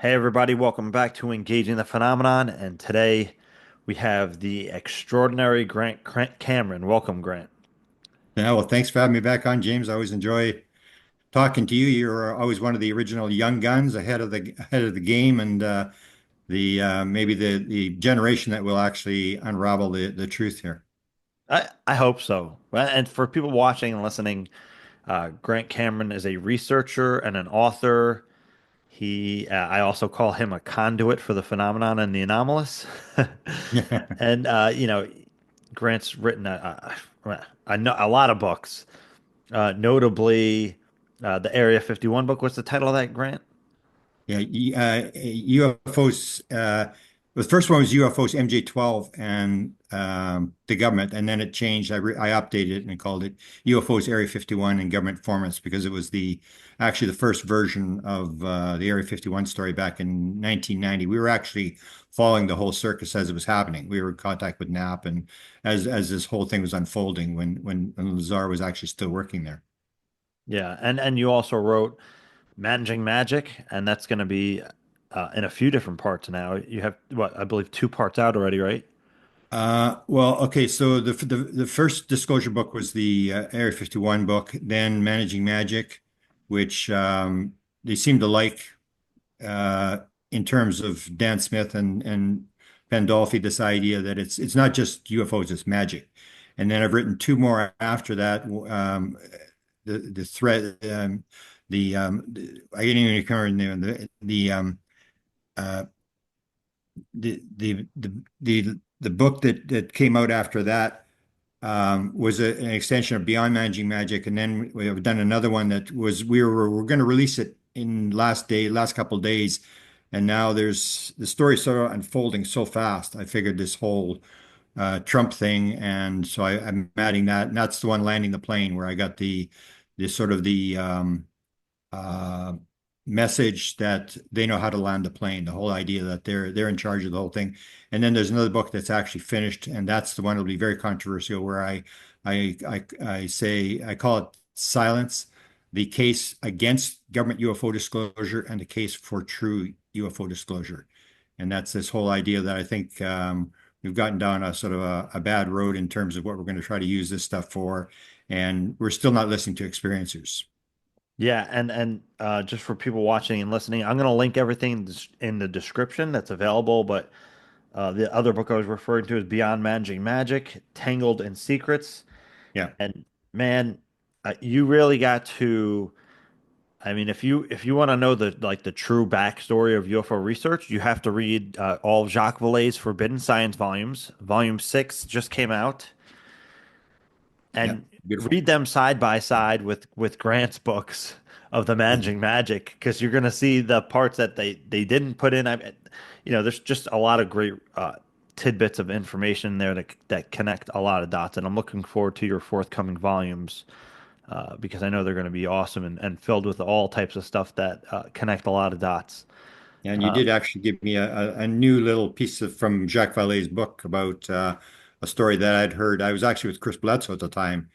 Hey everybody, welcome back to Engaging the Phenomenon. And today we have the extraordinary Cameron. Welcome, Grant. Yeah, well, thanks for having me back on, James. I always enjoy talking to you. You're always one of the original young guns ahead of the game, and the maybe the generation that will actually unravel the truth here. I hope so. And for people watching and listening, Grant Cameron is a researcher and an author. I also call him a conduit for the phenomenon and the anomalous. And Grant's written a lot of books, notably the Area 51 book. What's the title of that, Grant? Yeah, UFOs. The first one was UFOs MJ12 and the government, and then it changed. I updated it and called it UFOs Area 51 and government informants because it was the actually the first version of the Area 51 story back in 1990. We were actually following the whole circus as it was happening. We were in contact with NAP and as this whole thing was unfolding when Lazar was actually still working there. Yeah, and you also wrote Managing Magic, and that's going to be in a few different parts now. You have what I believe two parts out already, right? Well, okay. So the first disclosure book was the Area 51 book, then Managing Magic, which they seem to like uh, in terms of Dan Smith and Pandolfi, this idea that it's not just UFOs, it's magic. And then I've written two more after that. The threat, I didn't even remember uh, the book that came out after that was an extension of Beyond Managing Magic, and then we have done another one that was we're going to release it in last couple of days, and now there's the story sort of unfolding so fast. I figured this whole Trump thing, and so I'm adding that, and that's the one landing the plane where I got the sort of the uh, message that they know how to land the plane, the whole idea that they're in charge of the whole thing. And then there's another book that's actually finished, and that's the one that'll be very controversial, where I say I call it Silence, the case against government UFO disclosure and the case for true UFO disclosure. And that's this whole idea that I think we've gotten down a sort of a bad road in terms of what we're going to try to use this stuff for, and we're still not listening to experiencers. Yeah, and just for people watching and listening, I'm going to link everything in the description that's available. But the other book I was referring to is Beyond Managing Magic, Tangled in Secrets. Yeah. And man, you really got to. I mean, if you want to know the true backstory of UFO research, you have to read all of Jacques Vallée's Forbidden Science volumes. Volume 6 just came out, Yeah. and Beautiful. read them side by side with Grant's books of the Managing Magic, because you're going to see the parts that they didn't put in. There's just a lot of great tidbits of information there that connect a lot of dots, and I'm looking forward to your forthcoming volumes because I know they're going to be awesome and filled with all types of stuff that connect a lot of dots. And you did actually give me a new little piece from Jacques Vallée's book about a story that I'd heard. I was actually with Chris Bledsoe at the time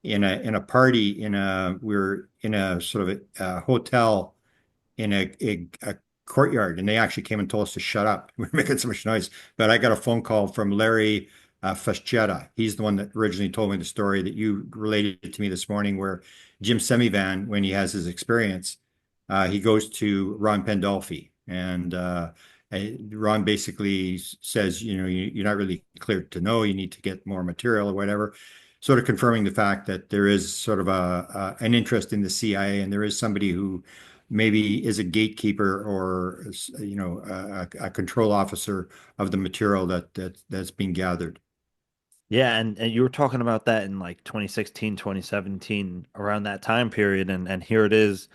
in a party we were in a sort of a hotel in a courtyard, and they actually came and told us to shut up. We were making so much noise. But I got a phone call from Larry Fascetta. He's the one that originally told me the story that you related to me this morning, where Jim Semivan, when he has his experience, he goes to Ron Pandolfi, and Ron basically says, you're not really clear to know. You need to get more material or whatever, sort of confirming the fact that there is sort of an interest in the CIA, and there is somebody who maybe is a gatekeeper or a control officer of the material that's being gathered. Yeah, and you were talking about that in like 2016, 2017, around that time period, and here it is,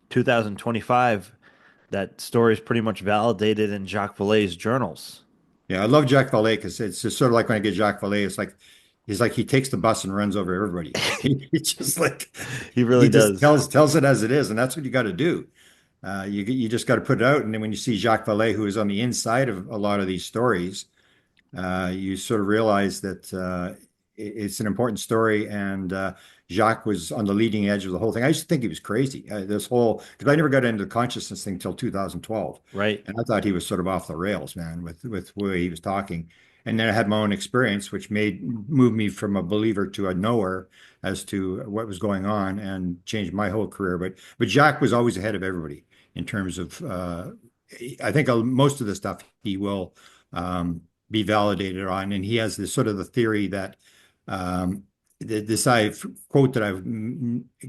2025. That story is pretty much validated in Jacques Vallée's journals. Yeah, I love Jacques Vallée because it's just sort of like when I get Jacques Vallée, it's like he's like he takes the bus and runs over everybody. He just like He he really just does. tells it as it is, and that's what you got to do. You just got to put it out, and then when you see Jacques Vallée, who is on the inside of a lot of these stories, you sort of realize that it's an important story, and Jacques was on the leading edge of the whole thing. I used to think he was crazy. This whole because I never got into the consciousness thing till 2012, Right. and I thought he was sort of off the rails, man, with the way he was talking. And then I had my own experience, which made move me from a believer to a knower as to what was going on, and changed my whole career. But Jacques was always ahead of everybody in terms of. I think most of the stuff he will. Be validated on. And he has this sort of the theory that um, this I quote that I've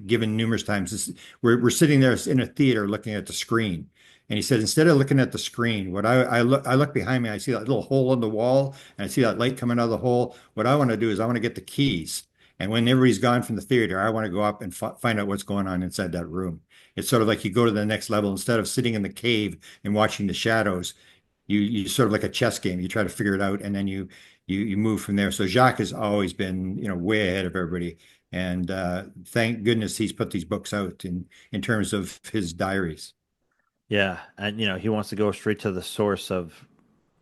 given numerous times is we're sitting there in a theater looking at the screen. And he said, instead of looking at the screen, what I look behind me, I see that little hole in the wall, and I see that light coming out of the hole. What I want to do is I want to get the keys. And when everybody's gone from the theater, I want to go up and find out what's going on inside that room. It's sort of like you go to the next level instead of sitting in the cave and watching the shadows you sort of like a chess game. You try to figure it out, and then you move from there. So Jacques has always been, way ahead of everybody. And thank goodness he's put these books out in terms of his diaries. Yeah, and he wants to go straight to the source of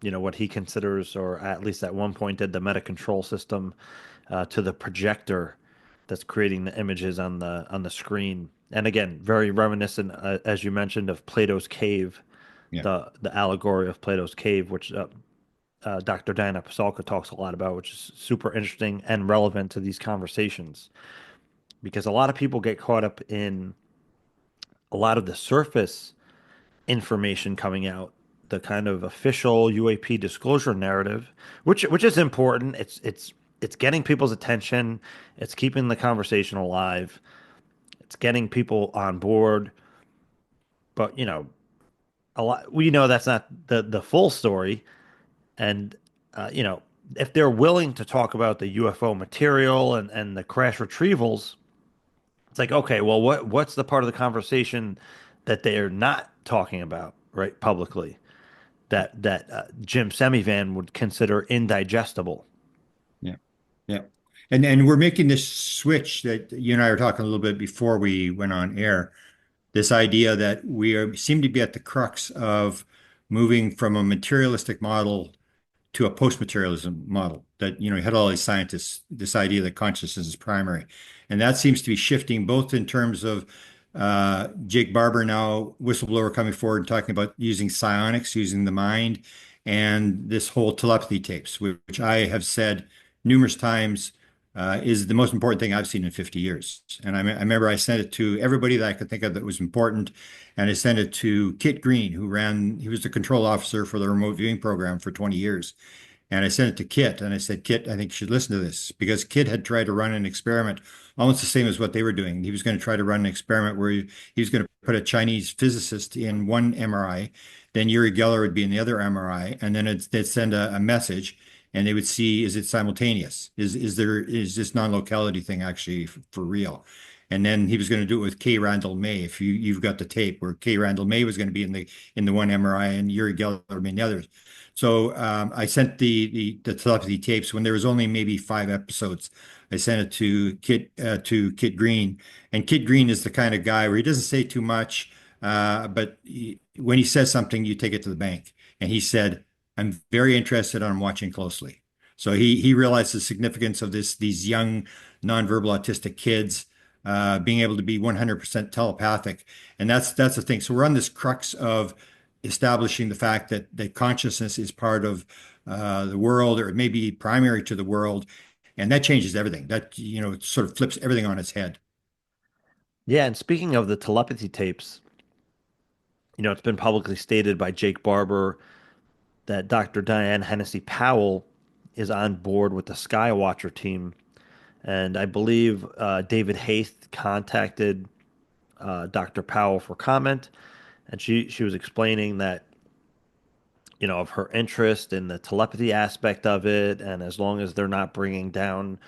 what he considers, or at least at one point did, the meta control system, to the projector that's creating the images on the screen. And again, very reminiscent, as you mentioned, of Plato's cave, Yeah, the allegory of Plato's cave, which Dr. Diana Pasulka talks a lot about, which is super interesting and relevant to these conversations because a lot of people get caught up in a lot of the surface information coming out, the kind of official UAP disclosure narrative, which is important. It's getting people's attention. It's keeping the conversation alive. It's getting people on board. But a lot we know that's not the full story. And you know, if they're willing to talk about the UFO material and the crash retrievals, it's like, okay, well, what's the part of the conversation that they're not talking about, right, publicly? That Jim Semivan would consider indigestible. yeah, yeah. And we're making this switch that you and I were talking a little bit before we went on air. This idea that seem to be at the crux of moving from a materialistic model to a post-materialism model that, you had all these scientists, this idea that consciousness is primary. And that seems to be shifting both in terms of Jake Barber now, whistleblower coming forward and talking about using psionics, using the mind, and this whole telepathy tapes, which I have said numerous times is the most important thing I've seen in 50 years. And I remember I sent it to everybody that I could think of that was important. And I sent it to Kit Green, he was the control officer for the remote viewing program for 20 years. And I sent it to Kit and I said, Kit, I think you should listen to this because Kit had tried to run an experiment almost the same as what they were doing. He was going to try to run an experiment where he was going to put a Chinese physicist in one MRI, then Uri Geller would be in the other MRI, and then they'd send a message and they would see, is it simultaneous? Is this non-locality thing actually for real? And then he was going to do it with K. Randall May. If you've got the tape where K. Randall May was going to be in the one MRI and Uri Geller in the others. So I sent the telepathy tapes when there was only maybe 5 episodes. I sent it to Kit Green, and Kit Green is the kind of guy where he doesn't say too much, but when he says something, you take it to the bank. And he said, "I'm very interested. I'm watching closely." So he realized the significance of these young nonverbal autistic kids being able to be 100% telepathic, and that's the thing. So we're on this crux of establishing the fact that consciousness is part of the world, or it may be primary to the world, and that changes everything. That it sort of flips everything on its head. Yeah, and speaking of the telepathy tapes, it's been publicly stated by Jake Barber that Dr. Diane Hennessy Powell is on board with the Skywatcher team. And I believe David Haith contacted Dr. Powell for comment, and she was explaining that of her interest in the telepathy aspect of it, and as long as they're not bringing down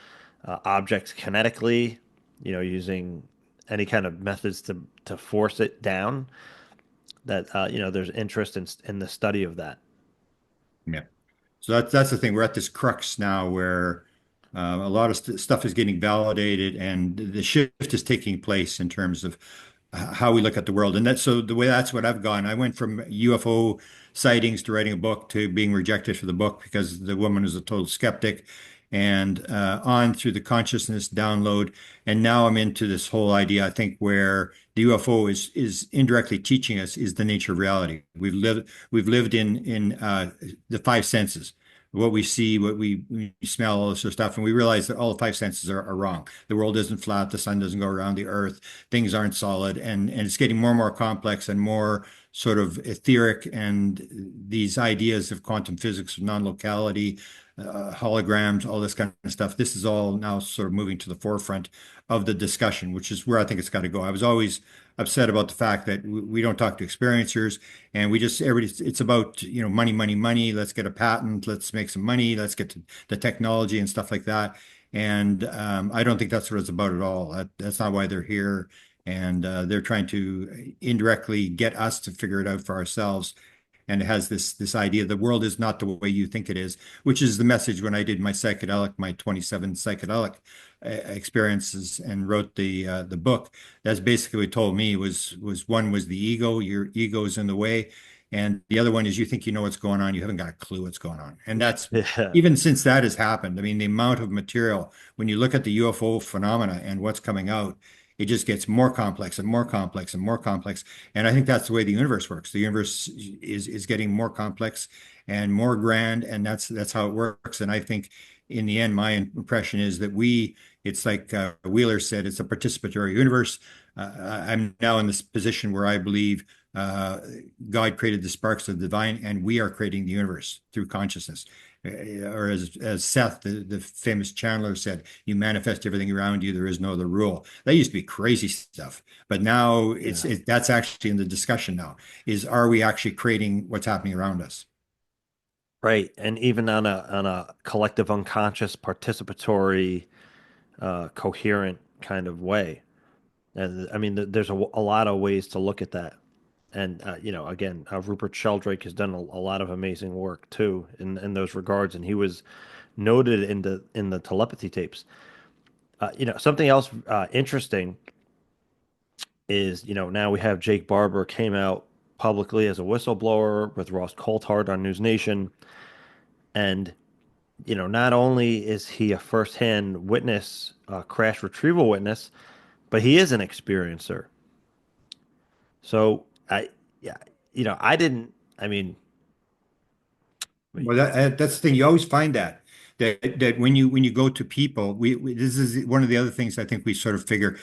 objects kinetically, using any kind of methods to force it down, that there's interest in the study of that. Yeah. So that's the thing. We're at this crux now where a lot of stuff is getting validated, and the shift is taking place in terms of how we look at the world. And that's so the way that's what I've gone. I went from UFO sightings to writing a book to being rejected for the book because the woman was a total skeptic, and on through the consciousness download. And now I'm into this whole idea, I think, where the UFO is indirectly teaching us is the nature of reality. We've lived in the five senses. What we see, we smell, all this sort of stuff, and we realize that all the five senses are wrong. The world isn't flat, the sun doesn't go around the earth, things aren't solid, and it's getting more and more complex and more sort of etheric. And these ideas of quantum physics, of non-locality, holograms, all this kind of stuff. This is all now sort of moving to the forefront of the discussion, which is where I think it's got to go. I was always upset about the fact that we don't talk to experiencers, and we just everybody. It's about money, money, money. Let's get a patent. Let's make some money. Let's get to the technology and stuff like that. And I don't think that's what it's about at all. That's not why they're here. And they're trying to indirectly get us to figure it out for ourselves. And it has this idea the world is not the way you think it is, which is the message when I did my 27 psychedelic experiences and wrote the book. That's basically what it told me was one was the ego, your ego is in the way, and the other one is you think you know what's going on, you haven't got a clue what's going on. And that's Yeah. even since that has happened. I mean, the amount of material when you look at the UFO phenomena and what's coming out, it just gets more complex and more complex and more complex. And I think that's the way the universe works. The universe is getting more complex and more grand, and that's how it works. And I think in the end, my impression is that it's like Wheeler said, it's a participatory universe. I'm now in this position where I believe God created the sparks of the divine, and we are creating the universe through consciousness. Or as Seth, the famous channeler, said, you manifest everything around you. There is no other rule. That used to be crazy stuff, but now Yeah. that's actually in the discussion now. Are we actually creating what's happening around us? Right. And even on a collective unconscious participatory coherent kind of way. And I mean, there's a lot of ways to look at that. And again, Rupert Sheldrake has done a lot of amazing work too in those regards, and he was noted in the telepathy tapes. Something else interesting is now we have Jake Barber came out publicly as a whistleblower with Ross Coulthard on News Nation, and not only is he a firsthand witness, crash retrieval witness, but he is an experiencer. So yeah, I didn't. I mean, Well, that's the thing. You always find that when you go to people, we this is one of the other things I think we sort of figure.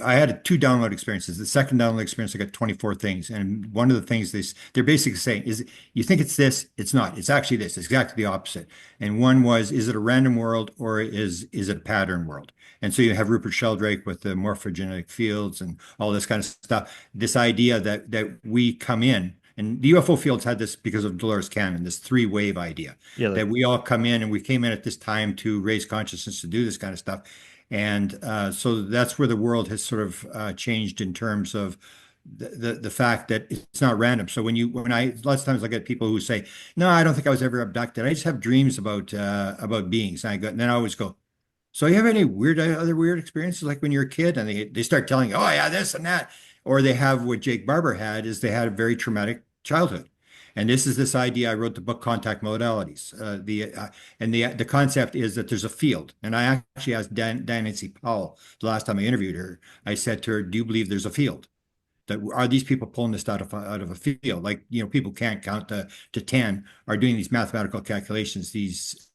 I had two download experiences. The second download experience, I got 24 things. And one of the things they're basically saying is you think it's this, it's not. It's actually this. It's exactly the opposite. And one was, is it a random world or is it a pattern world? And so you have Rupert Sheldrake with the morphogenetic fields and all this kind of stuff. This idea that we come in, and the UFO fields had this because of Dolores Cannon, this three-wave idea yeah, that we all come in and we came in at this time to raise consciousness to do this kind of stuff. And so that's where the world has sort of changed in terms of the fact that it's not random. So when I lots of times I get people who say, "No, I don't think I was ever abducted. I just have dreams about beings." And then I always go, "So you have any other weird experiences like when you're a kid?" And they start telling you, "Oh yeah, this and that," or they have what Jake Barber had is they had a very traumatic childhood. And this is this idea. I wrote the book Contact Modalities. The concept is that there's a field. And I actually asked Nancy Powell the last time I interviewed her. I said to her, "Do you believe there's a field? That are these people pulling this out of a field? Like people can't count to 10 are doing these mathematical calculations. These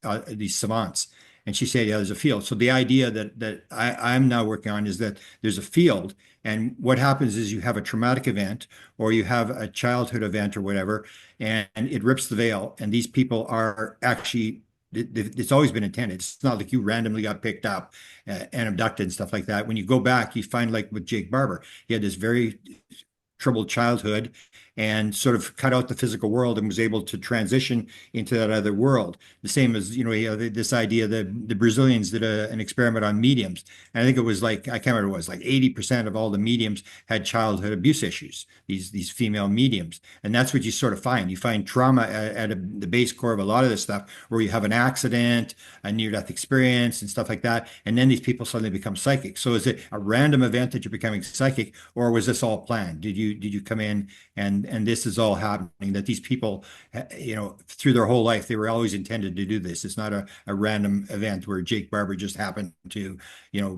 savants." And she said, "Yeah, there's a field." So the idea that I'm now working on is that there's a field, and what happens is you have a traumatic event or you have a childhood event or whatever, and it rips the veil, and these people are actually. It's always been intended. It's not like you randomly got picked up and abducted and stuff like that. When you go back, you find like with Jake Barber, he had this very troubled childhood and sort of cut out the physical world and was able to transition into that other world. The same as, this idea that the Brazilians did an experiment on mediums. And I think it was like, I can't remember what it was, like 80% of all the mediums had childhood abuse issues, these female mediums. And that's what you sort of find. You find trauma the base core of a lot of this stuff where you have an accident, a near-death experience and stuff like that. And then these people suddenly become psychic. So is it a random event that you're becoming psychic, or was this all planned? Did you come in and and this is all happening, that these people, through their whole life, they were always intended to do this. It's not a random event where Jake Barber just happened to,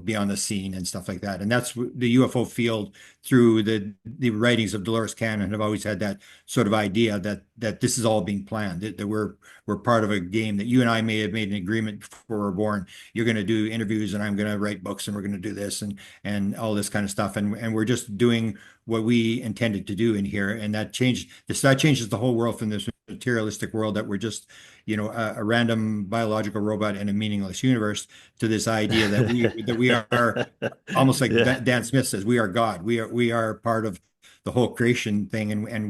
be on the scene and stuff like that. And that's the UFO field through the writings of Dolores Cannon have always had that sort of idea that this is all being planned, that we're part of a game, that you and I may have made an agreement before we're born. You're going to do interviews and I'm going to write books and we're going to do this and all this kind of stuff. And we're just doing what we intended to do in here. And that changes the whole world from this materialistic world that we're just, a random biological robot in a meaningless universe to this idea that we are almost like Yeah. Dan Smith says, we are God. We are part of the whole creation thing, and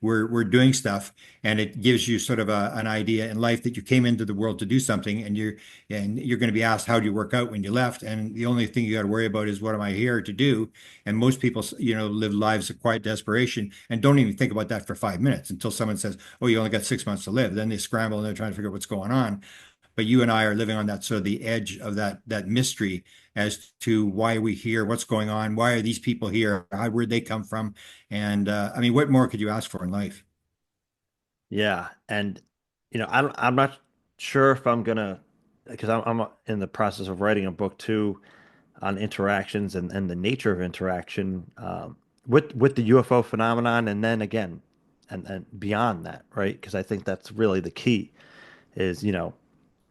we're doing stuff, and it gives you sort of an idea in life that you came into the world to do something, and you're going to be asked how do you work out when you left, and the only thing you got to worry about is what am I here to do? And most people, live lives of quiet desperation and don't even think about that for 5 minutes until someone says, "Oh, you only got 6 months to live." Then they scramble and they're trying to figure out what's going on. But you and I are living on that sort of the edge of that mystery as to why are we here, what's going on, why are these people here, where'd they come from, and I mean, what more could you ask for in life? Yeah, and I'm not sure if I'm gonna, because I'm in the process of writing a book too on interactions and the nature of interaction with the UFO phenomenon, and then again, and beyond that, right? Because I think that's really the key is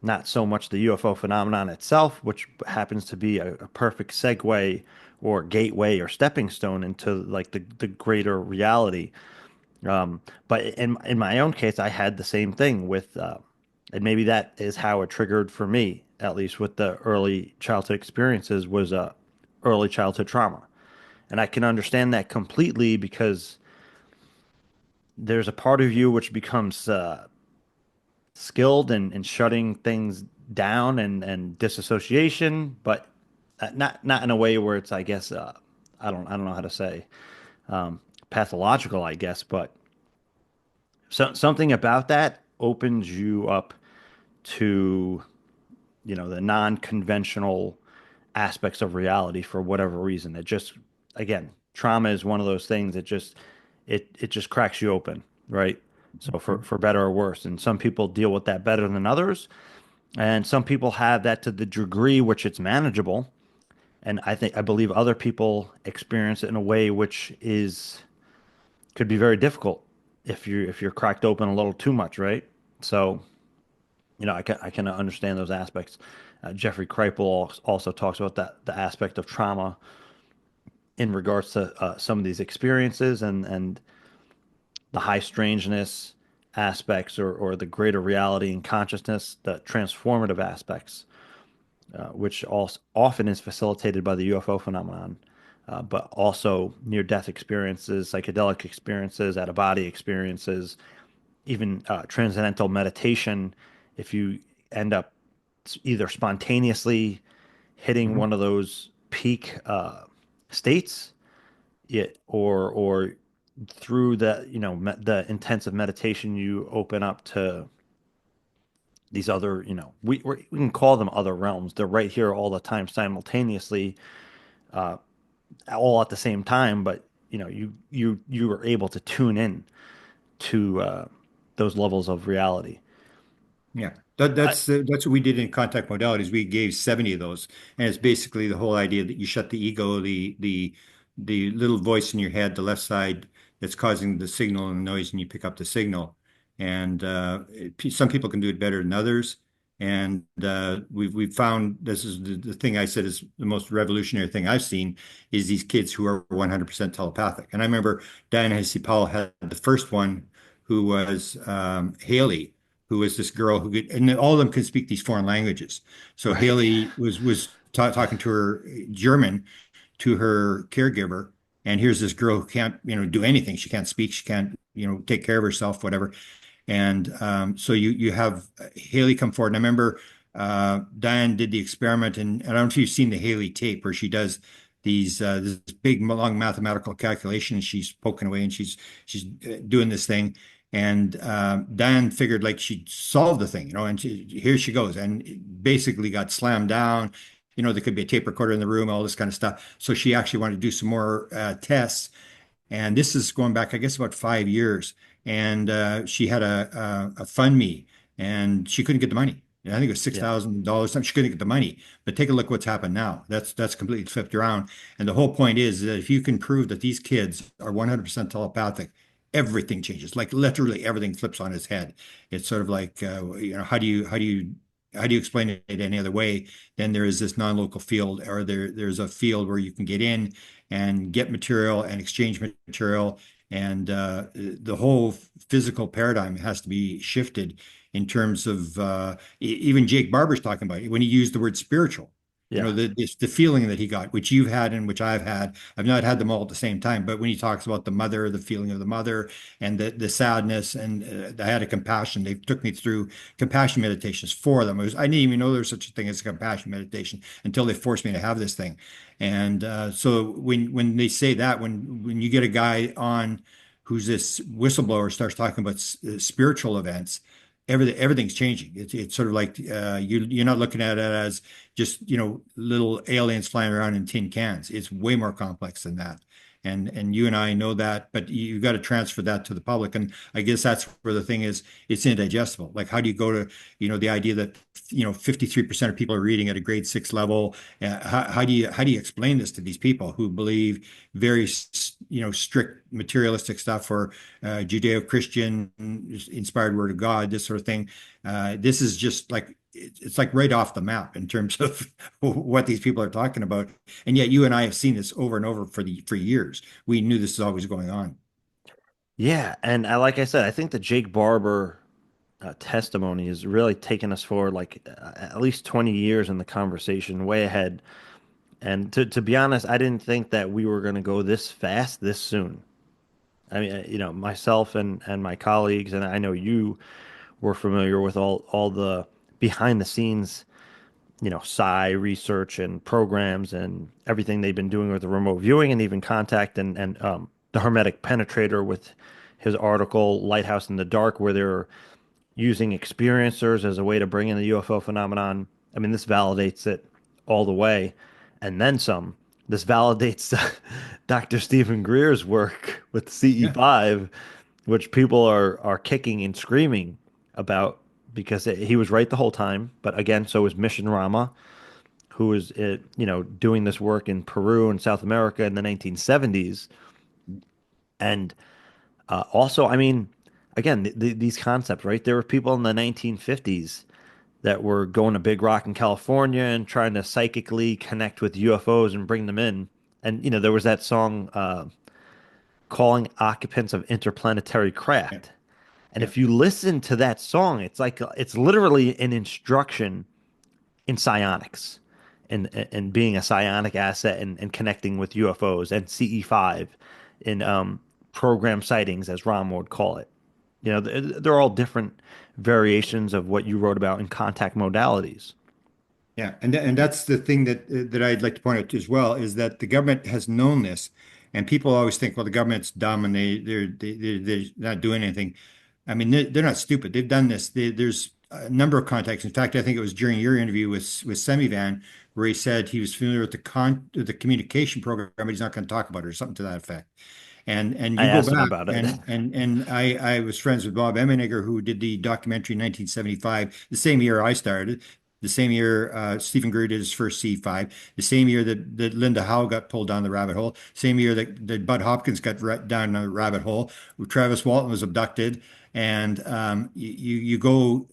not so much the UFO phenomenon itself, which happens to be a perfect segue or gateway or stepping stone into like the greater reality. But in my own case, I had the same thing with, and maybe that is how it triggered for me, at least with the early childhood experiences, was early childhood trauma. And I can understand that completely because there's a part of you which becomes skilled in shutting things down and disassociation, but not in a way where it's, I guess, I don't know how to say, pathological, I guess, but something about that opens you up to the non-conventional aspects of reality for whatever reason. It just, again, trauma is one of those things that it just cracks you open, right? So for better or worse, and some people deal with that better than others, and some people have that to the degree which it's manageable, and I believe other people experience it in a way which is could be very difficult if you're cracked open a little too much, right? So I can understand those aspects. Jeffrey Kripal also talks about the aspect of trauma in regards to some of these experiences and the high strangeness aspects or the greater reality and consciousness, the transformative aspects, which also often is facilitated by the UFO phenomenon, but also near-death experiences, psychedelic experiences, out-of-body experiences, even transcendental meditation. If you end up either spontaneously hitting Mhm. one of those peak states, or through the intensive meditation, you open up to these other, we can call them other realms. They're right here all the time, simultaneously, uh, all at the same time. But you are able to tune in to those levels of reality. Yeah, I, that's what we did in contact modalities. We gave 70 of those, and it's basically the whole idea that you shut the ego, the little voice in your head, the left side that's causing the signal and noise, and you pick up the signal. And some people can do it better than others. And we've found this is the thing I said is the most revolutionary thing I've seen is these kids who are 100% telepathic. And I remember Diana Hesse Powell had the first one, who was Haley, who was this girl who could, and all of them could speak these foreign languages. So right. Haley was talking to her German to her caregiver, and here's this girl who can't, do anything. She can't speak. She can't, take care of herself, whatever. And so you have Haley come forward. And I remember Diane did the experiment, and I don't know if you've seen the Haley tape where she does this big long mathematical calculation, and she's poking away and she's doing this thing. And Diane figured like she'd solved the thing, and here she goes, and basically got slammed down. There could be a tape recorder in the room, all this kind of stuff. So she actually wanted to do some more tests, And this is going back, I guess, about 5 years. And she had a fund me, and she couldn't get the money. I think it was Yeah. $6,000. She couldn't get the money. But take a look what's happened now. That's completely flipped around. And the whole point is that if you can prove that these kids are 100% telepathic, everything changes. Like literally everything flips on its head. It's sort of like, how do you explain it any other way? Then there is this non-local field, or there's a field where you can get in and get material and exchange material. And the whole physical paradigm has to be shifted in terms of even Jake Barber's talking about it when he used the word spiritual. Yeah. It's the feeling that he got, which you've had and which I've had. I've not had them all at the same time, but when he talks about the mother, the feeling of the mother, and the sadness, and I had a compassion. They took me through compassion meditations, four of them. I didn't even know there was such a thing as a compassion meditation until they forced me to have this thing. And so when they say that, when you get a guy on who's this whistleblower starts talking about spiritual events, everything's changing. It's sort of like you're not looking at it as just little aliens flying around in tin cans. It's way more complex than that. And you and I know that, but you got to transfer that to the public. And I guess that's where the thing is, it's indigestible. Like, how do you go to, the idea that, 53% of people are reading at a grade six level? How do you explain this to these people who believe very, strict materialistic stuff, or Judeo-Christian inspired word of God, this sort of thing? This is just like, it's like right off the map in terms of what these people are talking about. And yet you and I have seen this over and over for years. We knew this is always going on. Yeah, and like I said, I think the Jake Barber testimony has really taken us forward like at least 20 years in the conversation, way ahead. And to be honest, I didn't think that we were going to go this fast, this soon. I mean, myself and my colleagues, and I know you were familiar with all the behind the scenes, psi research and programs and everything they've been doing with the remote viewing and even contact and the hermetic penetrator with his article Lighthouse in the Dark, where they're using experiencers as a way to bring in the UFO phenomenon. I mean, this validates it all the way, and then some. This validates Dr. Stephen Greer's work with Yeah. CE5, which people are kicking and screaming about because he was right the whole time. But again, so is Mission Rama, who was doing this work in Peru and South America in the 1970s, and also, I mean, again, these concepts, right? There were people in the 1950s that were going to Big Rock in California and trying to psychically connect with UFOs and bring them in. And there was that song calling occupants of interplanetary Yeah. craft. And Yeah. if you listen to that song, it's like it's literally an instruction in psionics and being a psionic asset and connecting with UFOs and CE5 in program sightings, as Rom would call it. They're all different variations of what you wrote about in contact modalities. Yeah, and that's the thing that I'd like to point out as well, is that the government has known this, and people always think, well, the government's dumb and they're not doing anything. I mean, they're not stupid. They've done this. There's a number of contacts. In fact, I think it was during your interview with Semivan where he said he was familiar with the communication program, but he's not going to talk about it or something to that effect. And I you go asked him back, about it. and I was friends with Bob Emenegger, who did the documentary in 1975, the same year I started, the same year Stephen Greer did his first C5, the same year that Linda Howe got pulled down the rabbit hole, same year that Bud Hopkins got down the rabbit hole, where Travis Walton was abducted, and you go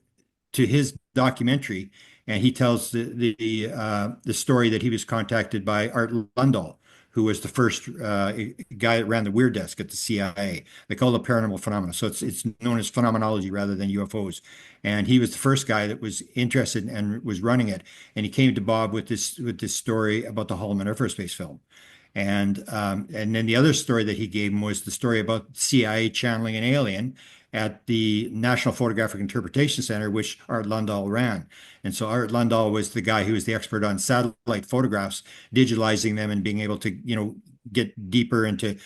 to his documentary, and he tells the story that he was contacted by Art Lundahl, who was the first guy that ran the Weird Desk at the CIA. They call it paranormal phenomena, so it's known as phenomenology rather than UFOs. And he was the first guy that was interested and was running it. And he came to Bob with this story about the Holloman Air Force Base film. And then the other story that he gave him was the story about CIA channeling an alien at the National Photographic Interpretation Center, which Art Lundahl ran. And so Art Lundahl was the guy who was the expert on satellite photographs, digitalizing them and being able to, get deeper into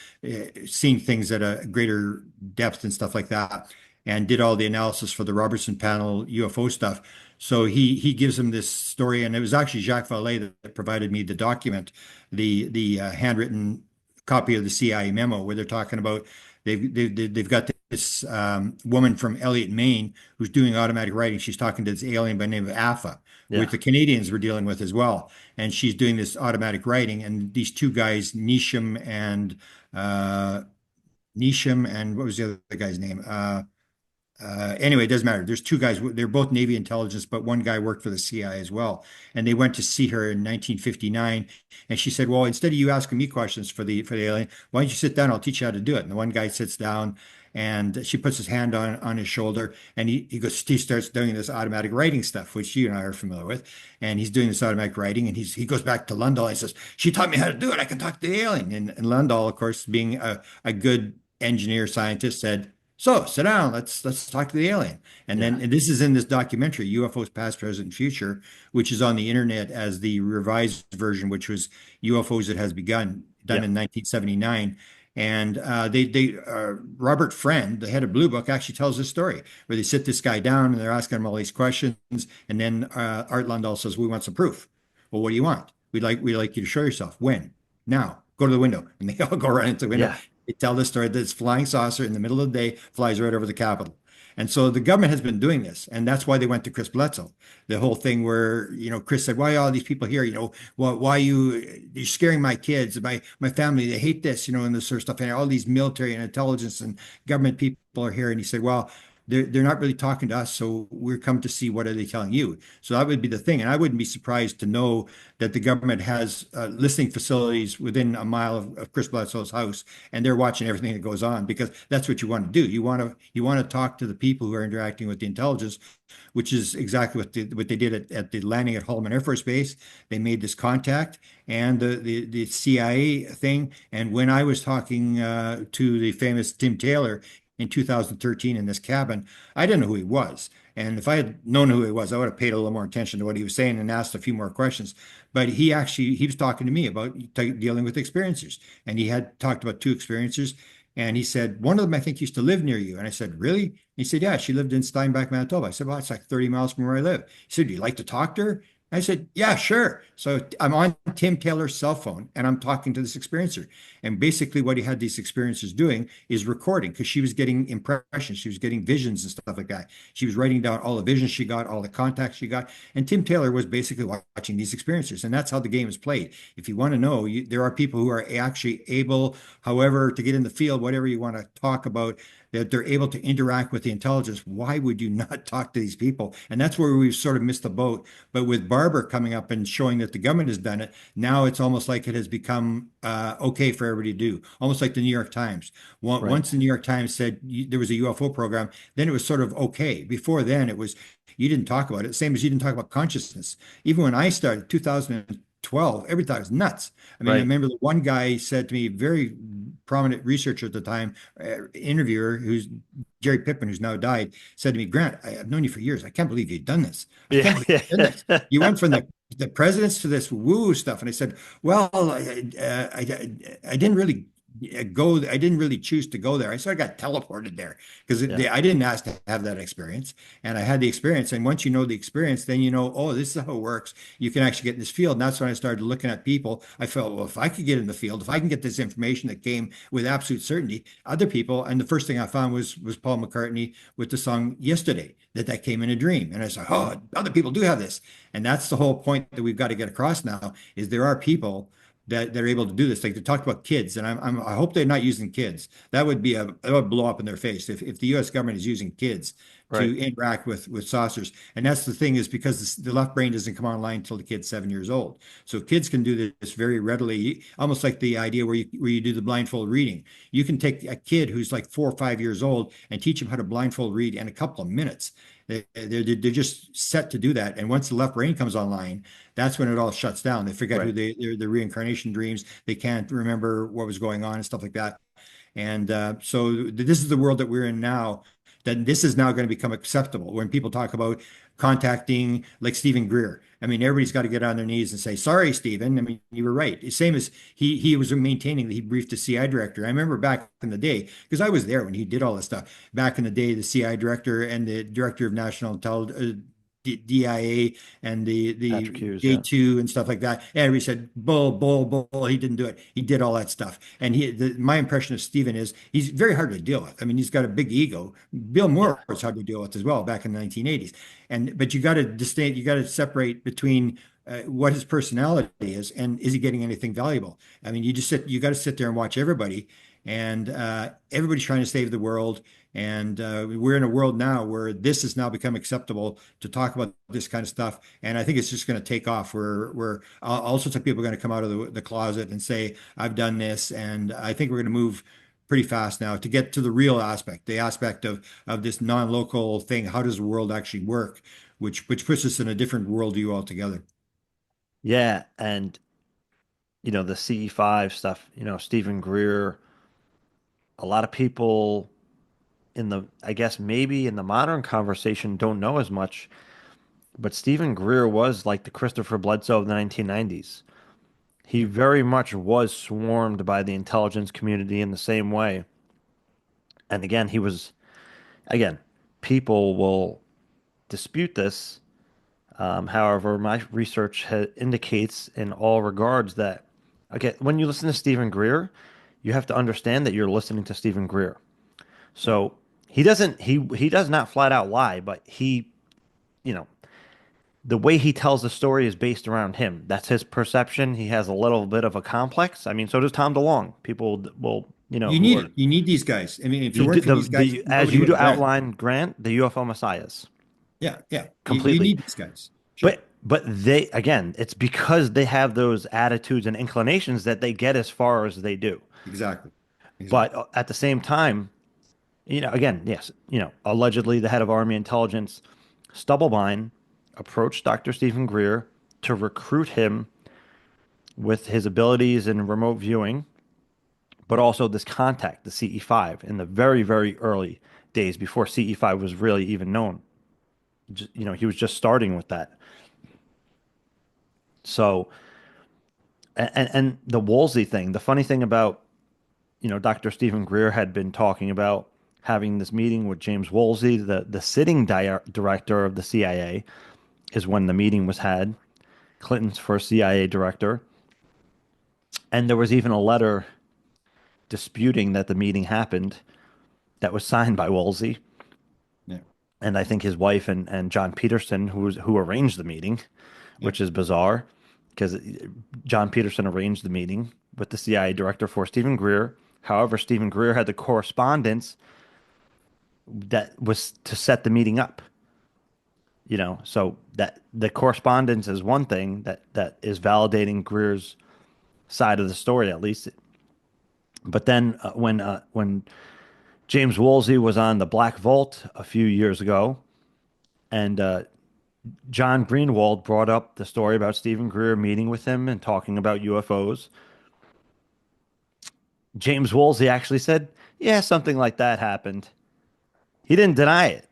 seeing things at a greater depth and stuff like that, and did all the analysis for the Robertson panel UFO stuff. So he gives him this story, and it was actually Jacques Vallée that provided me the document, the handwritten copy of the CIA memo where they're talking about they've got this woman from Elliott, Maine, who's doing automatic writing. She's talking to this alien by the name of Alpha, which Yeah. the Canadians were dealing with as well. And she's doing this automatic writing. And these two guys, uh, Nisham and what was the other guy's name? Anyway, it doesn't matter. There's two guys. They're both Navy intelligence, but one guy worked for the CIA as well. And they went to see her in 1959, and she said, "Well, instead of you asking me questions for the alien, why don't you sit down? I'll teach you how to do it." And the one guy sits down, and she puts his hand on his shoulder, and he starts doing this automatic writing stuff, which you and I are familiar with. And he's doing this automatic writing, and he goes back to Lundahl. And says, "She taught me how to do it. I can talk to the alien." And Lundahl, of course, being a good engineer scientist, said, "So sit down. Let's talk to the alien." Yeah. And this is in this documentary, UFOs Past, Present, and Future, which is on the internet as the revised version, which was UFOs That Has Begun, done Yeah. in 1979. And Robert Friend, the head of Blue Book, actually tells this story where they sit this guy down and they're asking him all these questions, and then Art Lundahl says, "We want some proof." "Well, what do you want?" We'd like you to show yourself." "When?" "Now. Go to the window." And they all go right into the window. Yeah. They tell the story that this flying saucer in the middle of the day flies right over the Capitol. And so the government has been doing this. And that's why they went to Chris Bledsoe. The whole thing where, Chris said, "Why are all these people here? Why you're scaring my kids, my family, they hate this, and this sort of stuff. And all these military and intelligence and government people are here." And he said, "Well, they're not really talking to us, so we're come to see what are they telling you." So that would be the thing. And I wouldn't be surprised to know that the government has listening facilities within a mile of Chris Bledsoe's house, and they're watching everything that goes on because that's what you want to do. You want to talk to the people who are interacting with the intelligence, which is exactly what they did at the landing at Holloman Air Force Base. They made this contact and the CIA thing. And when I was talking to the famous Tim Taylor in 2013 in this cabin, I didn't know who he was. And if I had known who he was, I would have paid a little more attention to what he was saying and asked a few more questions. But he was talking to me about dealing with experiencers. And he had talked about two experiencers. And he said, "One of them, I think, used to live near you." And I said, "Really?" And he said, "Yeah, she lived in Steinbach, Manitoba." I said, "Well, it's like 30 miles from where I live." He said, "Do you like to talk to her?" I said, "Yeah, sure." So I'm on Tim Taylor's cell phone and I'm talking to this experiencer. And basically, what he had these experiencers doing is recording because she was getting impressions, she was getting visions and stuff like that. She was writing down all the visions she got, all the contacts she got. And Tim Taylor was basically watching these experiencers. And that's how the game is played. If you want to know, there are people who are actually able, however, to get in the field, whatever you want to talk about, that they're able to interact with the intelligence. Why would you not talk to these people? And that's where we've sort of missed the boat. But with Barber coming up and showing that the government has done it, now it's almost like it has become okay for everybody to do, almost like the New York Times. Right. Once the New York Times said there was a UFO program, then it was sort of okay. Before then, it was you didn't talk about it, same as you didn't talk about consciousness. Even when I started 2012, everybody thought it was nuts. I mean, I Right. remember the one guy said to me, very prominent researcher at the time, interviewer, who's Jerry Pippin, who's now died, said to me, "Grant, I've known you for years. I can't believe you've done this. I Yeah. can't believe you've done this. You went from the presidents to this woo stuff." And I said, "Well, I didn't really go. I didn't really choose to go there. I sort of got teleported there because Yeah. I didn't ask to have that experience, and I had the experience. And once you know the experience, then you know, oh, this is how it works. You can actually get in this field." And that's when I started looking at people. I felt, well, if I could get in the field, if I can get this information that came with absolute certainty, other people. And the first thing I found was Paul McCartney with the song "Yesterday," that came in a dream, and I said, "Oh, other people do have this." And that's the whole point that we've got to get across now is there are people that they're able to do this. Like they talked about kids, and I hope they're not using kids. That would blow up in their face if the U.S. government is using kids Right. to interact with saucers. And that's the thing is because the left brain doesn't come online until the kid's 7 years old. So kids can do this very readily, almost like the idea where you do the blindfold reading. You can take a kid who's like 4 or 5 years old and teach him how to blindfold read in a couple of minutes. They're just set to do that. And once the left brain comes online, that's when it all shuts down. They forget who Right. their reincarnation dreams. They can't remember what was going on and stuff like that. And so this is the world that we're in now. That this is now going to become acceptable when people talk about contacting like Stephen Greer. I mean, everybody's got to get on their knees and say, "Sorry, Stephen. I mean, you were right." Same as he was maintaining that he briefed the CI director. I remember back in the day, because I was there when he did all this stuff. Back in the day, the CI director and the director of national intelligence, DIA and the Patrick Hughes, yeah. J2 and stuff like that. And everybody said bull, bull, bull. He didn't do it. He did all that stuff. And my impression of Stephen is he's very hard to deal with. I mean, he's got a big ego. Bill Yeah. Moore was hard to deal with as well back in the 1980s. And but you got to distinct, you got to separate between what his personality is and is he getting anything valuable? I mean, you got to sit there and watch everybody, and everybody's trying to save the world. And we're in a world now where this has now become acceptable to talk about this kind of stuff. And I think it's just going to take off. Where all sorts of people are going to come out of the closet and say, "I've done this," and I think we're going to move pretty fast now to get to the real aspect, the aspect of this non-local thing. How does the world actually work? Which puts us in a different worldview altogether. Yeah, and the CE5 stuff, Stephen Greer, a lot of people I guess maybe in the modern conversation don't know as much, but Stephen Greer was like the Christopher Bledsoe of the 1990s. He Yeah. very much was swarmed by the intelligence community in the same way. And again, again, people will dispute this. However, my research indicates in all regards that, okay, when you listen to Stephen Greer, you have to understand that you're listening to Stephen Greer. Yeah. So he does not flat out lie, but you know, the way he tells the story is based around him. That's his perception. He has a little bit of a complex. I mean, so does Tom DeLonge. People will, You who need are it. You need these guys. I mean, if it you weren't did for these guys, as nobody you would have read. outline Grant, the UFO messiahs Yeah, yeah. You completely. need these guys. Sure. But they again, it's because they have those attitudes and inclinations that they get as far as they do. Exactly. Exactly. But at the same time, again, yes, allegedly the head of Army intelligence, Stubblebine, approached Dr. Stephen Greer to recruit him with his abilities in remote viewing, but also this contact, the CE5, in the very, very early days before CE5 was really even known. He was just starting with that. So, and the Wolsey thing, the funny thing about, Dr. Stephen Greer had been talking about having this meeting with James Wolsey, the sitting director of the CIA, is when the meeting was had, Clinton's first CIA director. And there was even a letter disputing that the meeting happened that was signed by Wolsey. Yeah. And I think his wife and John Peterson, who arranged the meeting, Yeah. which is bizarre because John Peterson arranged the meeting with the CIA director for Stephen Greer. However, Stephen Greer had the correspondence that was to set the meeting up. So that the correspondence is one thing that is validating Greer's side of the story at least. But then when James Woolsey was on the Black Vault a few years ago, and John Greenwald brought up the story about Stephen Greer meeting with him and talking about UFOs. James Woolsey actually said, "Yeah, something like that happened." He didn't deny it.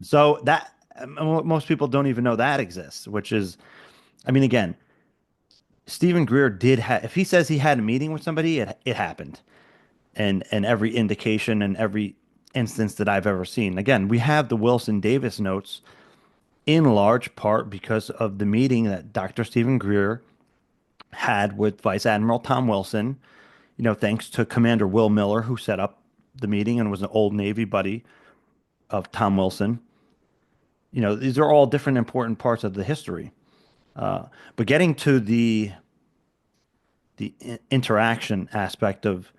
So that most people don't even know that exists, which is, I mean, again, Stephen Greer did have. If he says he had a meeting with somebody, it happened, and every indication and every instance that I've ever seen. Again, we have the Wilson Davis notes in large part because of the meeting that Dr. Stephen Greer had with Vice Admiral Tom Wilson. Thanks to Commander Will Miller, who set up the meeting and was an old Navy buddy of Tom Wilson. These are all different important parts of the history. But getting to the interaction aspect of,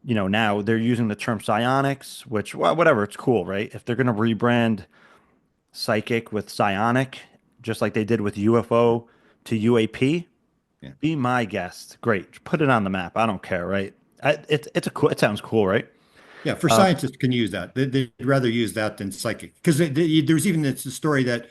now they're using the term psionics, which, well, whatever, it's cool, right? If they're going to rebrand psychic with psionic, just like they did with UFO to UAP, Yeah. be my guest. Great. Put it on the map. I don't care, right? It's a cool, it sounds cool, right? Yeah. For Um, scientists can use that. They'd rather use that than psychic. Because there's even this story that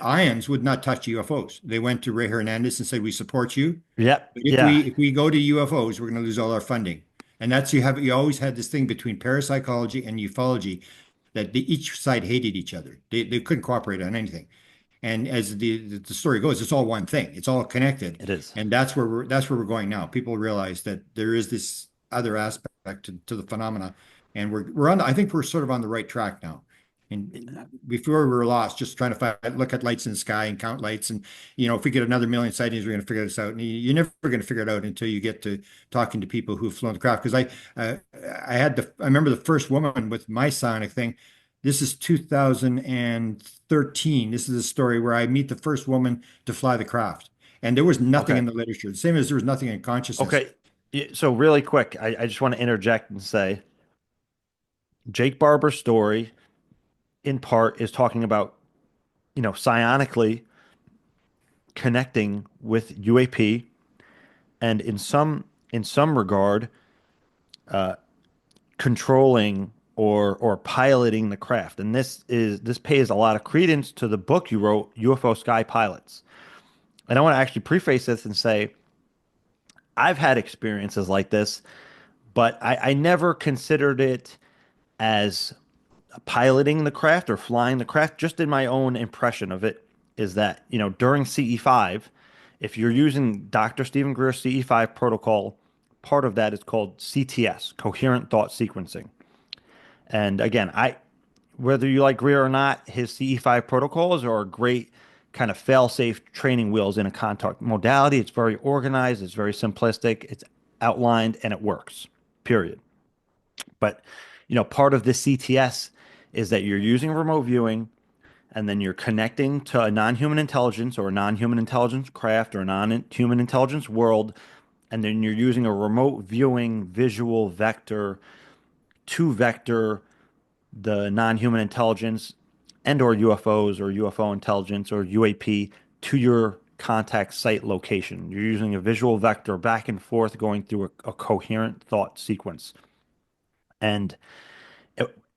ions would not touch UFOs. They went to Ray Hernandez and said, "We support you. yep. But Yeah, if we go to UFOs, we're going to lose all our funding." And that's you always had this thing between parapsychology and ufology that each side hated each other. They couldn't cooperate on anything. And as the story goes, it's all one thing. It's all connected. it is. And that's where we're going now. People realize that there is this other aspect to the phenomena, and we're on. I think we're sort of on the right track now. And before we were lost, just trying to look at lights in the sky and count lights. And, if we get another million sightings, we're going to figure this out. And you're never going to figure it out until you get to talking to people who've flown the craft. Because uh, I remember the first woman with my psionic thing. This is 2013. This is a story where I meet the first woman to fly the craft. And there was nothing Okay. in the literature, the same as there was nothing in consciousness. Okay. So really quick, I just want to interject and say Jake Barber's story in part is talking about, psionically connecting with UAP and in some regard controlling or piloting the craft. And this pays a lot of credence to the book you wrote, UFO Sky Pilots. And I want to actually preface this and say I've had experiences like this, but I never considered it as piloting the craft or flying the craft. Just in my own impression of it is that, during CE5, if you're using Dr. Stephen Greer's CE5 protocol, part of that is called CTS, coherent thought sequencing. And again, whether you like Greer or not, his CE5 protocols are a great kind of fail-safe training wheels in a contact modality. It's very organized, it's very simplistic, it's outlined, and it works. Period. But part of the CTS is that you're using remote viewing and then you're connecting to a non-human intelligence or a non-human intelligence craft or a non-human intelligence world, and then you're using a remote viewing visual vector to vector the non-human intelligence and or UFOs or UFO intelligence or UAP to your contact site location. You're using a visual vector back and forth going through a coherent thought sequence. And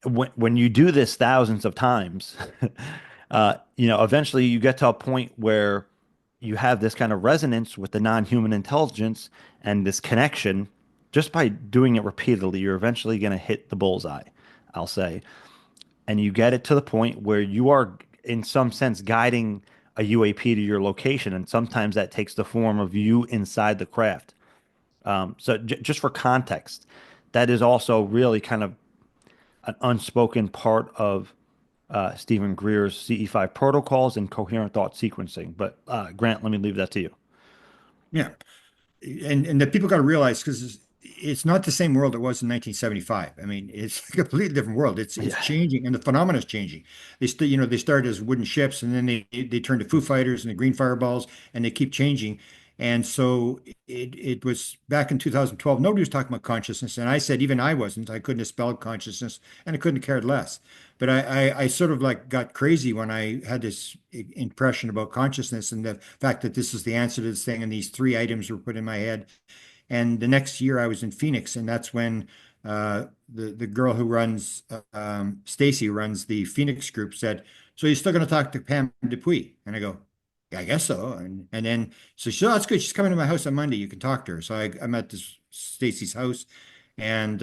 when you do this thousands of times, eventually you get to a point where you have this kind of resonance with the non-human intelligence and this connection. Just by doing it repeatedly, you're eventually going to hit the bullseye, I'll say. And you get it to the point where you are, in some sense, guiding a UAP to your location. And sometimes that takes the form of you inside the craft. So just for context, that is also really kind of an unspoken part of Stephen Greer's CE5 protocols and coherent thought sequencing. But Grant, let me leave that to you. Yeah. And that people got to realize because it's not the same world it was in 1975. I mean, it's a completely different world. It's Yeah. changing, and the phenomena is changing. They started as wooden ships, and then they turned to Foo Fighters and the Green Fireballs, and they keep changing. And so it was back in 2012. Nobody was talking about consciousness, and I said even I wasn't. I couldn't have spelled consciousness, and I couldn't have cared less. But I sort of like got crazy when I had this impression about consciousness and the fact that this is the answer to this thing, and these three items were put in my head. And the next year I was in Phoenix, and that's when the girl who runs Stacy, who runs the Phoenix group, said, "So you're still going to talk to Pam Dupuis?" And I go, "Yeah, I guess so." And then so she said, "Oh, that's good. She's coming to my house on Monday. You can talk to her." So I'm at this Stacy's house, and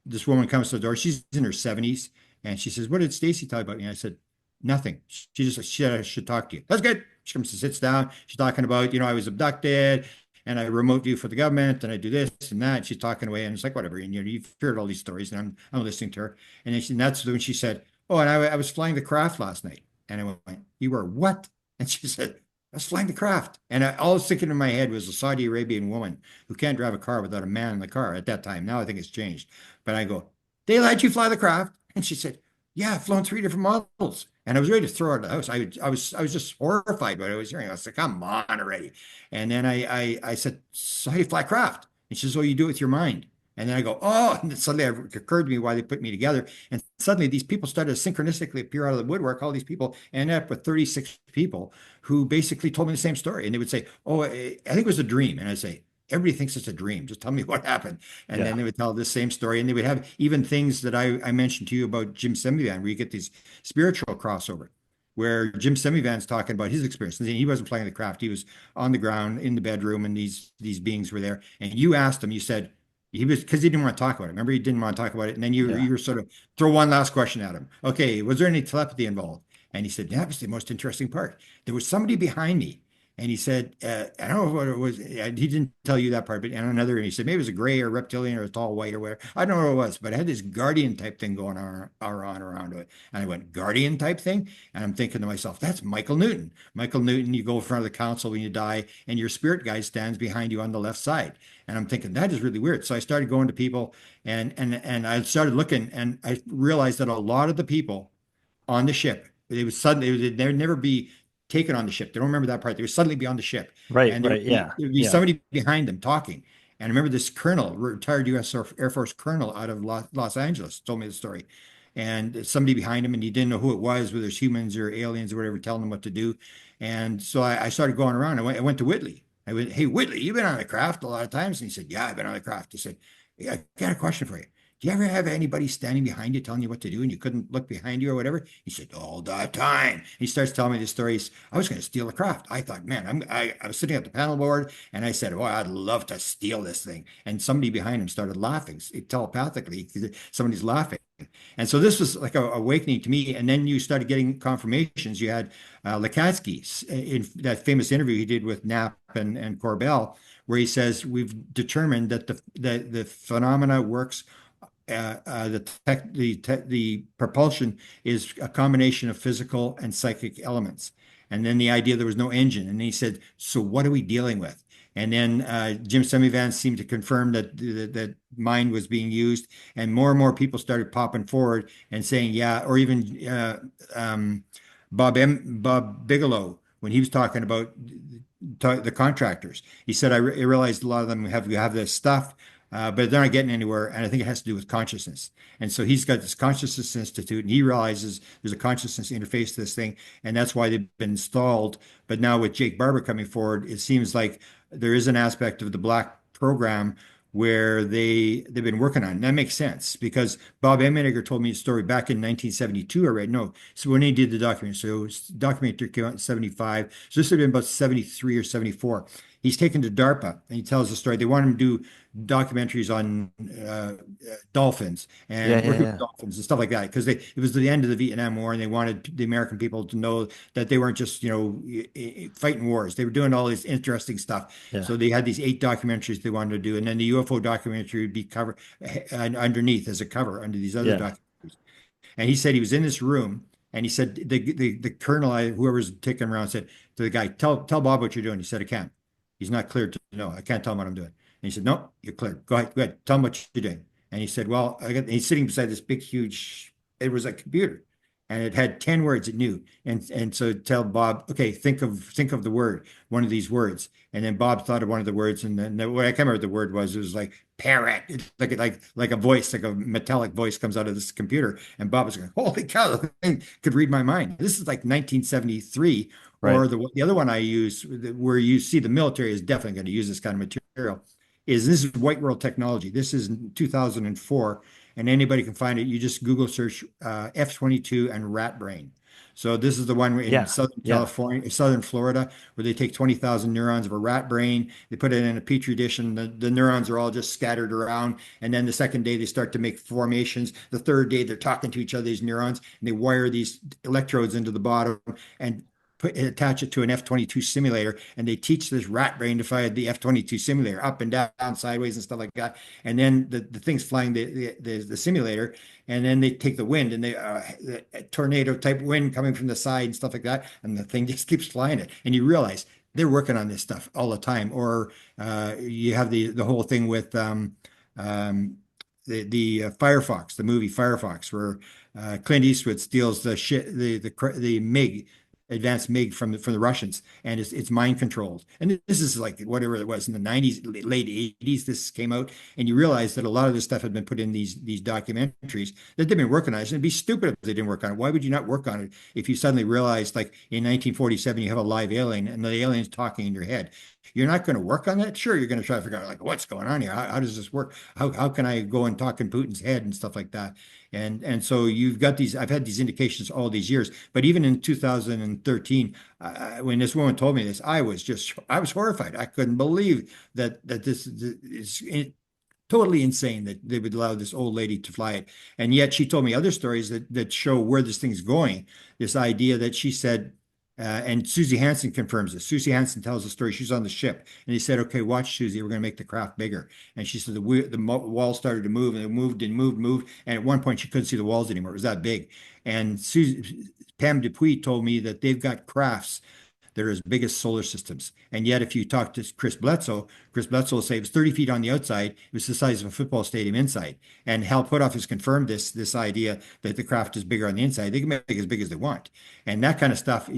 this woman comes to the door. She's in her 70s, and she says, "What did Stacy tell you about me?" And I said, "Nothing. She said I should talk to you." That's good. She comes and sits down. She's talking about, I was abducted and I remote view for the government and I do this and that. And she's talking away and it's like, whatever. And you've heard all these stories and I'm listening to her. And that's when she said, "Oh, and I was flying the craft last night." And I went, "You were what?" And she said, "I was flying the craft." And all I was thinking in my head was a Saudi Arabian woman who can't drive a car without a man in the car at that time. Now I think it's changed. But I go, "They let you fly the craft?" And she said, "Yeah, I've flown three different models." And I was ready to throw her out of the house. I was just horrified by what I was hearing. I was like, "Come on already." And then I said, "So how do you fly craft?" And she says, "Oh, you do it with your mind." And then I go, "Oh," and then suddenly it occurred to me why they put me together. And suddenly these people started to synchronistically appear out of the woodwork. All these people ended up with 36 people who basically told me the same story. And they would say, "Oh, I think it was a dream." And I'd say, "Everybody thinks it's a dream. Just tell me what happened." And then Yeah. they would tell the same story. And they would have even things that I mentioned to you about Jim Semivan, where you get these spiritual crossover, where Jim Semivan's talking about his experience. And he wasn't playing the craft. He was on the ground in the bedroom, and these beings were there. And you asked him, you said, he was because he didn't want to talk about it. Remember, he didn't want to talk about it. And then Yeah. you were sort of throw one last question at him. Okay, was there any telepathy involved? And he said, "That was the most interesting part. There was somebody behind me, And he said, I don't know what it was. He didn't tell you that part, but on another, and he said maybe it was a gray or reptilian or a tall white or whatever. I don't know what it was, but it had this guardian type thing going on around it. And I went, guardian type thing? And I'm thinking to myself, that's Michael Newton. Michael Newton, you go in front of the council when you die, and your spirit guide stands behind you on the left side. And I'm thinking, that is really weird. So I started going to people and I started looking, and I realized that a lot of the people on the ship. They would suddenly they would never be taken on the ship. They don't remember that part. They would suddenly be on the ship, Right, and right. Yeah. there would be Yeah. somebody behind them talking. And I remember this colonel, retired U.S. Air Force colonel out of Los Angeles, told me the story. And somebody behind him, and he didn't know who it was, whether it's humans or aliens or whatever, telling him what to do. And so I started going around. I went to Whitley. I went, hey, Whitley, you've been on the craft a lot of times. And he said, yeah, I've been on the craft. He said, yeah, I got a question for you. Do you ever have anybody standing behind you telling you what to do and you couldn't look behind you or whatever? He said, all the time. He starts telling me the stories. I was going to steal a craft. I thought, man, I was sitting at the panel board and I said, oh, I'd love to steal this thing. And somebody behind him started laughing telepathically. Somebody's laughing. And so this was like a awakening to me. And then you started getting confirmations. You had Lukatsky in that famous interview he did with Knapp and Corbell, where he says, we've determined that the phenomena works the propulsion is a combination of physical and psychic elements. And then the idea there was no engine. And he said, so what are we dealing with? And then Jim Semivance seemed to confirm that mind was being used, and more people started popping forward and saying, yeah, or even Bob Bigelow when he was talking about the contractors. He said, I realized a lot of them have this stuff, but they're not getting anywhere. And I think it has to do with consciousness. And so he's got this Consciousness Institute, and he realizes there's a consciousness interface to this thing. And that's why they've been installed. But now with Jake Barber coming forward, it seems like there is an aspect of the Black program where they've been working on. And that makes sense because Bob Emenegger told me a story back in 1972. I read no, so when he did the documentary, so it was, documentary came out in 75. So this would have been about 73 or 74. He's taken to DARPA and he tells the story. They want him to do documentaries on dolphins Yeah, and yeah, working with yeah. dolphins and stuff like that because it was the end of the Vietnam War and they wanted the American people to know that they weren't just fighting wars. They were doing all this interesting stuff. Yeah. So they had these 8 documentaries they wanted to do, and then the UFO documentary would be covered underneath as a cover under these other Yeah. documentaries. And he said he was in this room, and he said the colonel, whoever's taking him around, said to the guy, "Tell Bob what you're doing." He said, "I can't. He's not cleared to know. I can't tell him what I'm doing." And he said, "No, you're cleared. Go ahead. Tell him what you're doing." And he said, "Well, he's sitting beside this big, huge. It was a computer, and it had 10 words it knew. And so tell Bob, okay, think of the word, one of these words." And then Bob thought of one of the words, and then what I can't remember what the word was. It was like parrot. It's like a voice, like a metallic voice comes out of this computer. And Bob was going, "Holy cow, the thing could read my mind." This is like 1973. Right. Or the other one I use, where you see the military is definitely going to use this kind of material, is this is White World Technology. This is 2004, and anybody can find it. You just Google search F-22 and rat brain. So this is the one in Yeah. Southern Yeah. California, Southern Florida, where they take 20,000 neurons of a rat brain, they put it in a petri dish, and the neurons are all just scattered around. And then the second day they start to make formations. The third day they're talking to each other, these neurons, and they wire these electrodes into the bottom and attach it to an F-22 simulator, and they teach this rat brain to fly the F-22 simulator up and down, sideways and stuff like that. And then the thing's flying the simulator, and then they take the wind and the tornado type wind coming from the side and stuff like that, and the thing just keeps flying it. And you realize they're working on this stuff all the time. Or you have the whole thing with the Firefox, the movie Firefox, where Clint Eastwood steals the MiG, advanced MiG from the Russians, and it's mind controlled. And this is like whatever it was in the 90s, late 80s. This came out, and you realize that a lot of this stuff had been put in these documentaries that they've been working on. It'd be stupid if they didn't work on it. Why would you not work on it if you suddenly realized, like in 1947, you have a live alien and the alien's talking in your head? You're not going to work on that. Sure, you're going to try to figure out like what's going on here. How does this work? How can I go and talk in Putin's head and stuff like that? And so you've got these. I've had these indications all these years, but even in 2013, when this woman told me this, I was horrified. I couldn't believe that this is totally insane that they would allow this old lady to fly it. And yet she told me other stories that show where this thing's going. This idea that she said And Susie Hansen confirms this. Susie Hansen tells the story. She's on the ship, and he said, "Okay, watch, Susie. We're going to make the craft bigger." And she said the wall started to move, and it moved and moved, moved. And at one point, she couldn't see the walls anymore. It was that big. And Pam Dupuy told me that they've got crafts that are as big as solar systems. And yet, if you talk to Chris Bledsoe will say it was 30 feet on the outside. It was the size of a football stadium inside. And Hal Puthoff has confirmed this idea that the craft is bigger on the inside. They can make it as big as they want. And that kind of stuff,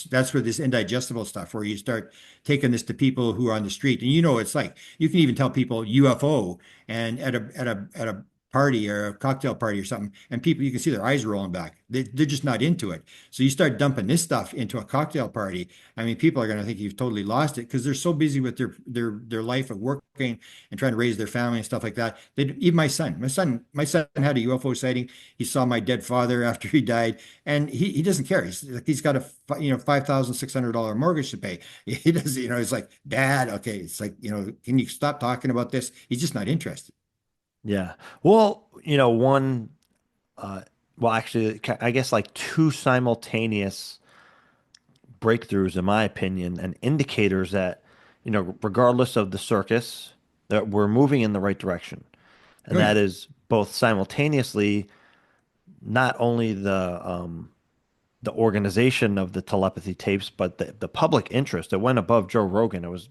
that's where this indigestible stuff, where you start taking this to people who are on the street. And it's like you can even tell people UFO and at a party or a cocktail party or something, and people you can see their eyes rolling back. They're just not into it. So you start dumping this stuff into a cocktail party. I mean, people are going to think you've totally lost it because they're so busy with their life of working and trying to raise their family and stuff like that. Even my son had a UFO sighting. He saw my dead father after he died, and he doesn't care. He's got a $5,600 mortgage to pay. He does, it's like, Dad, okay, it's like, can you stop talking about this? He's just not interested. Yeah. Well, one, uh, well, actually, I guess like two simultaneous breakthroughs, in my opinion, and indicators that, regardless of the circus, that we're moving in the right direction. And Oh that yeah. is both simultaneously not only the organization of the telepathy tapes, but the public interest. It went above Joe Rogan. It was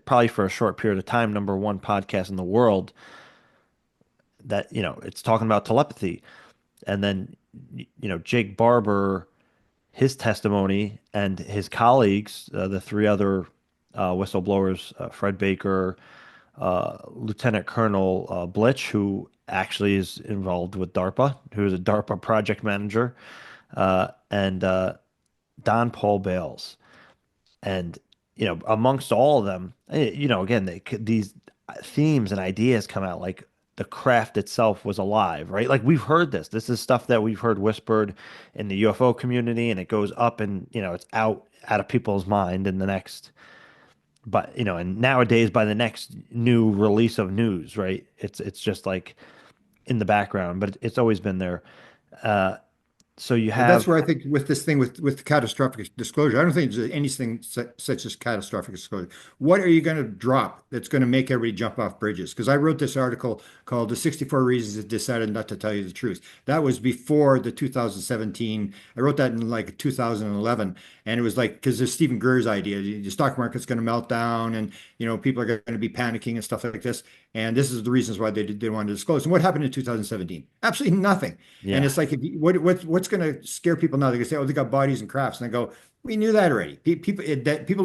probably for a short period of time, number one podcast in the world that, it's talking about telepathy. And then, Jake Barber, his testimony and his colleagues, the three other whistleblowers, Fred Baker, Lieutenant Colonel Blitch, who actually is involved with DARPA, who is a DARPA project manager, and Don Paul Bales. And, amongst all of them, again, these themes and ideas come out like the craft itself was alive, right? Like we've heard this. This is stuff that we've heard whispered in the UFO community, and it goes up and, it's out of people's mind in the next, but, and nowadays by the next new release of news, right? It's just like in the background, but it's always been there. Uh, so you Well, that's have, where I think with this thing with catastrophic disclosure, I don't think there's anything such as catastrophic disclosure. What are you going to drop that's going to make everybody jump off bridges? Because I wrote this article called "The 64 Reasons It Decided Not to Tell You the Truth." That was before the 2017. I wrote that in like 2011, and it was like because there's Stephen Greer's idea, the stock market's going to melt down, and people are going to be panicking and stuff like this. And this is the reasons why they want to disclose. And what happened in 2017? Absolutely nothing. And yeah, it's like, what's going to scare people now? They can say, "Oh, they got bodies and crafts," and I go, "We knew that already." People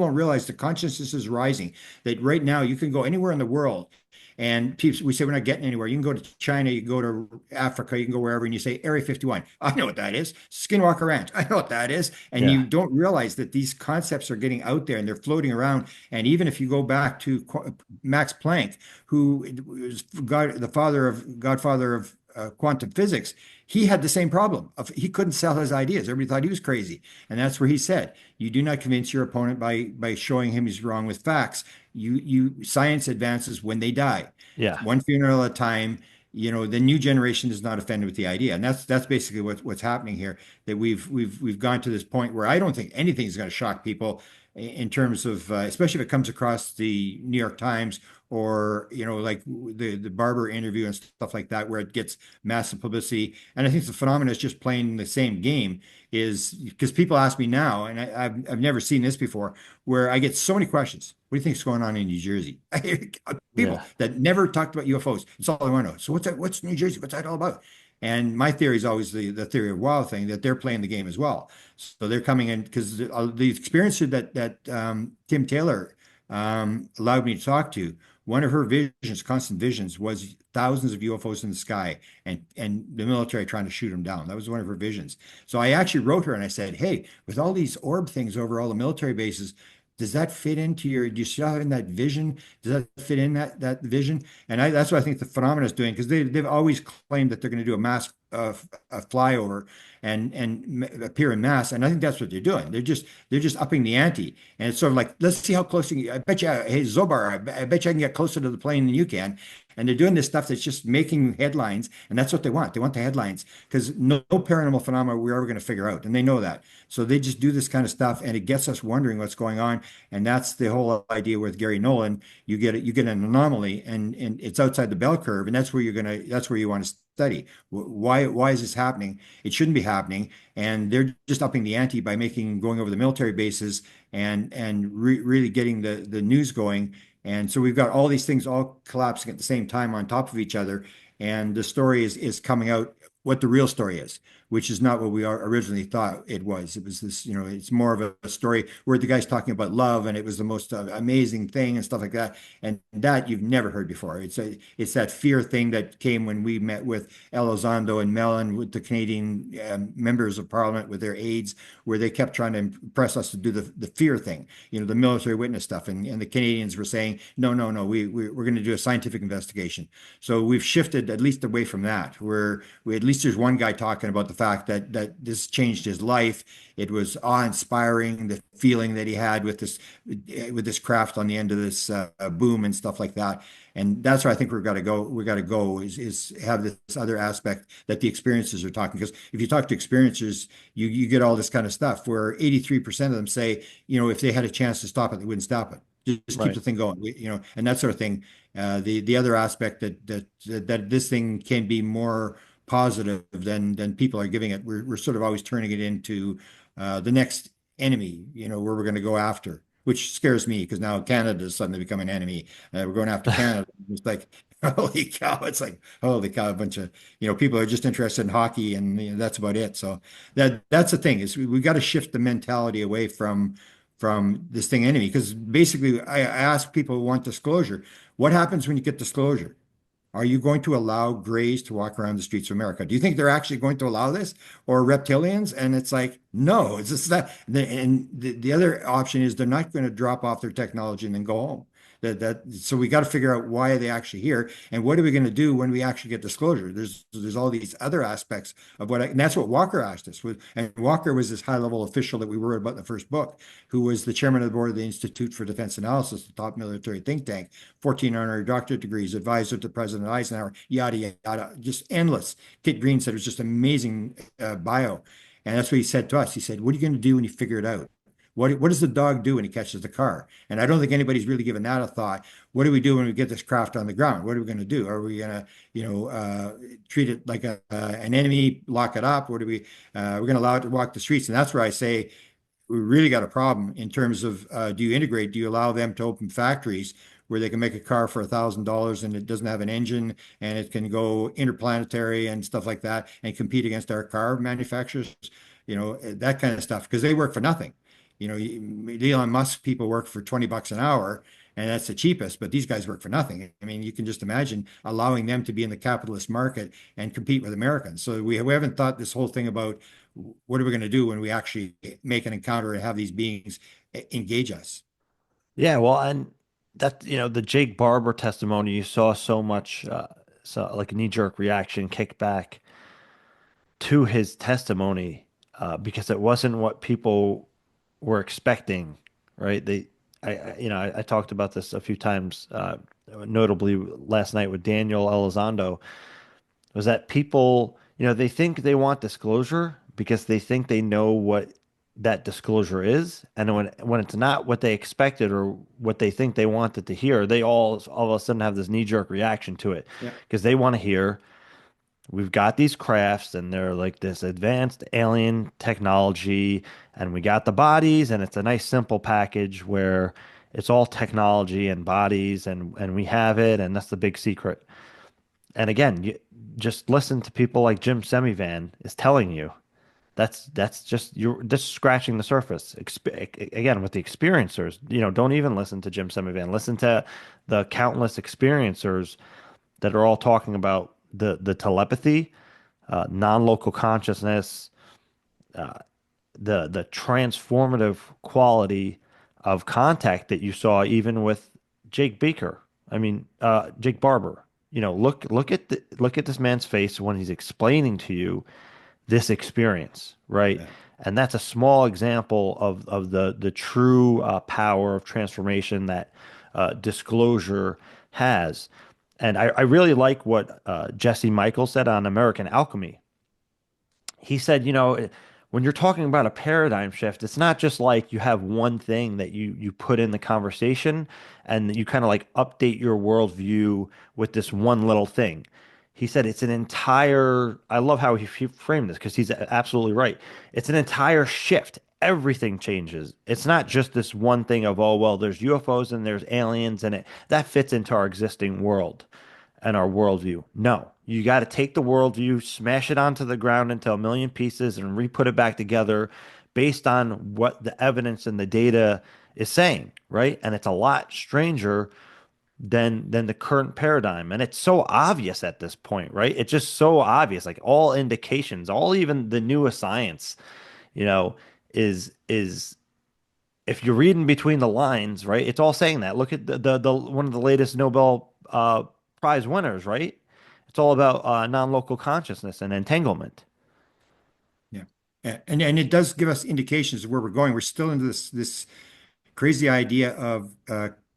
don't realize the consciousness is rising. That right now you can go anywhere in the world, and people we say we're not getting anywhere. You can go to China, you can go to Africa, you can go wherever, and you say Area 51. I know what that is. Skinwalker Ranch. I know what that is. And yeah, you don't realize that these concepts are getting out there and they're floating around. And even if you go back to Max Planck, who was the godfather of quantum physics, he had the same problem. He couldn't sell his ideas. Everybody thought he was crazy. And that's where he said, you do not convince your opponent by showing him he's wrong with facts. Science advances when they die. yeah, One funeral at a time. The new generation is not offended with the idea. And that's basically what's happening here, that we've gone to this point where I don't think anything is going to shock people in terms of especially if it comes across the New York Times or like the Barber interview and stuff like that, where it gets massive publicity. And I think the phenomenon is just playing the same game, is because people ask me now, and I've never seen this before, where I get so many questions. What do you think is going on in New Jersey? People yeah, that never talked about UFOs. It's all I want to know. So what's that? What's New Jersey? What's that all about? And my theory is always the theory of wow thing, that they're playing the game as well. So they're coming in because the experience that Tim Taylor allowed me to talk to, one of her visions, constant visions, was thousands of UFOs in the sky and the military trying to shoot them down. That was one of her visions. So I actually wrote her and I said, "Hey, with all these orb things over all the military bases, does that fit into do you still have in that vision? Does that fit in that vision?" And that's what I think the phenomena is doing, because they've always claimed that they're going to do a mass fly over and appear in mass. And I think that's what they're doing. They're just upping the ante. And it's sort of like, let's see how close you can. I bet you, hey Zobar, I bet you I can get closer to the plane than you can. And they're doing this stuff that's just making headlines, and that's what they want. They want the headlines because no paranormal phenomena we're ever going to figure out, and they know that. So they just do this kind of stuff, and it gets us wondering what's going on. And that's the whole idea with Gary Nolan. You get an anomaly, and it's outside the bell curve, and that's where you want to study. Why is this happening? It shouldn't be happening, and they're just upping the ante by going over the military bases and really getting the news going. And so we've got all these things all collapsing at the same time on top of each other, and the story is coming out what the real story is, which is not what we originally thought it was. It was this, it's more of a story where the guy's talking about love, and it was the most amazing thing and stuff like that, and that you've never heard before. It's that fear thing that came when we met with Elizondo and Mellon with the Canadian members of Parliament with their aides, where they kept trying to impress us to do the fear thing, the military witness stuff, and the Canadians were saying, no, no, no, we're going to do a scientific investigation. So we've shifted at least away from that, where at least there's one guy talking about the fact that this changed his life. It was awe-inspiring, the feeling that he had with this craft on the end of this boom and stuff like that. And that's where I think we've got to go. We got to go is have this other aspect that the experiencers are talking. Because if you talk to experiencers, you get all this kind of stuff where 83% of them say, if they had a chance to stop it, they wouldn't stop it. Just keep Right. the thing going, and that sort of thing. The other aspect that this thing can be more positive than people are giving it. We're sort of always turning it into the next enemy, where we're going to go after, which scares me because now Canada has suddenly become an enemy. We're going after Canada. It's like, holy cow! It's like, holy cow! A bunch of people are just interested in hockey, and that's about it. So that's the thing is we got to shift the mentality away from this thing enemy because basically I ask people who want disclosure, what happens when you get disclosure? Are you going to allow grays to walk around the streets of America? Do you think they're actually going to allow this or reptilians? And it's like, no, it's just that. And the other option is they're not going to drop off their technology and then go home. So we got to figure out why are they actually here and what are we going to do when we actually get disclosure? There's all these other aspects of and that's what Walker asked us. And Walker was this high level official that we wrote about in the first book, who was the chairman of the board of the Institute for Defense Analysis, the top military think tank, 14 honorary doctorate degrees, advisor to President Eisenhower, yada, yada, just endless. Kit Green said it was just amazing bio. And that's what he said to us. He said, what are you going to do when you figure it out? What does the dog do when he catches the car? And I don't think anybody's really given that a thought. What do we do when we get this craft on the ground? What are we going to do? Are we going to, treat it like an enemy, lock it up? We're going to allow it to walk the streets? And that's where I say we really got a problem in terms of do you integrate? Do you allow them to open factories where they can make a car for $1,000 and it doesn't have an engine and it can go interplanetary and stuff like that and compete against our car manufacturers? That kind of stuff because they work for nothing. Elon Musk people work for $20 an hour, and that's the cheapest, but these guys work for nothing. I mean, you can just imagine allowing them to be in the capitalist market and compete with Americans. So we haven't thought this whole thing about what are we going to do when we actually make an encounter and have these beings engage us. Yeah, well, and that, the Jake Barber testimony, you saw so much, so like a knee-jerk reaction, kickback to his testimony, because it wasn't what people were expecting, right? I talked about this a few times, notably last night with Daniel Elizondo, was that people, they think they want disclosure because they think they know what that disclosure is, and when it's not what they expected or what they think they wanted to hear, they all of a sudden have this knee-jerk reaction to it Yeah. because they want to hear we've got these crafts and they're like this advanced alien technology, and we got the bodies, and it's a nice simple package where it's all technology and bodies, and we have it, and that's the big secret. And again, you just listen to people like Jim Semivan is telling you. That's just you're just scratching the surface. Again, with the experiencers, don't even listen to Jim Semivan. Listen to the countless experiencers that are all talking about the telepathy, non-local consciousness, the transformative quality of contact that you saw even with Jake Baker. I mean, Jake Barber. look at this man's face when he's explaining to you this experience, right? Yeah. And that's a small example of the true power of transformation that disclosure has. And I really like what Jesse Michael said on American Alchemy. He said, when you're talking about a paradigm shift, it's not just like you have one thing that you put in the conversation and you kind of like update your worldview with this one little thing. He said it's an entire, I love how he framed this because he's absolutely right. It's an entire shift. Everything changes. It's not just this one thing of, oh, well, there's UFOs and there's aliens and that fits into our existing world and our worldview. No, you got to take the worldview, smash it onto the ground into a million pieces, and re-put it back together based on what the evidence and the data is saying, right? And it's a lot stranger than the current paradigm, and it's so obvious at this point, right? It's just so obvious, like all indications, all even the newest science, you know, is if you're reading between the lines, right? It's all saying that. Look at the one of the latest Nobel Prize winners, right? It's all about non-local consciousness and entanglement. Yeah. And it does give us indications of where we're going. We're still into this crazy idea of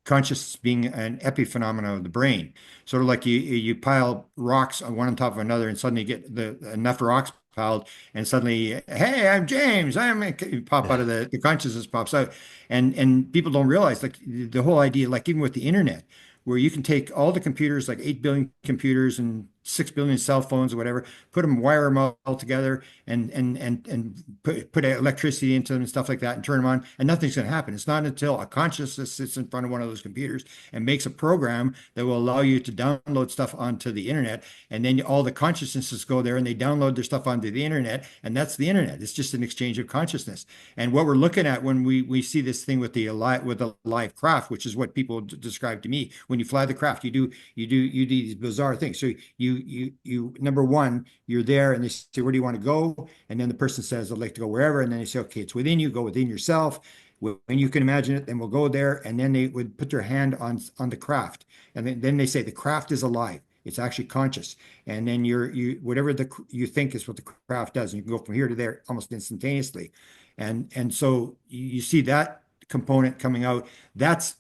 consciousness being an epiphenomena of the brain. Sort of like you pile rocks on one on top of another, and suddenly you get the enough rocks piled, and suddenly, hey, I'm James. You pop out of the consciousness pops out, and people don't realize like the whole idea, like even with the internet, where you can take all the computers, like 8 billion computers and 6 billion cell phones or whatever, put them, wire them all together, and put electricity into them and stuff like that, and turn them on, and nothing's going to happen. It's not until a consciousness sits in front of one of those computers and makes a program that will allow you to download stuff onto the internet, and then all the consciousnesses go there and they download their stuff onto the internet, and that's the internet. It's just an exchange of consciousness. And what we're looking at when we see this thing with the live craft, which is what people describe to me, when you fly the craft, you do these bizarre things. So you number one, you're there and they say, where do you want to go? And then the person says, I'd like to go wherever. And then they say, okay, it's within you, go within yourself. When you can imagine it, then we'll go there. And then they would put their hand on the craft. And then they say the craft is alive. It's actually conscious. And then you whatever you think is what the craft does. And you can go from here to there almost instantaneously. And so you see that component coming out. That's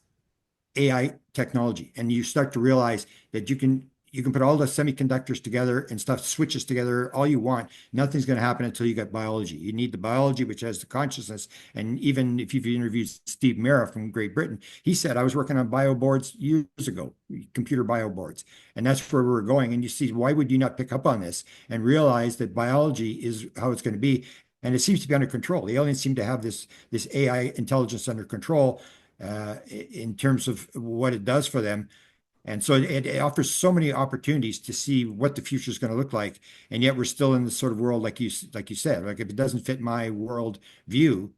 AI technology, and you start to realize that you can put all the semiconductors together and stuff switches together all you want. Nothing's going to happen until you get biology. You need the biology, which has the consciousness. And even if you've interviewed Steve Mera from Great Britain, he said, I was working on bio boards years ago, computer bio boards, and that's where we were going. And you see, why would you not pick up on this and realize that biology is how it's going to be? And it seems to be under control. The aliens seem to have this AI intelligence under control in terms of what it does for them. And so it offers so many opportunities to see what the future is going to look like. And yet we're still in this sort of world, like you said, like if it doesn't fit my world view,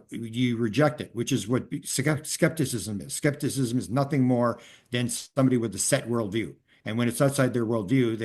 you reject it, which is what skepticism is. Skepticism is nothing more than somebody with a set worldview. And when it's outside their worldview,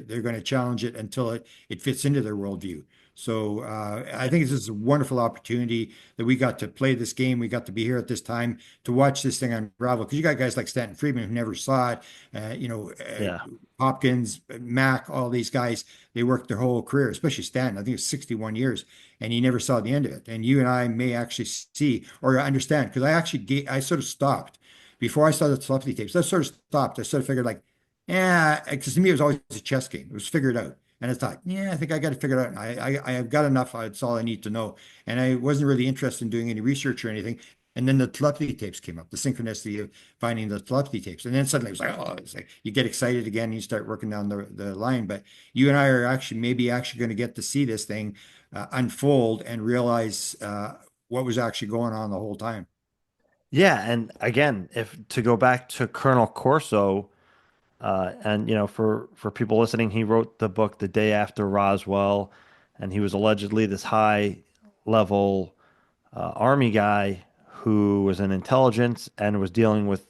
they're going to challenge it until it fits into their worldview. So I think this is a wonderful opportunity that we got to play this game. We got to be here at this time to watch this thing unravel. Because you got guys like Stanton Friedman who never saw it. Yeah. Hopkins, Mac, all these guys, they worked their whole career, especially Stanton. I think it's 61 years, and he never saw the end of it. And you and I may actually see or understand because I sort of stopped before I saw the telepathy tapes. I sort of stopped. I sort of figured like, yeah, because to me it was always a chess game. It was figured out. And I thought, yeah, I think I got to figure it out. I have got enough. That's all I need to know. And I wasn't really interested in doing any research or anything. And then the telepathy tapes came up, the synchronicity of finding the telepathy tapes. And then suddenly it was like, oh, it's like you get excited again and you start working down the line. But you and I are maybe actually going to get to see this thing unfold and realize what was actually going on the whole time. Yeah, and again, if to go back to Colonel Corso, and for people listening, he wrote the book the day after Roswell, and he was allegedly this high level army guy who was in intelligence and was dealing with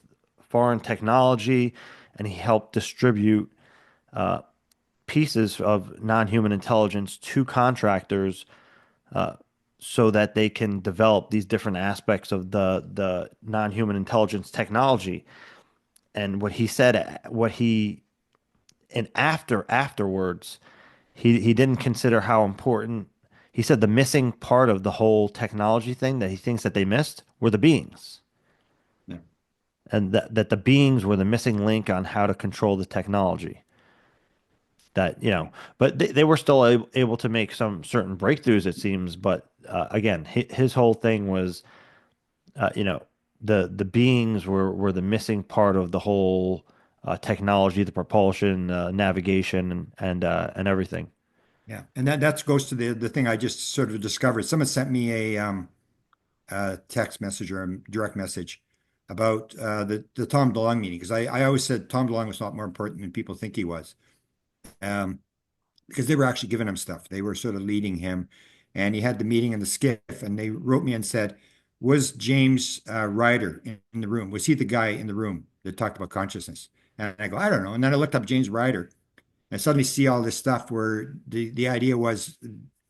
foreign technology, and he helped distribute pieces of non-human intelligence to contractors so that they can develop these different aspects of the non-human intelligence technology. And what he said, what he and afterwards, he didn't consider how important. He said the missing part of the whole technology thing that he thinks that they missed were the beings, Yeah. and that the beings were the missing link on how to control the technology. That, but they were still able to make some certain breakthroughs, it seems. But again, his whole thing was, uh, you know, the beings were the missing part of the whole technology, the propulsion, navigation, and everything. Yeah, and that goes to the thing I just sort of discovered. Someone sent me a text message or a direct message about the Tom DeLonge meeting because I always said Tom DeLonge was a lot more important than people think he was. Um, because they were actually giving him stuff. They were sort of leading him, and he had the meeting in the skiff, and they wrote me and said, "Was James Ryder in the room? Was he the guy in the room that talked about consciousness?" And I go, "I don't know." And then I looked up James Ryder, and suddenly see all this stuff where the idea was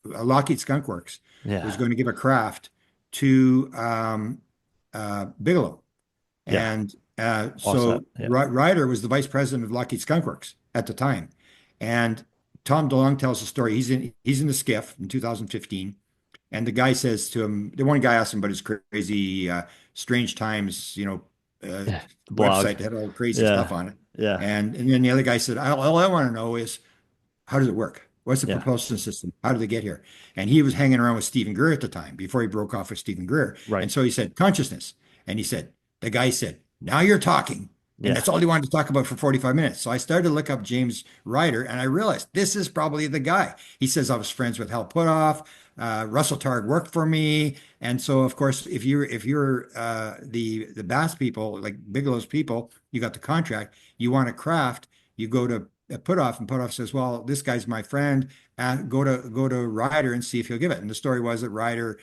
Lockheed Skunk Works was Yeah, going to give a craft to Bigelow. yeah, And offset. so Yeah, Ryder was the vice president of Lockheed Skunk Works at the time. And Tom DeLonge tells the story. He's in the skiff in 2015. And the guy says to him, the one guy asked him about his crazy, strange times, uh, yeah, the blog. website that had all crazy stuff Yeah, on it. yeah, And then the other guy said, all I want to know is how does it work? What's the yeah. propulsion system? How did they get here? And he was hanging around with Stephen Greer at the time before he broke off with Stephen Greer. Right. And so he said, consciousness. And the guy said, now you're talking. And Yeah, that's all he wanted to talk about for 45 minutes. So I started to look up James Ryder and I realized this is probably the guy. He says, I was friends with Hal Puthoff. Russell Targ worked for me. And so, of course, if you're the Bass people, like Bigelow's people, you got the contract, you want a craft, you go to Puthoff, and Puthoff says, "Well, this guy's my friend. Go to Ryder and see if he'll give it." And the story was that Ryder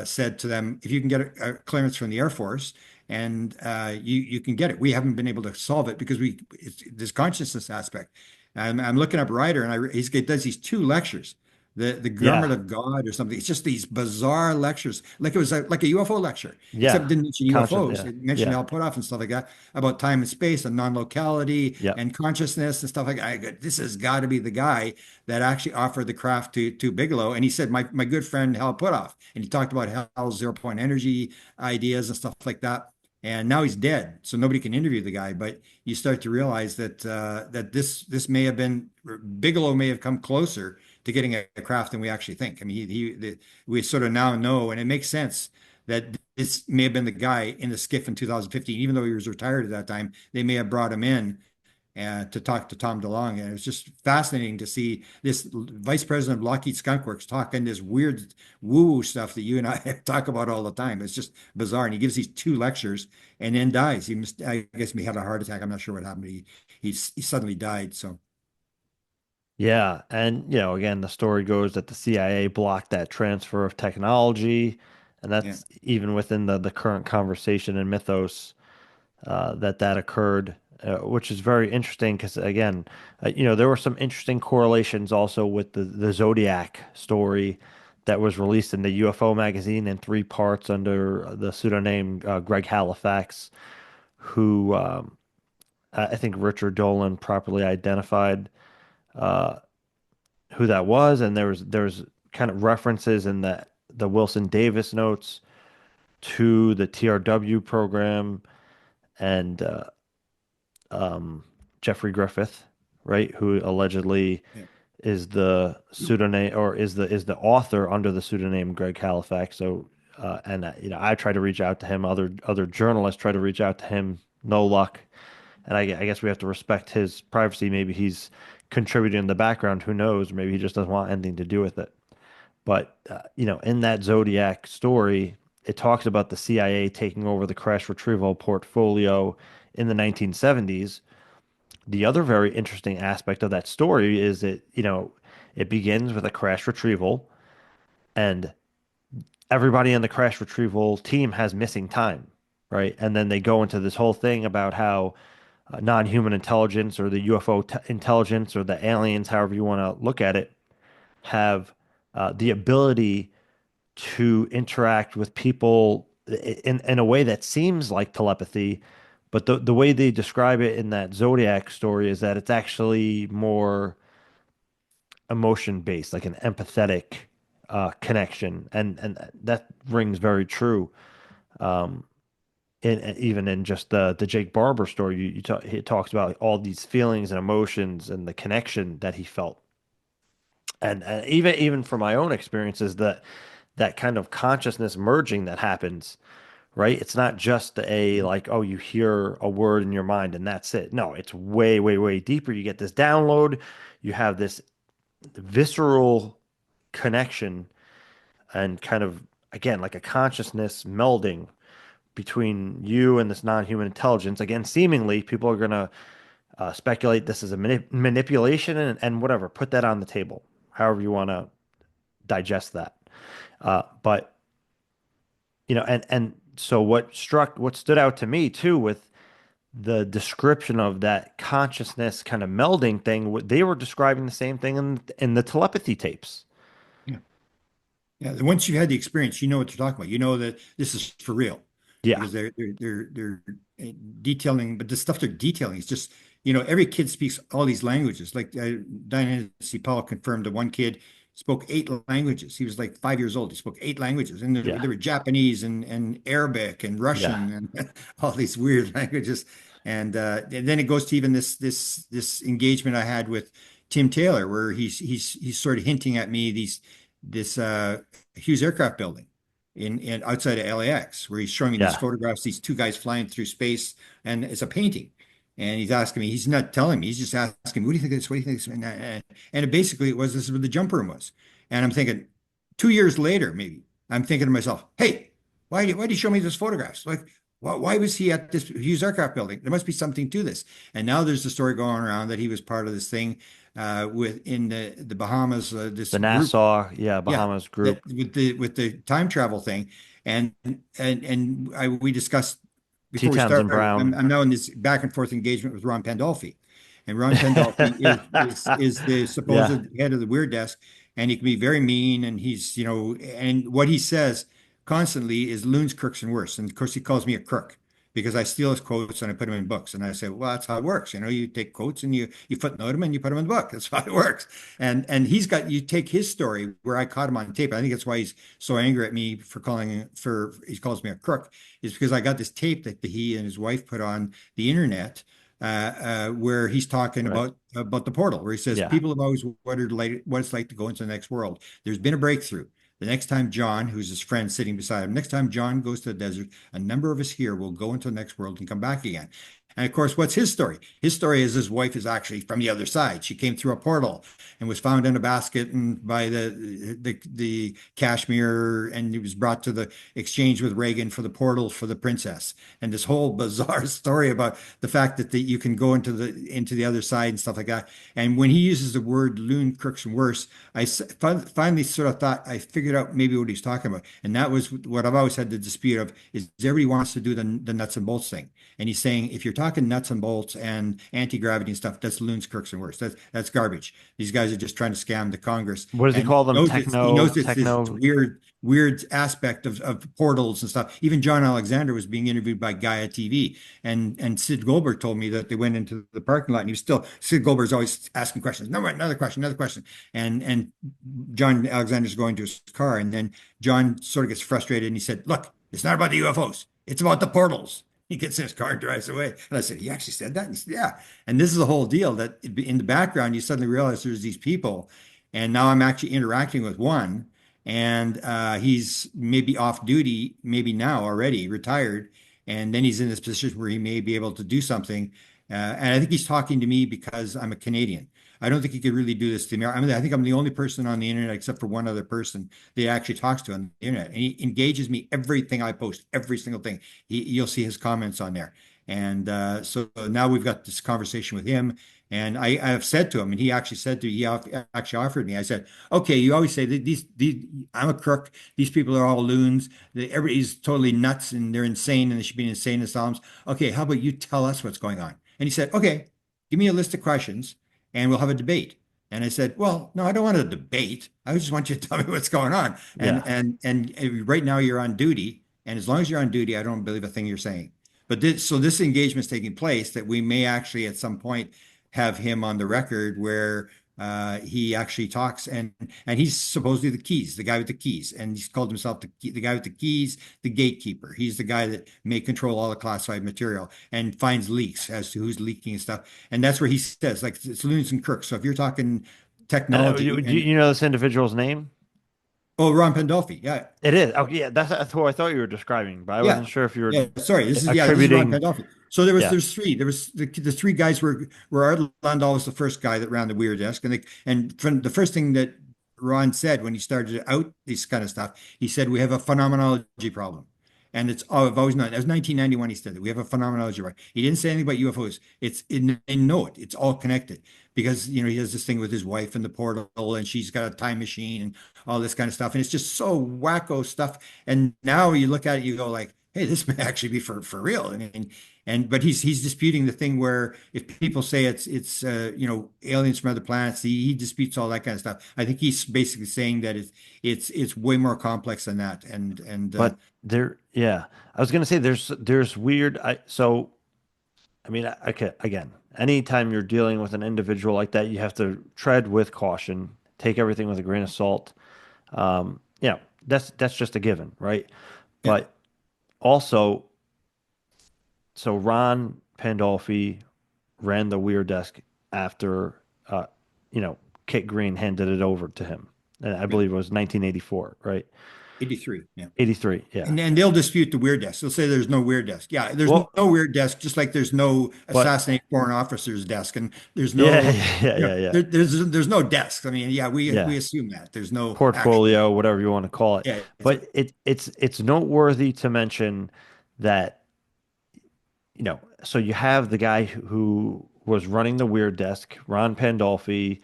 said to them, "If you can get a clearance from the Air Force, and you can get it. We haven't been able to solve it because it's this consciousness aspect." I'm looking up Ryder, and he does these two lectures. The Garment yeah, of God or something. It's just these bizarre lectures, like it was like a UFO lecture, except it yeah. didn't mention Conscious. UFOs. Yeah, It mentioned yeah, Al Puthoff and stuff like that about time and space and non-locality yeah, and consciousness and stuff like that. I go, this has got to be the guy that actually offered the craft to Bigelow. And he said, my good friend Hal Puthoff, and he talked about Hal's 0 point energy ideas and stuff like that. And now he's dead, so nobody can interview the guy. But you start to realize that this may have been Bigelow may have come closer to getting a craft than we actually think. I mean, we sort of now know, and it makes sense that this may have been the guy in the skiff in 2015, even though he was retired at that time. They may have brought him in to talk to Tom DeLonge, and it was just fascinating to see this vice president of Lockheed Skunk Works talking this weird woo-woo stuff that you and I talk about all the time. It's just bizarre, and he gives these two lectures and then dies. I guess, he had a heart attack. I'm not sure what happened. He suddenly died. So yeah. And again, the story goes that the CIA blocked that transfer of technology, and yeah, that's even within the current conversation and mythos that occurred, which is very interesting because again, there were some interesting correlations also with the Zodiac story that was released in the UFO magazine in three parts under the pseudonym Greg Halifax, who I think Richard Dolan properly identified uh, who that was, and there was kind of references in the Wilson Davis notes to the TRW program and um, Jeffrey Griffith, right, who allegedly yeah, is the pseudonym or is the author under the pseudonym Greg Halifax. So, and I try to reach out to him. Other journalists try to reach out to him. No luck. And I guess we have to respect his privacy. Maybe he's contributing in the background. Who knows? Maybe he just doesn't want anything to do with it. But in that Zodiac story, it talks about the CIA taking over the crash retrieval portfolio in the 1970s. The other very interesting aspect of that story is it begins with a crash retrieval, and everybody in the crash retrieval team has missing time, right? And then they go into this whole thing about how non-human intelligence or the UFO intelligence or the aliens, however you want to look at it, have the ability to interact with people in a way that seems like telepathy, But the way they describe it in that Zodiac story is that it's actually more emotion based, like an empathetic connection, and that rings very true. Um, even in just the Jake Barber story, he talks about all these feelings and emotions and the connection that he felt, and even from my own experiences, that kind of consciousness merging that happens, right? It's not just a like, oh, you hear a word in your mind and that's it. No, it's way, way, way deeper. You get this download, you have this visceral connection and kind of, again, like a consciousness melding between you and this non-human intelligence. Again, seemingly, people are going to speculate this is a manipulation and whatever. Put that on the table, however you want to digest that. But and so what stood out to me too with the description of that consciousness kind of melding thing, they were describing the same thing in the telepathy tapes. Yeah. Yeah, once you've had the experience, you know what they're talking about. You know that this is for real Yeah, because they're detailing, but the stuff they're detailing is just, every kid speaks all these languages. Like Diane C. Paul confirmed that one kid spoke 8 languages. He was like 5 years old. He spoke 8 languages, and yeah, there were Japanese and Arabic and yeah, Russian and all these weird languages. And then it goes to even this engagement I had with Tim Taylor, where he's sort of hinting at me this Hughes Aircraft Building in outside of LAX, where he's showing me these yeah, photographs, these two guys flying through space, and it's a painting. And he's asking me, he's not telling me, he's just asking me, what do you think of this? What do you think of this? And it basically it was this is where the jump room was. And I'm thinking, 2 years later, maybe, I'm thinking to myself, hey, why did you show me those photographs? Like, why was he at this Hughes Aircraft Building? There must be something to this. And now there's the story going around that he was part of this thing with in the Bahamas, this the group, Nassau, yeah, yeah, Bahamas that group, with the time travel thing, and we discussed T before we Towns start. and Brown, I'm now in this back and forth engagement with Ron Pandolfi, and Ron Pandolfi is the supposed yeah, head of the Weird Desk, and he can be very mean, and he's and what he says constantly is loons, crooks, and worse. And of course, he calls me a crook because I steal his quotes and I put them in books. And I say, well, that's how it works. You take quotes and you footnote them and you put them in the book. That's how it works. And you take his story where I caught him on tape. I think that's why he's so angry at me he calls me a crook, is because I got this tape that he and his wife put on the internet, where he's talking right, about the portal, where he says yeah, people have always wondered what it's like to go into the next world. There's been a breakthrough. The next time John, who's his friend sitting beside him, next time John goes to the desert, a number of us here will go into the next world and come back again. And of course, what's his story? His story is his wife is actually from the other side. She came through a portal and was found in a basket and by the Kashmir, and he was brought to the exchange with Reagan for the portal for the princess. And this whole bizarre story about the fact that you can go into the other side and stuff like that. And when he uses the word loon, crooks, and worse, finally sort of thought I figured out maybe what he's talking about. And that was what I've always had the dispute of is everybody wants to do the nuts and bolts thing. And he's saying if you're talking nuts and bolts and anti-gravity and stuff, that's loons, crooks, and worse. That's garbage. These guys are just trying to scam the Congress. what does he And call them? he knows it's this Techno, weird aspect of portals and stuff. Even John Alexander was being interviewed by Gaia TV, and Sid Goldberg told me that they went into the parking lot, and he was still Sid Goldberg's always asking questions. No, another question, another question, and John Alexander's going to his car, and then John sort of gets frustrated, and he said, "Look, it's not about the UFOs; it's about the portals." He gets in his car and drives away. And I said, "He actually said that?" And he said, "Yeah." And this is the whole deal that in the background, you suddenly realize there's these people, and now I'm actually interacting with one, and he's maybe off duty, maybe now already retired, and then he's in this position where he may be able to do something. And I think he's talking to me because I'm a Canadian. I don't think he could really do this to me. I think I'm the only person on the internet, except for one other person that he actually talks to on the internet, and he engages me everything I post, every single thing. You'll see his comments on there. And so now we've got this conversation with him, and I have said to him, and he actually said to me, actually offered me. I said, okay, you always say that these I'm a crook. These people are all loons. Everybody's totally nuts and they're insane and they should be in insane asylums. Okay, how about you tell us what's going on? And he said, okay, give me a list of questions and we'll have a debate. And I said, well, no, I don't want a debate. I just want you to tell me what's going on. And yeah, and and right now you're on duty, and as long as you're on duty, I don't believe a thing you're saying. But this engagement is taking place that we may actually at some point have him on the record where he actually talks and he's supposedly the guy with the keys, and he's called himself the guy with the keys, the gatekeeper. He's the guy that may control all the classified material and finds leaks as to who's leaking and stuff. And that's where he says, like, it's Loons and Kirk. So if you're talking And technology do and you know this individual's name? oh, Ron Pandolfi, yeah, It is. Oh, yeah, that's who I thought you were describing, but I yeah. wasn't sure if you were Yeah, sorry. This is Ron attributing. Pandolfi. So Yeah. there's three. There was the three guys were Art Landau was the first guy that ran the weird desk, and from the first thing that Ron said when he started out this kind of stuff, he said we have a phenomenology problem, and it's oh, I've always known. That was 1991. He said that we have a phenomenology problem. He didn't say anything about UFOs. They know it. It's all connected because he has this thing with his wife and the portal, and she's got a time machine and all this kind of stuff, and it's just so wacko stuff. And now you look at it, you go like, hey, this may actually be for real. And but he's disputing the thing where if people say it's aliens from other planets, he disputes all that kind of stuff. I think he's basically saying that it's way more complex than that. And But yeah, I was gonna say there's weird. I mean, okay, again, anytime you're dealing with an individual like that, you have to tread with caution, take everything with a grain of salt. That's just a given, right? yeah, But also, so Ron Pandolfi ran the Weird Desk after, uh, you know, Kit Green handed it over to him. And I yeah, believe it was 1984, right? 83, yeah. 83, yeah. And they'll dispute the weird desk. They'll say there's no weird desk. Yeah, there's no Well, weird desk, just like there's no but assassinate foreign officer's desk, and there's yeah, no, yeah. there's no desk. I mean, yeah, we Yeah. assume that there's no actual. Portfolio, whatever you want to call it. Yeah, that's right. But it's noteworthy to mention that, so you have the guy who was running the Weird Desk, Ron Pandolfi,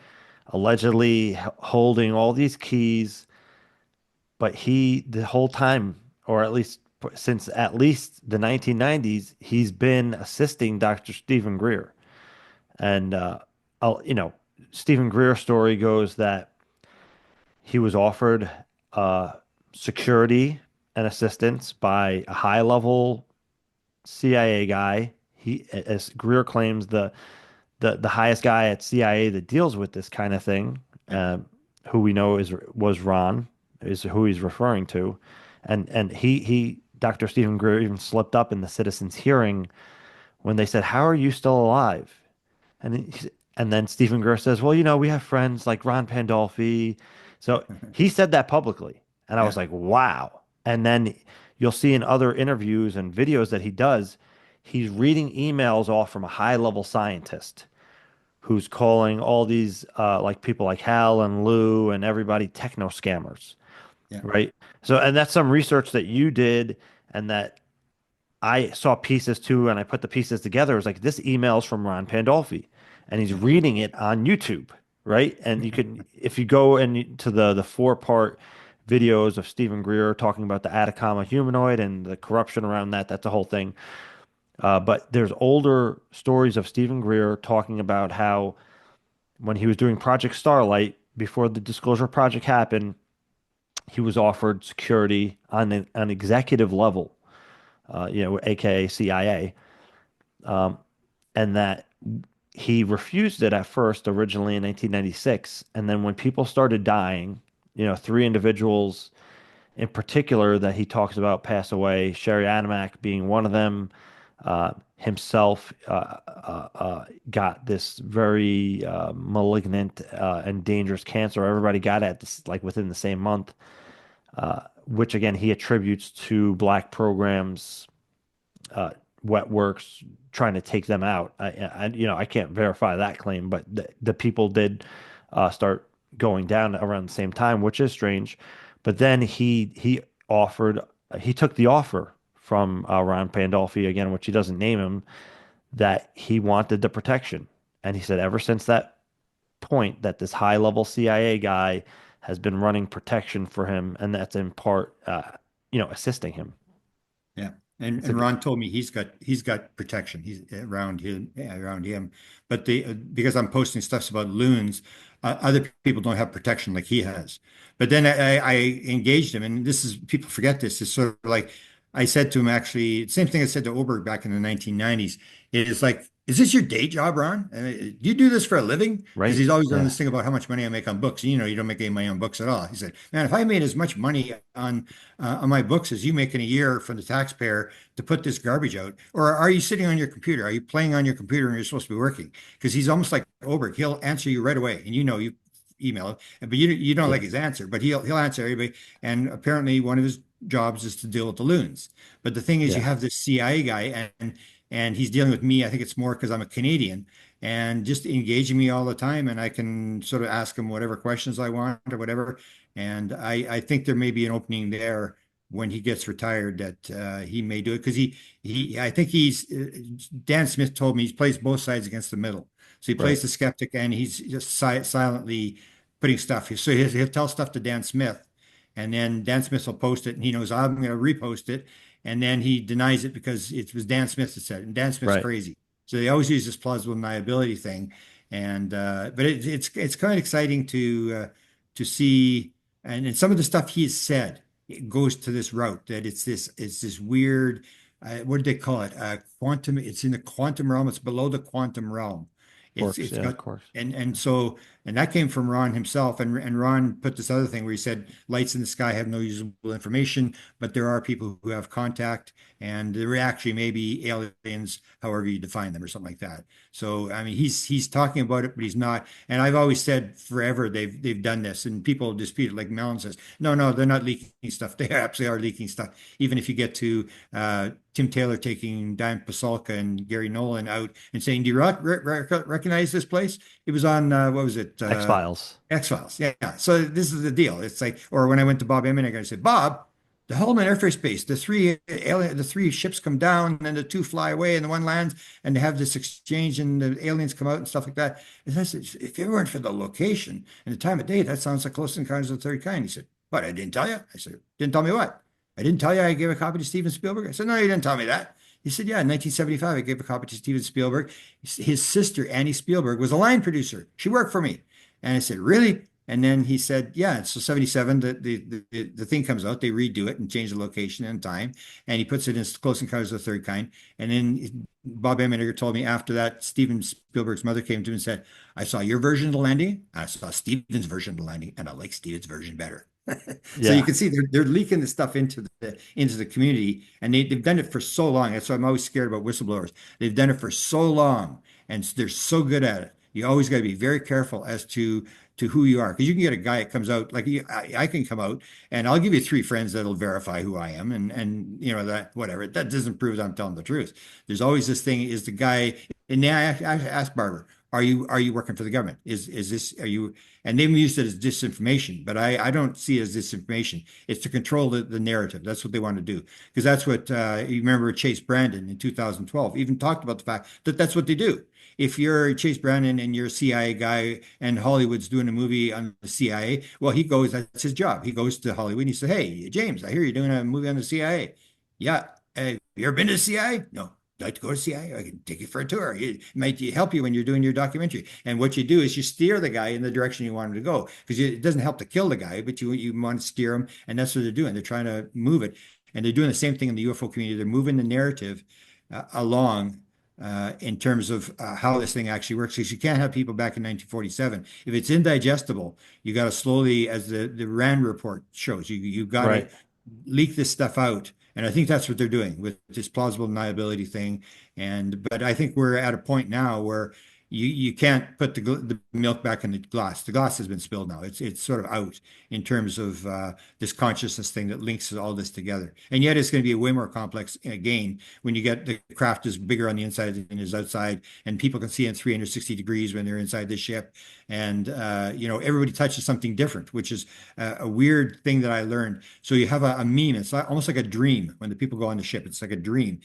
allegedly holding all these keys, but he the whole time, or at least since at least the 1990s, he's been assisting Dr. Stephen Greer. And I'll, Stephen Greer's story goes that he was offered uh, security and assistance by a high level CIA guy. As Greer claims, the highest guy at CIA that deals with this kind of thing, Yeah. who we know was Ron, is who he's referring to, and he Dr. Stephen Greer even slipped up in the citizens' hearing when they said, "How are you still alive?" And then Stephen Greer says, "Well, we have friends like Ron Pandolfi." So he said that publicly, and I was Yeah. like, "Wow!" And then you'll see in other interviews and videos that he does, he's reading emails off from a high-level scientist who's calling all these like people like Hal and Lou and everybody techno scammers, Yeah. right? So, and that's some research that you did and that I saw pieces too, and I put the pieces together. It was like this email's from Ron Pandolfi, and he's Yeah. reading it on YouTube, right? And you can, if you go to the 4-part videos of Stephen Greer talking about the Atacama humanoid and the corruption around that, that's a whole thing. But there's older stories of Stephen Greer talking about how when he was doing Project Starlight before the Disclosure Project happened, he was offered security on an executive level, aka CIA, and that he refused it at first, originally in 1996, and then when people started dying, 3 individuals in particular that he talks about pass away, Sherry Adamak being one of them. Himself got this very malignant and dangerous cancer. Everybody got it this, like within the same month, which again he attributes to black programs, uh, wet works trying to take them out. I can't verify that claim, but the people did start going down around the same time, which is strange. But then offered, he took the offer from Ron Pandolfi again, which he doesn't name him, that he wanted the protection, and he said ever since that point that this high level CIA guy has been running protection for him, and that's in part, assisting him. Yeah. It's a And Ron told me he's got protection. He's around him, yeah, around him. But because I'm posting stuff about loons, other people don't have protection like he has. But then I engaged him, and this is people forget this. It's sort of like I said to him actually, same thing I said to Oberg back in the 1990s. It's like, is this your day job, Ron? Do you do this for a living? Because Right. he's always done Yeah. this thing about how much money I make on books. And, you don't make any money on books at all. He said, man, if I made as much money on my books as you make in a year from the taxpayer to put this garbage out, or are you sitting on your computer? Are you playing on your computer and you're supposed to be working? Because he's almost like Oberg. He'll answer you right away, and you email him, but you don't like Yeah. his answer, but he'll answer everybody. And apparently, one of his jobs is to deal with the loons. But the thing is, you Yeah. have this CIA guy, and he's dealing with me. I think it's more because I'm a Canadian, and just engaging me all the time, and I can sort of ask him whatever questions I want or whatever. And I think there may be an opening there when he gets retired that he may do it because he I think he's Dan Smith told me he plays both sides against the middle. So he plays Right. the skeptic and he's just silently putting stuff. So he'll tell stuff to Dan Smith, and then Dan Smith will post it, and he knows I'm going to repost it, and then he denies it because it was Dan Smith that said it, and Dan Smith's Right. crazy. So they always use this plausible deniability thing, and but it's kind of exciting to see, and some of the stuff he has said it goes to this route that it's this weird. What do they call it? Quantum. It's in the quantum realm. It's below the quantum realm. It's Quarks. it's Yeah. Of got course. and that came from Ron himself. And Ron put this other thing where he said lights in the sky have no usable information, but there are people who have contact, and there actually may be aliens, however you define them, or something like that. So I mean, he's talking about it, but he's not. And I've always said forever they've done this, and people dispute it. Like Mellon says, no, they're not leaking stuff. They absolutely are leaking stuff. Even if you get to Tim Taylor taking Diane Pasulka and Gary Nolan out and saying, "Do you recognize this place?" It was on what was it? X-Files. X-Files. Yeah. So this is the deal. It's like, or when I went to Bob Emmett, I said, Bob, the Holloman Air Force Base, the three ships come down, and then the two fly away, and the one lands, and they have this exchange, and the aliens come out and stuff like that. And I said, if it weren't for the location and the time of day, that sounds like Close Encounters of the Third Kind. He said, what? I didn't tell you. I said, didn't tell me what? I didn't tell you I gave a copy to Steven Spielberg. I said, no, you didn't tell me that. He said, yeah, in 1975, I gave a copy to Steven Spielberg. His sister, Annie Spielberg, was a line producer. She worked for me. And I said, really? And then he said, yeah. So 77, the thing comes out, they redo it and change the location and time. And he puts it in Close Encounters of the Third Kind. And then Bob Emmett told me after that, Steven Spielberg's mother came to him and said, I saw your version of the landing. I saw Steven's version of the landing, and I like Steven's version better. So you Yeah. can see they're leaking this stuff into the community, and they've done it for so long. That's why I'm always scared about whistleblowers. They've done it for so long, and they're so good at it. You always got to be very careful as to who you are, because you can get a guy that comes out like I can come out, and I'll give you three friends that'll verify who I am, and that whatever that doesn't prove that I'm telling the truth. There's always this thing: is the guy? And then I asked Barbara, are you working for the government? Is this are you? And they've used it as disinformation, but I don't see it as disinformation. It's to control the narrative. That's what they want to do, because that's what you remember Chase Brandon in 2012 even talked about the fact that that's what they do. If you're Chase Brandon and you're a CIA guy and Hollywood's doing a movie on the CIA, well, that's his job. He goes to Hollywood and he says, hey, James, I hear you're doing a movie on the CIA. Yeah. You ever been to the CIA? No. Like to go to CIA? I can take you for a tour. It might help you when you're doing your documentary. And what you do is you steer the guy in the direction you want him to go, because it doesn't help to kill the guy, but you want to steer him. And that's what they're doing. They're trying to move it. And they're doing the same thing in the UFO community. They're moving the narrative along in terms of how this thing actually works. Because you can't have people back in 1947. If it's indigestible, you got to slowly, as the RAND report shows, you got to Right. leak this stuff out. And I think that's what they're doing with this plausible deniability thing. But I think we're at a point now where you can't put the milk back in the glass. The glass has been spilled now. It's sort of out in terms of this consciousness thing that links all this together. And yet it's going to be a way more complex again when you get the craft is bigger on the inside than it is outside, and people can see in 360 degrees when they're inside the ship. And everybody touches something different, which is a weird thing that I learned. So you have a meme. It's almost like a dream when the people go on the ship. It's like a dream.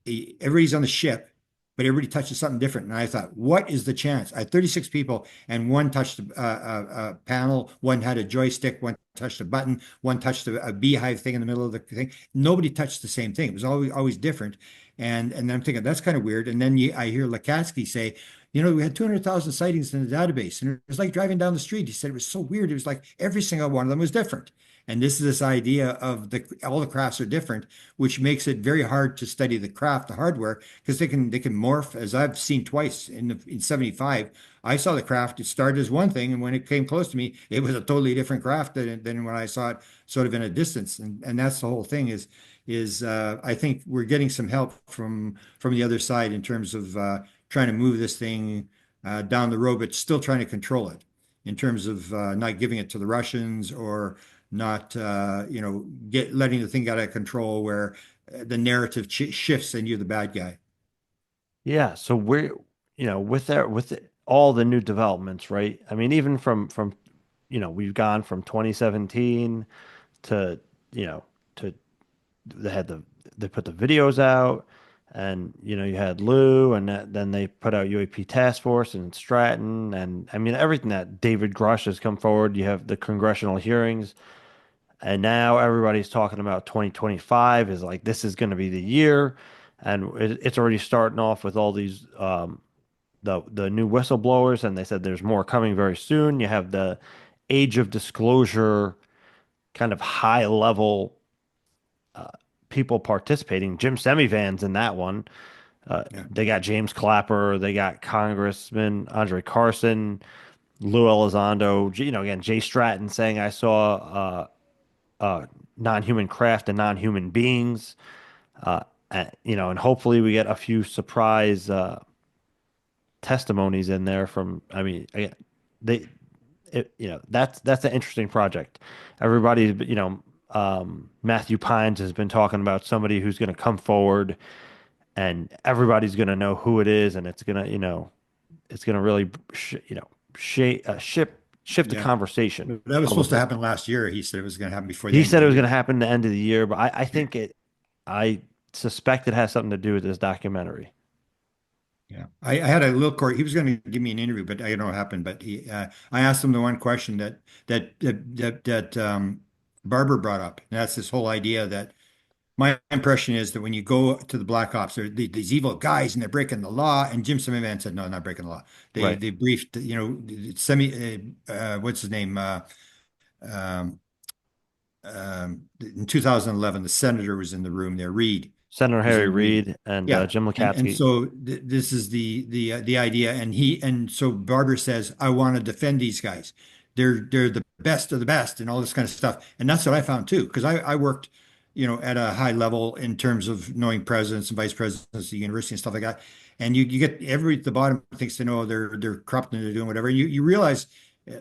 Everybody's on the ship, but everybody touches something different. And I thought, what is the chance? I had 36 people, and one touched a panel, one had a joystick, one touched a button, one touched a beehive thing in the middle of the thing. Nobody touched the same thing. It was always different. And then I'm thinking that's kind of weird. And then I hear Lakatsky say, we had 200,000 sightings in the database, and it was like driving down the street. He said it was so weird. It was like every single one of them was different. And this is this idea of all the crafts are different, which makes it very hard to study the craft, the hardware, because they can morph, as I've seen twice in 75. I saw the craft, it started as one thing, and when it came close to me, it was a totally different craft than when I saw it sort of in a distance. And that's the whole thing is I think we're getting some help from the other side in terms of trying to move this thing down the road, but still trying to control it in terms of not giving it to the Russians or not, get letting the thing get out of control where the narrative shifts and you're the bad guy. Yeah, so we're, all the new developments, right? I mean, even from we've gone from 2017 to, you know, to they had they put the videos out, and you had Lou, and then they put out UAP Task Force and Stratton, and I mean everything that David Grush has come forward. You have the congressional hearings, and now everybody's talking about 2025 is like this is going to be the year, and it's already starting off with all these the new whistleblowers, and they said there's more coming very soon. You have the age of disclosure, kind of high level people participating. Jim Semivan's in that one. Yeah. They got James Clapper, they got Congressman Andre Carson, Lou Elizondo, again, Jay Stratton saying I saw non-human craft and non-human beings. And hopefully we get a few surprise testimonies in there from, I mean, again, they, that's an interesting project. Everybody, Matthew Pines has been talking about somebody who's going to come forward, and everybody's going to know who it is, and it's going to really, shift the Yeah. conversation But that was a little supposed to bit. happen last year. He said it was going to happen before the He end of said the it was year. going to happen the end of the year, but I suspect it has something to do with this documentary. Yeah, I had a little court. He was going to give me an interview, but I don't know what happened. But I asked him the one question that Barber brought up, and that's this whole idea that my impression is that when you go to the Black Ops, they're these evil guys and they're breaking the law. And Jim Semivan said, no, not breaking the law. They Right. they briefed, what's his name? Um, in 2011, the senator was in the room there, Reed. Senator He was Harry in Reed. Reid and Yeah. Jim And Lukatsky. so this is the idea. And so Barber says, I want to defend these guys. They're the best of the best and all this kind of stuff. And that's what I found too, because I worked, at a high level in terms of knowing presidents and vice presidents of the university and stuff like that. And you get everybody at the bottom thinks they know they're corrupt and they're doing whatever. You realize,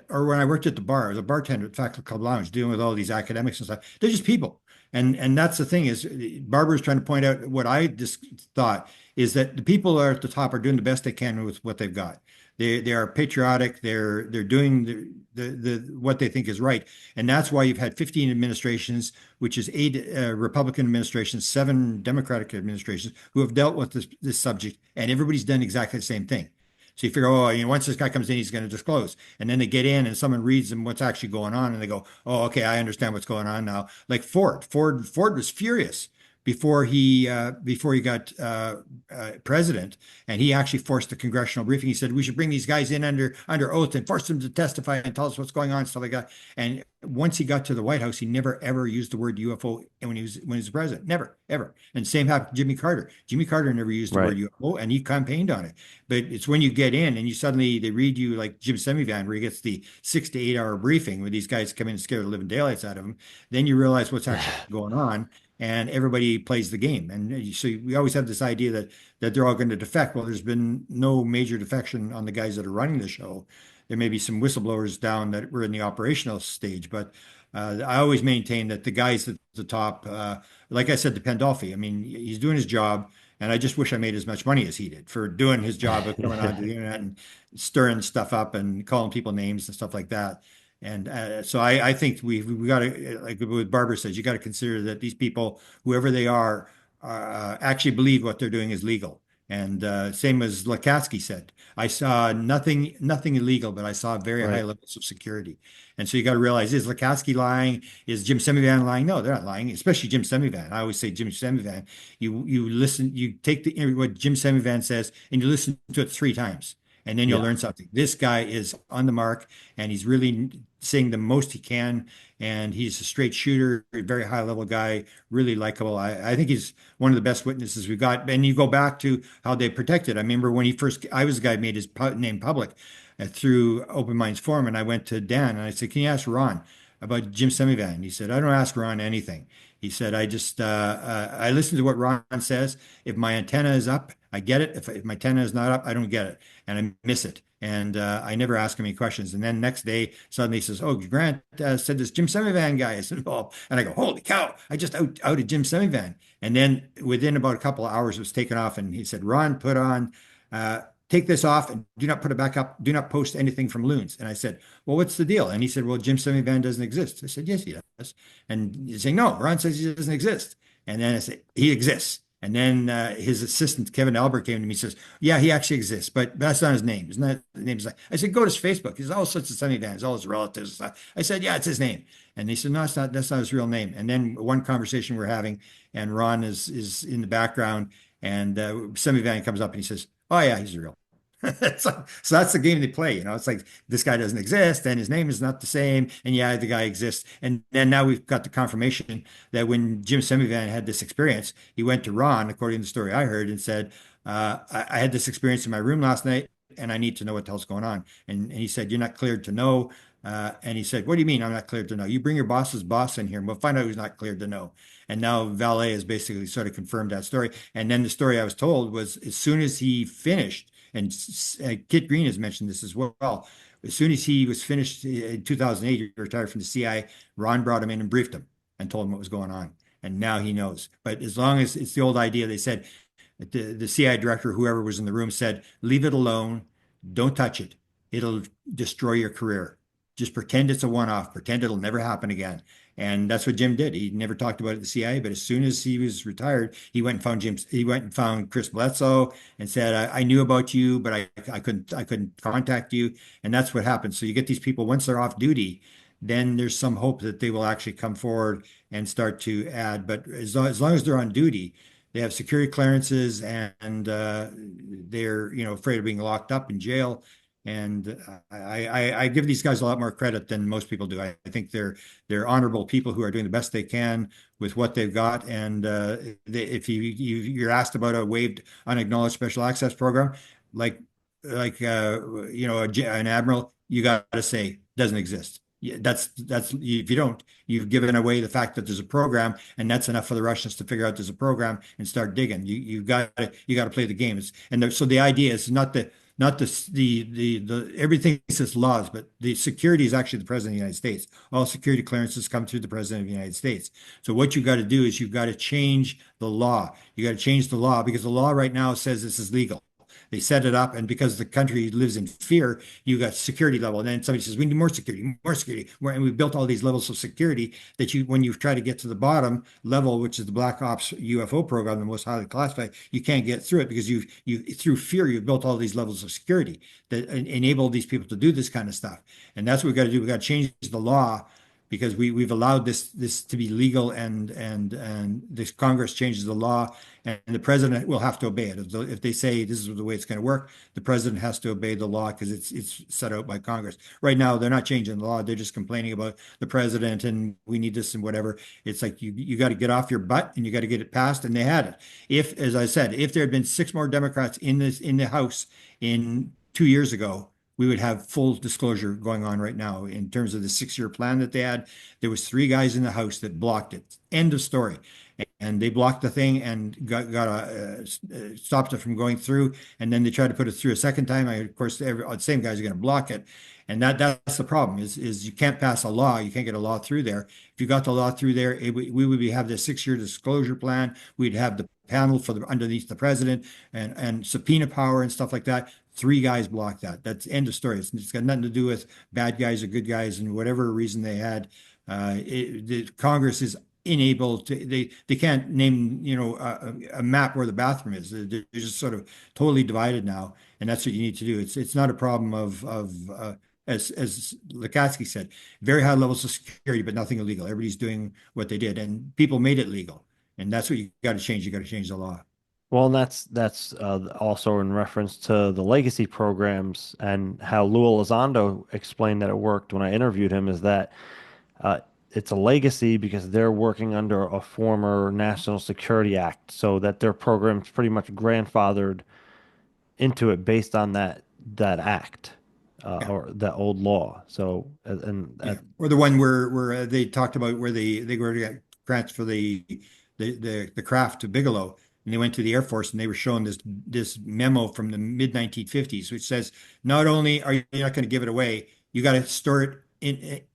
or when I worked at the bar, as a bartender at Faculty Club Lounge, dealing with all these academics and stuff, they're just people. And that's the thing is Barber's trying to point out what I just thought is that the people are at the top are doing the best they can with what they've got. They are patriotic. They're doing the what they think is right, and that's why you've had 15 administrations, which is 8 Republican administrations, 7 Democratic administrations who have dealt with this subject, and everybody's done exactly the same thing. So you figure, oh, once this guy comes in, he's going to disclose. And then they get in and someone reads them what's actually going on and they go, oh, okay, I understand what's going on now. Like Ford was furious before he got president, and he actually forced the congressional briefing. He said we should bring these guys in under oath and force them to testify and tell us what's going on, stuff like that. And once he got to the White House, he never ever used the word UFO when he was president, never ever. And same happened to Jimmy Carter. Jimmy Carter never used the Right. word UFO, and he campaigned on it. But it's when you get in and you suddenly they read you like Jim Semivan, where he gets the 6 to 8 hour briefing where these guys come in and scare the living daylights out of him. Then you realize what's actually going on, and everybody plays the game. And so we always have this idea that they're all going to defect. Well, there's been no major defection on the guys that are running the show. There may be some whistleblowers down that were in the operational stage, but I always maintain that the guys at the top, like I said to Pandolfi, I mean, he's doing his job, and I just wish I made as much money as he did for doing his job of coming onto the internet and stirring stuff up and calling people names and stuff like that. And so I think we got to, like what Barbara says, you got to consider that these people, whoever they are, actually believe what they're doing is legal. And same as Lukatsky said, I saw nothing illegal, but I saw very high Right. levels of security. And so you got to realize, is Lukatsky lying? Is Jim Semivan lying? No, they're not lying, especially Jim Semivan. I always say Jim Semivan. You listen, you take what Jim Semivan says, and you listen to it 3 times, and then you'll Yeah. learn something. This guy is on the mark, and he's really saying the most he can. and he's a straight shooter, a very high level guy, really likable. I think he's one of the best witnesses we got. And you go back to how they protected. I remember when he first, I was the guy who made his name public through Open Minds Forum, and I went to Dan and I said, "Can you ask Ron about Jim Semivan?" He said, "I don't ask Ron anything." He said, I listen to what Ron says. If my antenna is up, I get it. If my antenna is not up, I don't get it, and I miss it. And I never ask him any questions. And then next day, suddenly he says, "Oh, Grant said this Jim Semivan guy is involved." And I go, "Holy cow! I just outed Jim Semivan." And then within about a couple of hours, it was taken off. And he said, "Ron, put on, take this off and do not put it back up. Do not post anything from loons." And I said, "Well, what's the deal?" And he said, "Well, Jim Semivan doesn't exist." I said, "Yes, he does." And he's saying, "No, Ron says he doesn't exist." And then I said, "He exists." And then his assistant, Kevin Albert, came to me and says, "Yeah, he actually exists, but that's not his name. Isn't that the name?" I said, "Go to his Facebook. He's all sorts of Semivans, all his relatives." I said, "Yeah, it's his name." And they said, "No, it's not. That's not his real name." And then one conversation we're having, and Ron is in the background, and Semivan comes up and he says, "Oh yeah, he's real." So that's the game they play, you know. It's like this guy doesn't exist, and his name is not the same, and yeah, the guy exists. And then now we've got the confirmation that when Jim Semivan had this experience, he went to Ron, according to the story I heard, and said, I had this experience in my room last night, and I need to know what the hell's going on." And he said, "You're not cleared to know." And he said, "What do you mean I'm not cleared to know? You bring your boss's boss in here, and we'll find out who's not cleared to know." And now Valet has basically sort of confirmed that story. And then the story I was told was as soon as he finished, and Kit Green has mentioned this as well. As soon as he was finished in 2008, he retired from the CIA. Ron brought him in and briefed him and told him what was going on. And now he knows. But as long as it's the old idea, they said the CIA director, whoever was in the room, said, "Leave it alone. Don't touch it. It'll destroy your career. Just pretend it's a one-off. Pretend it'll never happen again." And that's what Jim did. He never talked about it at the CIA, but as soon as he was retired, he went and found Jim. He went and found Chris Bledsoe and said, "I knew about you, but I couldn't contact you." And that's what happens. So you get these people once they're off duty, then there's some hope that they will actually come forward and start to add. But as long as they're on duty, they have security clearances, and they're afraid of being locked up in jail. And I give these guys a lot more credit than most people do. I think they're honorable people who are doing the best they can with what they've got. And if you're asked about a waived unacknowledged special access program, like an admiral, you got to say doesn't exist. Yeah, that's if you don't, you've given away the fact that there's a program, and that's enough for the Russians to figure out there's a program and start digging. You got to play the games. So the idea is not the everything says laws, but the security is actually the president of the United States. All security clearances come through the president of the United States. So what you got to do is you've got to change the law. You got to change the law because the law right now says this is legal. They set it up, and because the country lives in fear, you got security level. And then somebody says, "We need more security, more security." And we've built all these levels of security that when you try to get to the bottom level, which is the Black Ops UFO program, the most highly classified, you can't get through it because you through fear, you've built all these levels of security that enable these people to do this kind of stuff. And that's what we've got to do. We've got to change the law because we've allowed this to be legal, and this Congress changes the law, and the president will have to obey it. If they say this is the way it's going to work, the president has to obey the law because it's set out by Congress. Right now, they're not changing the law; they're just complaining about the president and we need this and whatever. It's like you got to get off your butt and you got to get it passed, and they had it. If, as I said, if there had been six more Democrats in the House in 2 years ago, we would have full disclosure going on right now in terms of the 6-year plan that they had. There was three guys in the House that blocked it. End of story. And they blocked the thing and stopped it from going through. And then they tried to put it through a second time. Of course, the same guys are going to block it. And that's the problem is you can't pass a law. You can't get a law through there. If you got the law through there, we would have the 6-year disclosure plan. We'd have the panel for underneath the president and subpoena power and stuff like that. Three guys blocked that. That's end of story. It's got nothing to do with bad guys or good guys and whatever reason they had. The Congress is unable to. They can't name a map where the bathroom is. They're just sort of totally divided now, and that's what you need to do. It's not a problem of as Lukatsky said, very high levels of security, but nothing illegal. Everybody's doing what they did, and people made it legal, and that's what you got to change. You got to change the law. Well, and that's also in reference to the legacy programs and how Lou Elizondo explained that it worked when I interviewed him is that uh, it's a legacy because they're working under a former National Security Act, so that their program's pretty much grandfathered into it based on that act Yeah. or that old law. So and Yeah, or the one where they talked about where they were to get grants for the craft to Bigelow, and they went to the Air Force and they were shown this memo from the mid 1950s, which says not only are you not going to give it away, you got to store it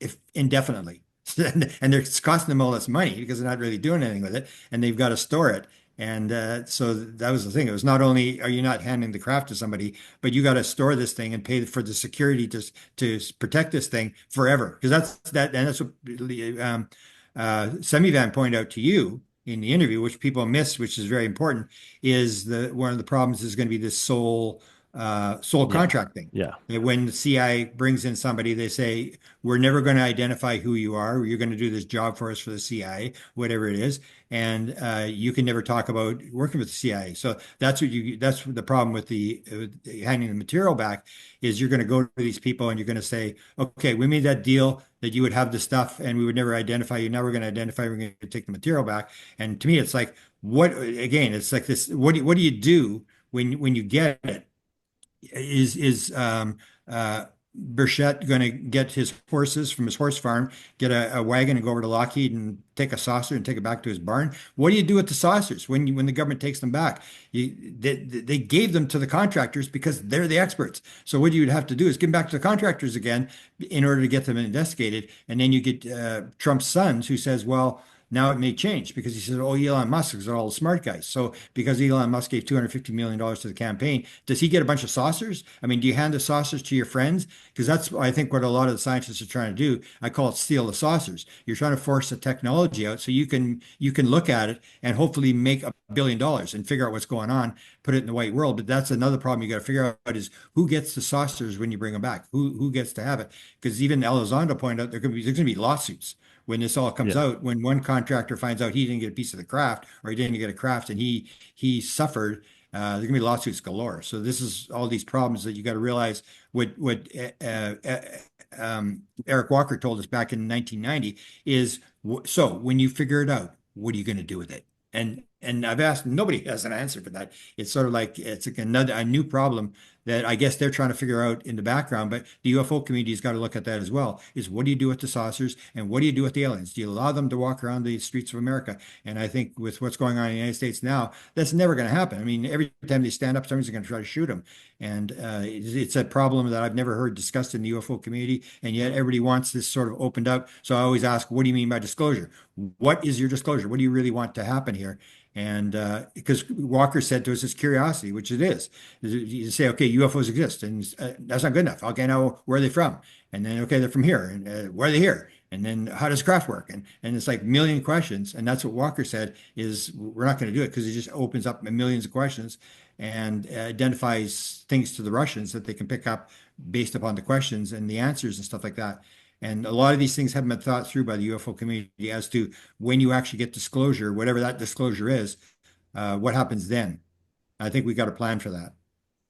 if indefinitely, and it's costing them all this money because they're not really doing anything with it, and they've got to store it. And so that was the thing. It was not only are you not handing the craft to somebody, but you got to store this thing and pay for the security to protect this thing forever. Because that's what Semivan pointed out to you in the interview, which people miss, which is very important, is the one of the problems is going to be this sole yeah, contract thing. yeah, That when the CI brings in somebody, they say, we're never going to identify who you are. You're going to do this job for us for the CIA, whatever it is. And you can never talk about working with the CIA. So that's the problem with the handing the material back is you're going to go to these people and you're going to say, okay, we made that deal that you would have the stuff and we would never identify you. Now we're going to identify, we're going to take the material back. And to me, it's like, what, again, it's like this, what do you do when you get it? Is Burchett going to get his horses from his horse farm, get a wagon and go over to Lockheed and take a saucer and take it back to his barn? What do you do with the saucers when the government takes them back? They gave them to the contractors because they're the experts. So what you'd have to do is give them back to the contractors again in order to get them investigated. And then you get Trump's sons who says, well, now it may change because he says, oh, Elon Musk is all the smart guys. So because Elon Musk gave $250 million to the campaign, does he get a bunch of saucers? I mean, do you hand the saucers to your friends? Because that's, I think, what a lot of the scientists are trying to do. I call it steal the saucers. You're trying to force the technology out so you can look at it and hopefully make $1 billion and figure out what's going on, put it in the white world. But that's another problem you got to figure out is who gets the saucers when you bring them back? Who gets to have it? Because even Elizondo pointed out there's going to be lawsuits when this all comes yeah. out, when one contractor finds out he didn't get a piece of the craft or he didn't get a craft and he suffered, there's gonna be lawsuits galore. So this is all these problems that you got to realize what Eric Walker told us back in 1990 is so when you figure it out, what are you going to do with it? And I've asked, nobody has an answer for that. It's sort of like it's like a new problem that I guess they're trying to figure out in the background, but the UFO community has got to look at that as well. Is what do you do with the saucers and what do you do with the aliens? Do you allow them to walk around the streets of America? And I think with what's going on in the United States now, that's never going to happen. I mean, every time they stand up, somebody's going to try to shoot them. And it's a problem that I've never heard discussed in the UFO community. And yet everybody wants this sort of opened up. So I always ask, what do you mean by disclosure? What is your disclosure? What do you really want to happen here? And because Walker said to us, it's curiosity, which it is. You say, okay, UFOs exist, and that's not good enough. Okay, now where are they from? And then, okay, they're from here. And where are they here? And then how does craft work? And it's like a million questions. And that's what Walker said is we're not going to do it because it just opens up millions of questions and identifies things to the Russians that they can pick up based upon the questions and the answers and stuff like that. And a lot of these things haven't been thought through by the UFO community as to when you actually get disclosure, whatever that disclosure is, what happens then? I think we got a plan for that.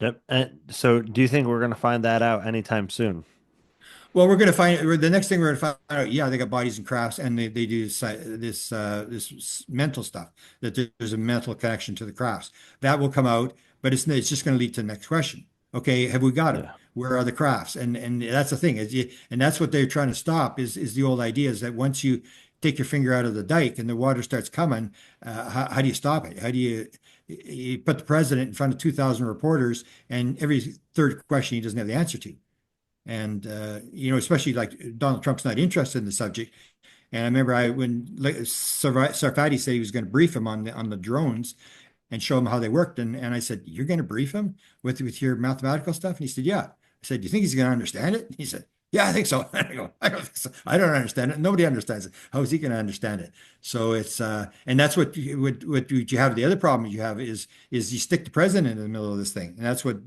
Yep. And so, do you think we're going to find that out anytime soon? Well, we're going to find the next thing we're going to find out. Yeah, they got bodies and crafts, and they do this mental stuff. That there's a mental connection to the crafts that will come out, but it's just going to lead to the next question. Okay, have we got them? Yeah. Where are the crafts? And that's the thing and that's what they're trying to stop is the old idea is that once you take your finger out of the dike and the water starts coming, how do you stop it? How do you put the president in front of 2,000 reporters and every third question he doesn't have the answer to? And especially like Donald Trump's not interested in the subject. And I remember when Sarfati said he was going to brief him on the drones and show him how they worked, and I said, "You're going to brief him with your mathematical stuff?" And he said, "Yeah." I said, "Do you think he's going to understand it?" He said, "Yeah, I think so." I go, "I don't think so. I don't understand it. Nobody understands it. How is he going to understand it?" So it's and that's what you have. The other problem you have is you stick the president in the middle of this thing, and that's what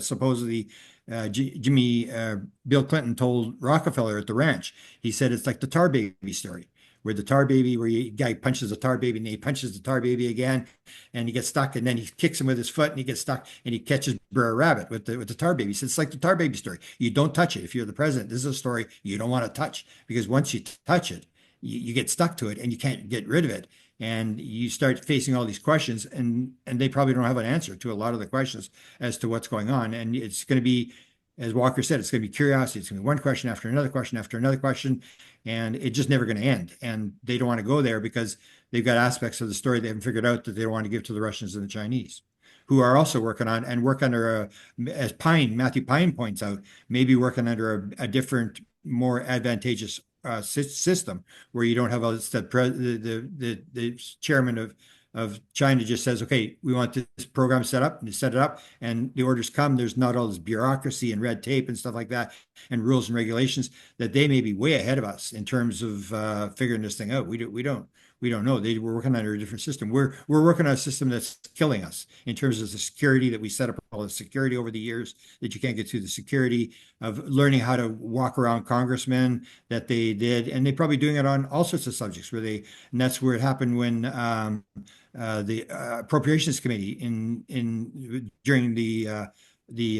supposedly Bill Clinton told Rockefeller at the ranch. He said it's like the tar baby story, where the tar baby, where you guy punches the tar baby and he punches the tar baby again, and he gets stuck, and then he kicks him with his foot and he gets stuck, and he catches Brer Rabbit with the tar baby. He says it's like the tar baby story. You don't touch it. If you're the president, this is a story you don't want to touch because once you touch it, you get stuck to it and you can't get rid of it. And you start facing all these questions, and they probably don't have an answer to a lot of the questions as to what's going on. And it's going to be, as Walker said, it's going to be curiosity. It's going to be one question after another question after another question, and it's just never going to end. And they don't want to go there because they've got aspects of the story they haven't figured out that they don't want to give to the Russians and the Chinese, who are also working on and work under as Matthew Pine points out, maybe working under a different, more advantageous system where you don't have the chairman of China just says, okay, we want this program set up, and you set it up, and the orders come. There's not all this bureaucracy and red tape and stuff like that, and rules and regulations that they may be way ahead of us in terms of figuring this thing out. We don't know. We're working under a different system. We're working on a system that's killing us in terms of the security that we set up, all the security over the years that you can't get through, the security of learning how to walk around congressmen that they did, and they're probably doing it on all sorts of subjects and that's where it happened when the Appropriations Committee in during the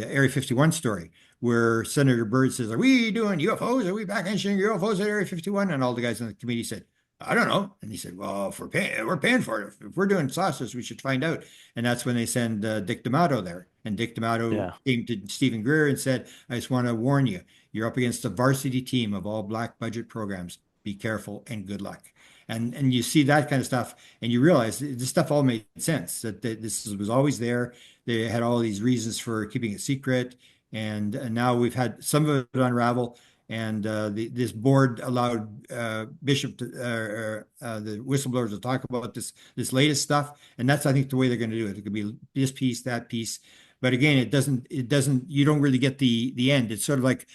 Area 51 story, where Senator Byrd says, "Are we doing UFOs? Are we back engineering UFOs at Area 51?" And all the guys on the committee said, "I don't know." And he said, "Well, if we're paying for it. If we're doing saucers, we should find out." And that's when they send Dick D'Amato there. And Dick D'Amato Yeah. came to Stephen Greer and said, "I just want to warn you, you're up against a varsity team of all black budget programs. Be careful and good luck." And you see that kind of stuff, and you realize this stuff all made sense. That this was always there. They had all these reasons for keeping it secret, and now we've had some of it unravel. And this board allowed Bishop the whistleblowers to talk about this latest stuff, and that's, I think, the way they're going to do it. It could be this piece, that piece, but again, it doesn't. You don't really get the end. It's sort of like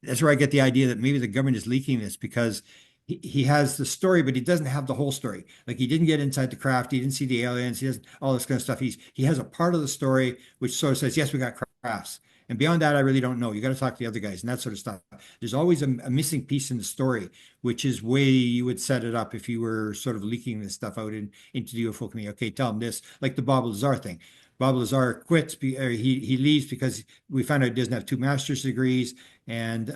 that's where I get the idea that maybe the government is leaking this because he has the story, but he doesn't have the whole story. Like he didn't get inside the craft, he didn't see the aliens, he doesn't all this kind of stuff. He has a part of the story which sort of says, yes, we got crafts. And beyond that, I really don't know. You got to talk to the other guys and that sort of stuff. There's always a missing piece in the story, which is way you would set it up if you were sort of leaking this stuff out into the UFO community. Okay, tell them this, like the Bob Lazar thing. Bob Lazar quits, or he leaves because we found out he doesn't have two master's degrees, and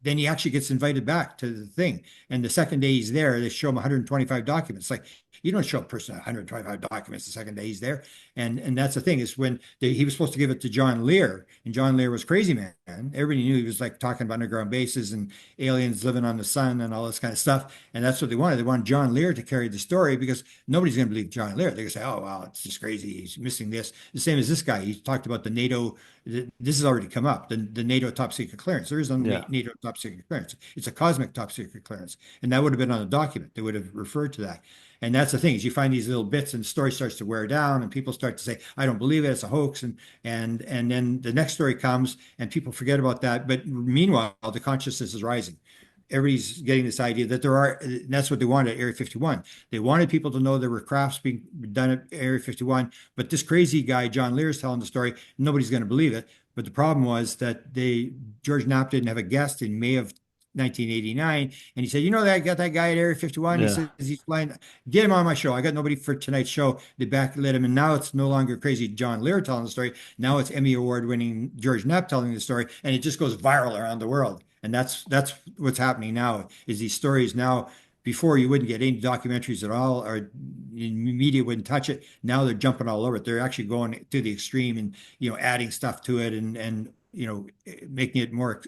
then he actually gets invited back to the thing. And the second day he's there, they show him 125 documents. Like you don't show a person 125 documents the second day he's there. And that's the thing is when he was supposed to give it to John Lear, and John Lear was crazy man. Everybody knew he was like talking about underground bases and aliens living on the sun and all this kind of stuff. And that's what they wanted. They wanted John Lear to carry the story because nobody's going to believe John Lear. They're going to say, "Oh, wow, it's just crazy. He's missing this." The same as this guy. He talked about the NATO. This has already come up. The NATO top secret clearance. There is no Yeah. NATO top secret clearance. It's a cosmic top secret clearance, and that would have been on the document. They would have referred to that. And that's the thing is you find these little bits and the story starts to wear down and people start to say, I don't believe it, it's a hoax. And then the next story comes and people forget about that. But meanwhile, the consciousness is rising. Everybody's getting this idea that there are, and that's what they wanted at Area 51. They wanted people to know there were crafts being done at Area 51. But this crazy guy, John Lear, is telling the story. Nobody's going to believe it. But the problem was that George Knapp didn't have a guest in May of 1989. And he said, you know, that I got that guy at Area 51. He Yeah. says he's flying. Get him on my show. I got nobody for tonight's show. They backlit him. And now it's no longer crazy John Lear telling the story. Now it's Emmy Award winning George Knapp telling the story. And it just goes viral around the world. And that's what's happening now is these stories now. Before you wouldn't get any documentaries at all, or media wouldn't touch it. Now they're jumping all over it. They're actually going to the extreme and adding stuff to it and making it more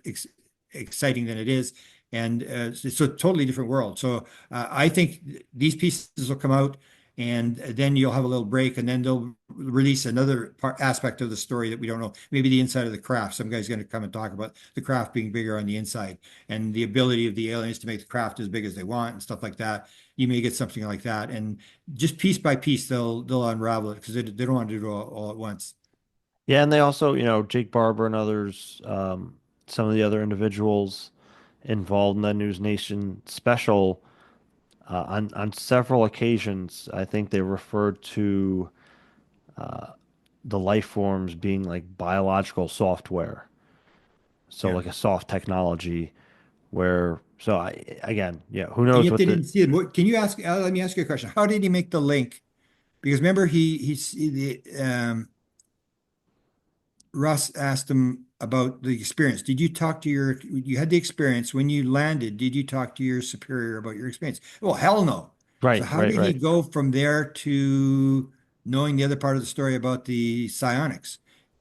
exciting than it is. And it's a totally different world. So I think these pieces will come out, and then you'll have a little break, and then they'll release another aspect of the story that we don't know. Maybe the inside of the craft. Some guy's going to come and talk about the craft being bigger on the inside and the ability of the aliens to make the craft as big as they want and stuff like that. You may get something like that, and just piece by piece, they'll unravel it because they don't want to do it all at once. Yeah, and they also, Jake Barber and others, some of the other individuals involved in the News Nation special, on several occasions, I think they referred to uh, the life forms being like biological software. So Yeah. like a soft technology where, so again, yeah, who And knows yet what they the, didn't see it. Can you ask? Let me ask you a question. How did he make the link? Because remember, Russ asked him about the experience. Did you talk to you had the experience when you landed, did you talk to your superior about your experience? Well, hell no. So Right, how right, did he right. go from there to knowing the other part of the story about the psionics?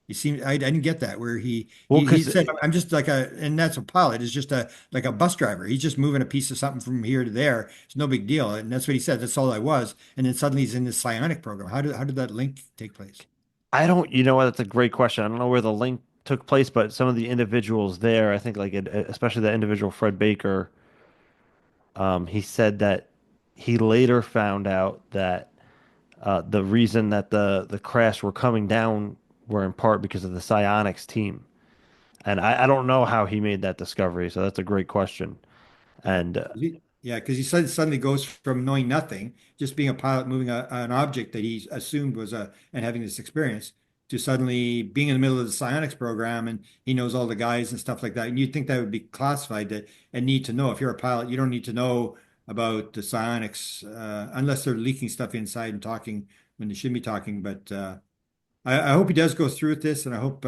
You seem I didn't get that where Well, he because said I'm just like a and that's a pilot is just a like a bus driver. He's just moving a piece of something from here to there. It's no big deal. And that's what he said. That's all I was. And then suddenly he's in this psionic program. How did that link take place? I don't, you know what, that's a great question. I don't know where the link took place, but some of the individuals there, I think, like especially the individual Fred Baker, he said that he later found out that the reason that the crash were coming down were in part because of the Psionics team. And I don't know how he made that discovery, so that's a great question. Yeah. And Yeah, because he suddenly goes from knowing nothing, just being a pilot moving an object that he assumed was and having this experience, to suddenly being in the middle of the psionics program and he knows all the guys and stuff like that. And you'd think that would be classified that and need to know. If you're a pilot, you don't need to know about the psionics unless they're leaking stuff inside and talking when they shouldn't be talking. But I hope he does go through with this, and I hope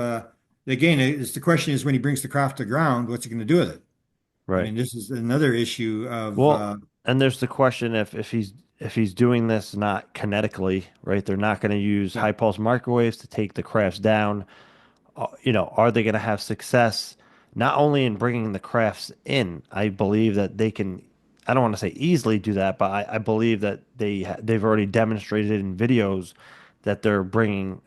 again, it's the question is when he brings the craft to ground, what's he going to do with it? I right. mean, this is another issue of Well, and there's the question if he's doing this not kinetically, right? They're not going to use yeah, high pulse microwaves to take the crafts down. Are they going to have success not only in bringing the crafts in? I believe that they can. I don't want to say easily do that, but I believe that they've already demonstrated in videos that they're bringing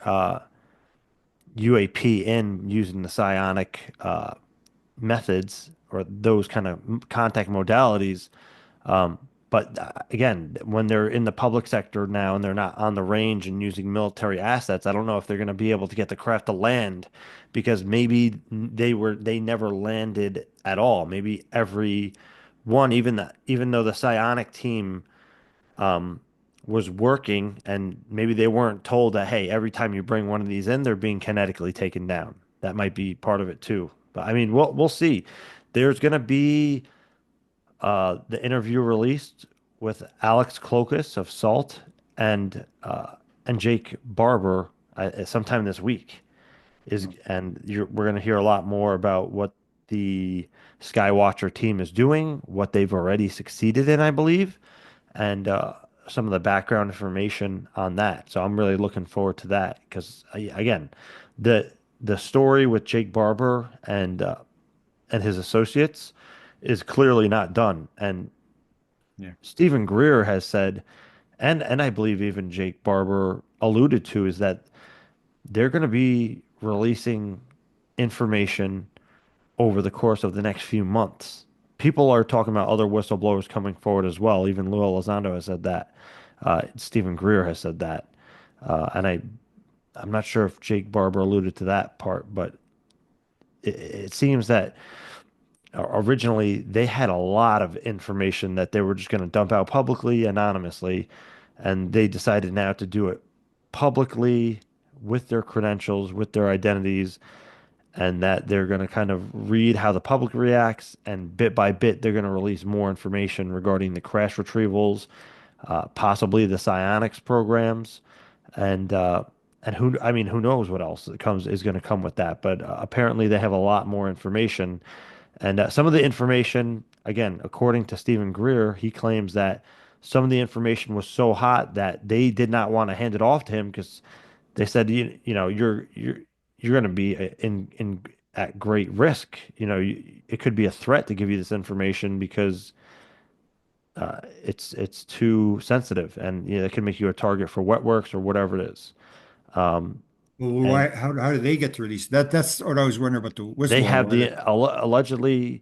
UAP in using the psionic methods or those kind of contact modalities. But again, when they're in the public sector now and they're not on the range and using military assets, I don't know if they're going to be able to get the craft to land because maybe they never landed at all. Maybe every one, even though the psionic team was working and maybe they weren't told that, hey, every time you bring one of these in, they're being kinetically taken down. That might be part of it too. But I mean, we'll see. There's going to be the interview released with Alex Klokas of Salt and Jake Barber sometime this week we're going to hear a lot more about what the Skywatcher team is doing, what they've already succeeded in, I believe, and some of the background information on that. So I'm really looking forward to that because again, the the story with Jake Barber and his associates is clearly not done. And yeah. Stephen Greer has said, and I believe even Jake Barber alluded to, is that they're going to be releasing information over the course of the next few months. People are talking about other whistleblowers coming forward as well. Even Lou Elizondo has said that. Stephen Greer has said that. I'm not sure if Jake Barber alluded to that part, but it seems that originally they had a lot of information that they were just going to dump out publicly, anonymously, and they decided now to do it publicly with their credentials, with their identities, and that they're going to kind of read how the public reacts, and bit by bit, they're going to release more information regarding the crash retrievals, possibly the psionics programs, and uh, and I mean, who knows what else is going to come with that? But apparently, they have a lot more information, and some of the information, again, according to Stephen Greer, he claims that some of the information was so hot that they did not want to hand it off to him because they said, you're going to be in at great risk. It could be a threat to give you this information because it's too sensitive, and it can make you a target for wet works or whatever it is. Um, Well, and why? How do they get to release that? That's what I was wondering about the they whistleblower. have Whether allegedly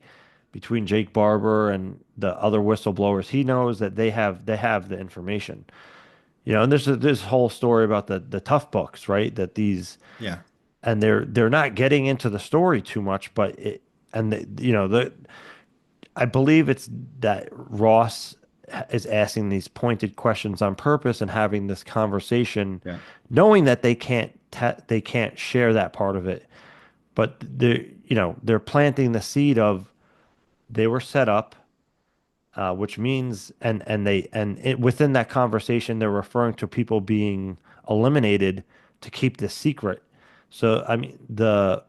between Jake Barber and the other whistleblowers, he knows that they have the information. And there's this whole story about the tough books, right? That these yeah, and they're not getting into the story too much, but the I believe it's that Ross is asking these pointed questions on purpose and having this conversation, yeah. knowing that they can't share that part of it, but they're planting the seed of they were set up, which means within that conversation they're referring to people being eliminated to keep this secret. So, I mean, the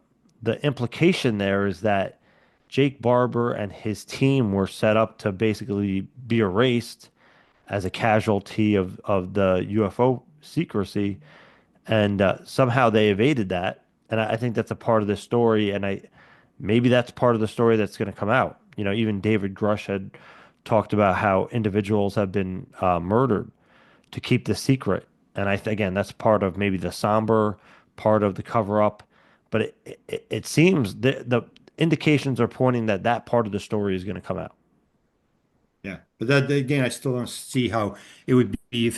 implication there is that Jake Barber and his team were set up to basically be erased as a casualty of the UFO secrecy, and somehow they evaded that. And I think that's a part of the story, and I maybe that's part of the story that's going to come out. You know, even David Grush had talked about how individuals have been murdered to keep the secret. And again, that's part of maybe the somber part of the cover up. But it seems the indications are pointing that that part of the story is going to come out. Yeah, but that again, I still don't see how it would be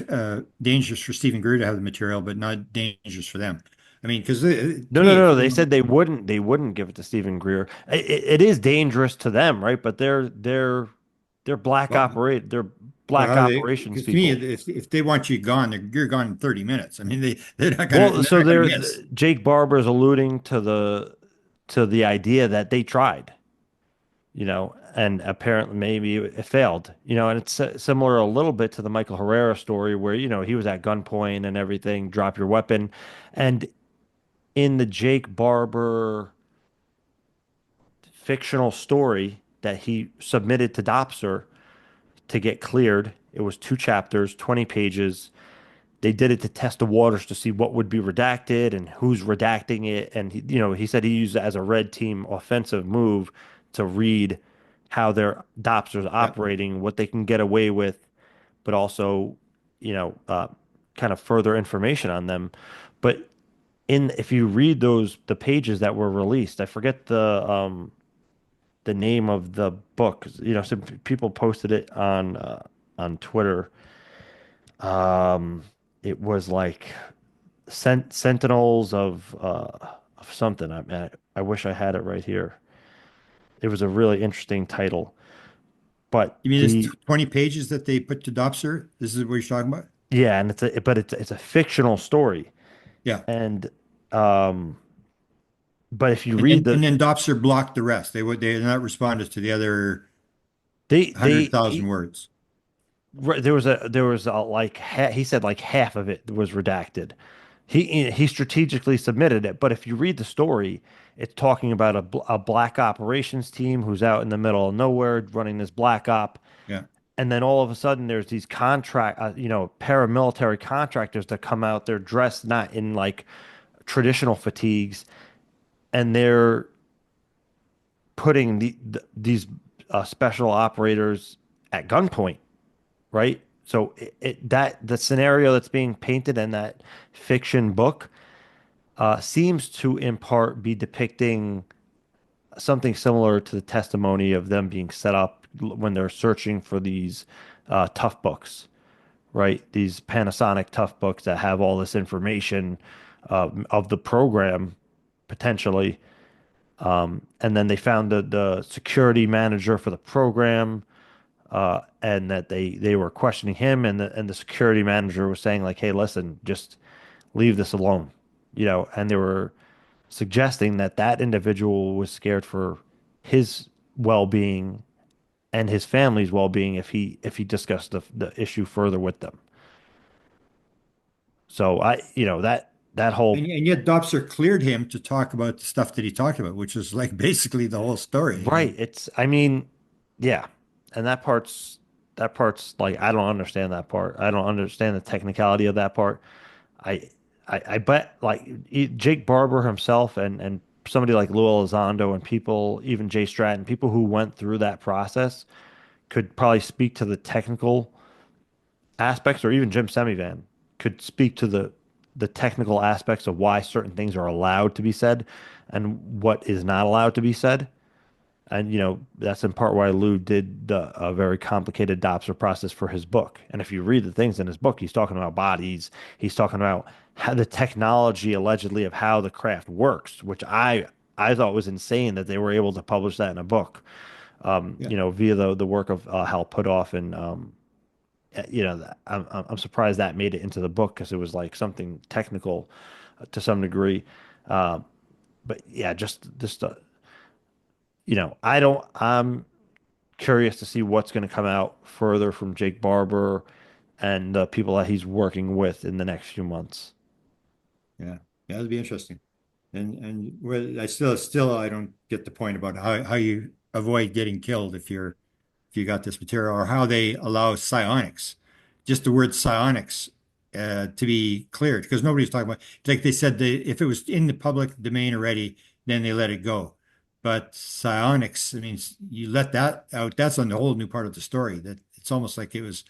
dangerous for Stephen Greer to have the material, but not dangerous for them. I mean, because to No, no, me, no. if They you know, said they wouldn't give it to Stephen Greer. It is dangerous to them, right? But they're well, they're well, black how they operations because to me, people. if they want you gone, you're gone in 30 minutes. I mean, Well, they're so not gonna miss. Jake Barber is alluding to the idea that they tried, and apparently maybe it failed, and it's similar a little bit to the Michael Herrera story where, he was at gunpoint and everything, drop your weapon. And in the Jake Barber fictional story that he submitted to Dopser to get cleared, it was 2 chapters, 20 pages. They did it to test the waters to see what would be redacted and who's redacting it. And he said he used it as a red team offensive move to read how their Dopsters Yeah. operating, what they can get away with, but also, you know, uh, kind of further information on them. But if you read the pages that were released, I forget the name of the book. Some people posted it on Twitter. Um, it was like Sentinels of something. I wish I had it right here. It was a really interesting title, but You mean this 20 pages that they put to Dopser? This is what you're talking about? yeah, and it's a fictional story, Yeah. and um, but if you And read and then Dopser blocked the rest. They did not respond to the other they 100,000 words. right, there was like he said like half of it was redacted. He strategically submitted it, but if you read the story, it's talking about a black operations team who's out in the middle of nowhere running this black op, Yeah. and then all of a sudden there's these paramilitary contractors that come out. They're dressed not in like traditional fatigues, and they're putting these special operators at gunpoint, right? So that the scenario that's being painted in that fiction book seems to in part be depicting something similar to the testimony of them being set up when they're searching for these tough books, right? These Panasonic tough books that have all this information of the program potentially. And then they found the security manager for the program, and that they were questioning him, and the security manager was saying like, "Hey, listen, just leave this alone," and they were suggesting that that individual was scared for his well-being and his family's well-being if he discussed the issue further with them. So that whole And yet Dopser cleared him to talk about the stuff that he talked about, which is like basically the whole story. I right, mean, I mean, yeah, and that part's like I don't understand that part. I don't understand the technicality of that part. I I bet like Jake Barber himself and somebody like Lou Elizondo and people, even Jay Stratton, people who went through that process could probably speak to the technical aspects, or even Jim Semivan could speak to the technical aspects of why certain things are allowed to be said and what is not allowed to be said. And that's in part why Lou did a very complicated adoption process for his book. And if you read the things in his book, he's talking about bodies. He's talking about how the technology allegedly of how the craft works, which I thought was insane that they were able to publish that in a book. yeah. Via the work of Hal Puthoff, and I'm surprised that made it into the book because it was like something technical to some degree. Uh, but yeah, just I don't. I'm curious to see what's going to come out further from Jake Barber and the people that he's working with in the next few months. Yeah. Yeah, that'd be interesting. And well, I still I don't get the point about how you avoid getting killed if you got this material, or how they allow psionics, just the word psionics, to be cleared, because nobody's talking about, like they said, if it was in the public domain already, then they let it go. But psionics, I mean, you let that out, that's on the whole new part of the story. That it's almost like it was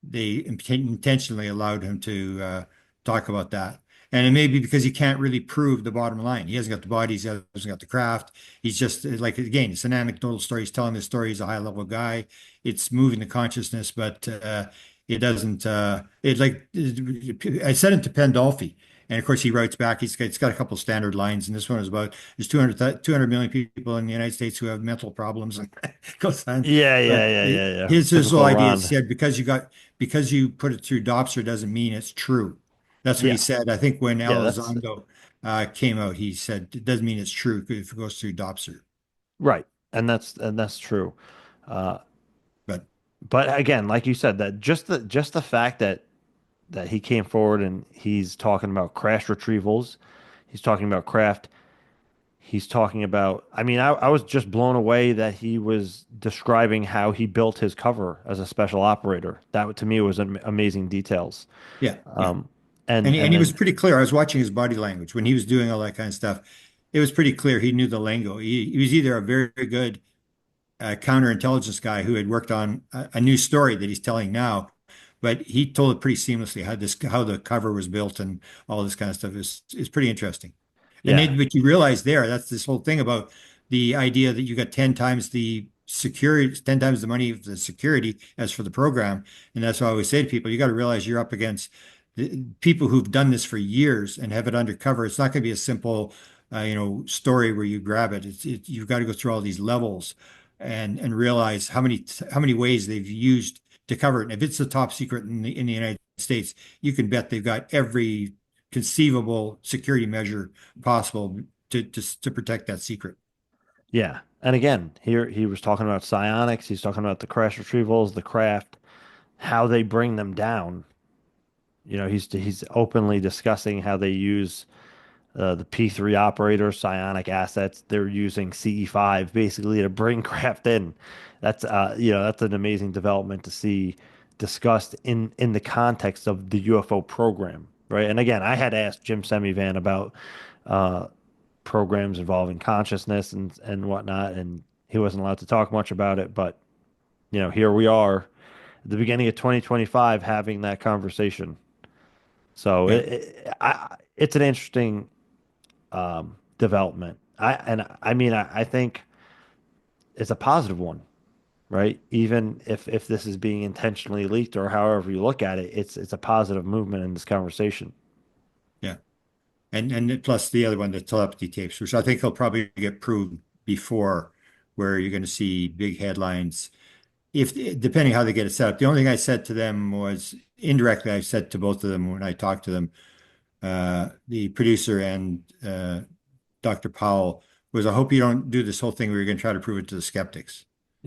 they intentionally allowed him to talk about that. And it may be because he can't really prove the bottom line. He hasn't got the bodies, he hasn't got the craft. He's just like, again, it's an anecdotal story. He's telling this story. He's a high level guy. It's moving the consciousness, but it doesn't, it like, I sent it to Pandolfi. And of course, he writes back. It's got a couple of standard lines, and this one is about there's 200 million people in the United States who have mental problems, and goes on. Yeah, But yeah, yeah, yeah, yeah. his whole Typical idea is, Ron. said, because you put it through Dobster doesn't mean it's true. That's what he Yeah, said. I think when yeah, that's Elizondo came out, he said it doesn't mean it's true if it goes through Dobster. right, and that's true. Uh, But but again, like you said, that just the fact that he came forward and he's talking about crash retrievals, he's talking about craft, he's talking about. I mean, I was just blown away that he was describing how he built his cover as a special operator. That to me was amazing details. yeah, yeah. Um, And and he, and and he was then pretty clear. I was watching his body language when he was doing all that kind of stuff. It was pretty clear he knew the lingo. He was either a very, very good counterintelligence guy who had worked on a new story that he's telling now, but he told it pretty seamlessly how the cover was built and all this kind of stuff is pretty interesting. And yeah, then, but you realize there, that's this whole thing about the idea that you got 10 times the security, 10 times the money of the security as for the program. And that's why I always say to people, you got to realize you're up against the people who've done this for years and have it undercover. It's not going to be a simple, story where you grab it. You've got to go through all these levels and realize how many ways they've used to cover it. And if it's the top secret in the United States, you can bet they've got every conceivable security measure possible to protect that secret. yeah. And again, here he was talking about psionics. He's talking about the crash retrievals, the craft, how they bring them down. He's openly discussing how they use the P3 operator psionic assets. They're using CE5 basically to bring craft in. That's an amazing development to see discussed in the context of the UFO program, right? And again, I had asked Jim Semivan about uh, programs involving consciousness and whatnot, and he wasn't allowed to talk much about it. But here we are at the beginning of 2025 having that conversation. So Yeah, it's an interesting development. I mean I think it's a positive one, right? Even if this is being intentionally leaked or however you look at it, it's a positive movement in this conversation. yeah. And plus the other one, the telepathy tapes, which I think will probably get proved before, where you're going to see big headlines. If depending how they get it set up. The only thing I said to them was indirectly, I said to both of them when I talked to them, the producer and Dr. Powell, was I hope you don't do this whole thing where you're going to try to prove it to the skeptics,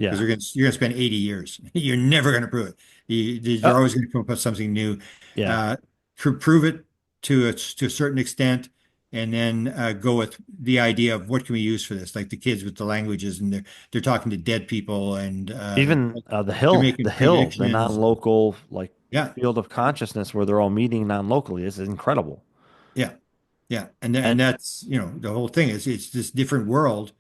because Yeah. you're going to spend 80 years. You're never going to prove it. You're Uh, always going to come up with something new. yeah. Uh, prove it to a certain extent, and then go with the idea of what can we use for this, like the kids with the languages, and they're talking to dead people, and Even they're the making hill, the predictions. non-local like Yeah, field of consciousness where they're all meeting non-locally is incredible. yeah, yeah, and And that's the whole thing is it's this different world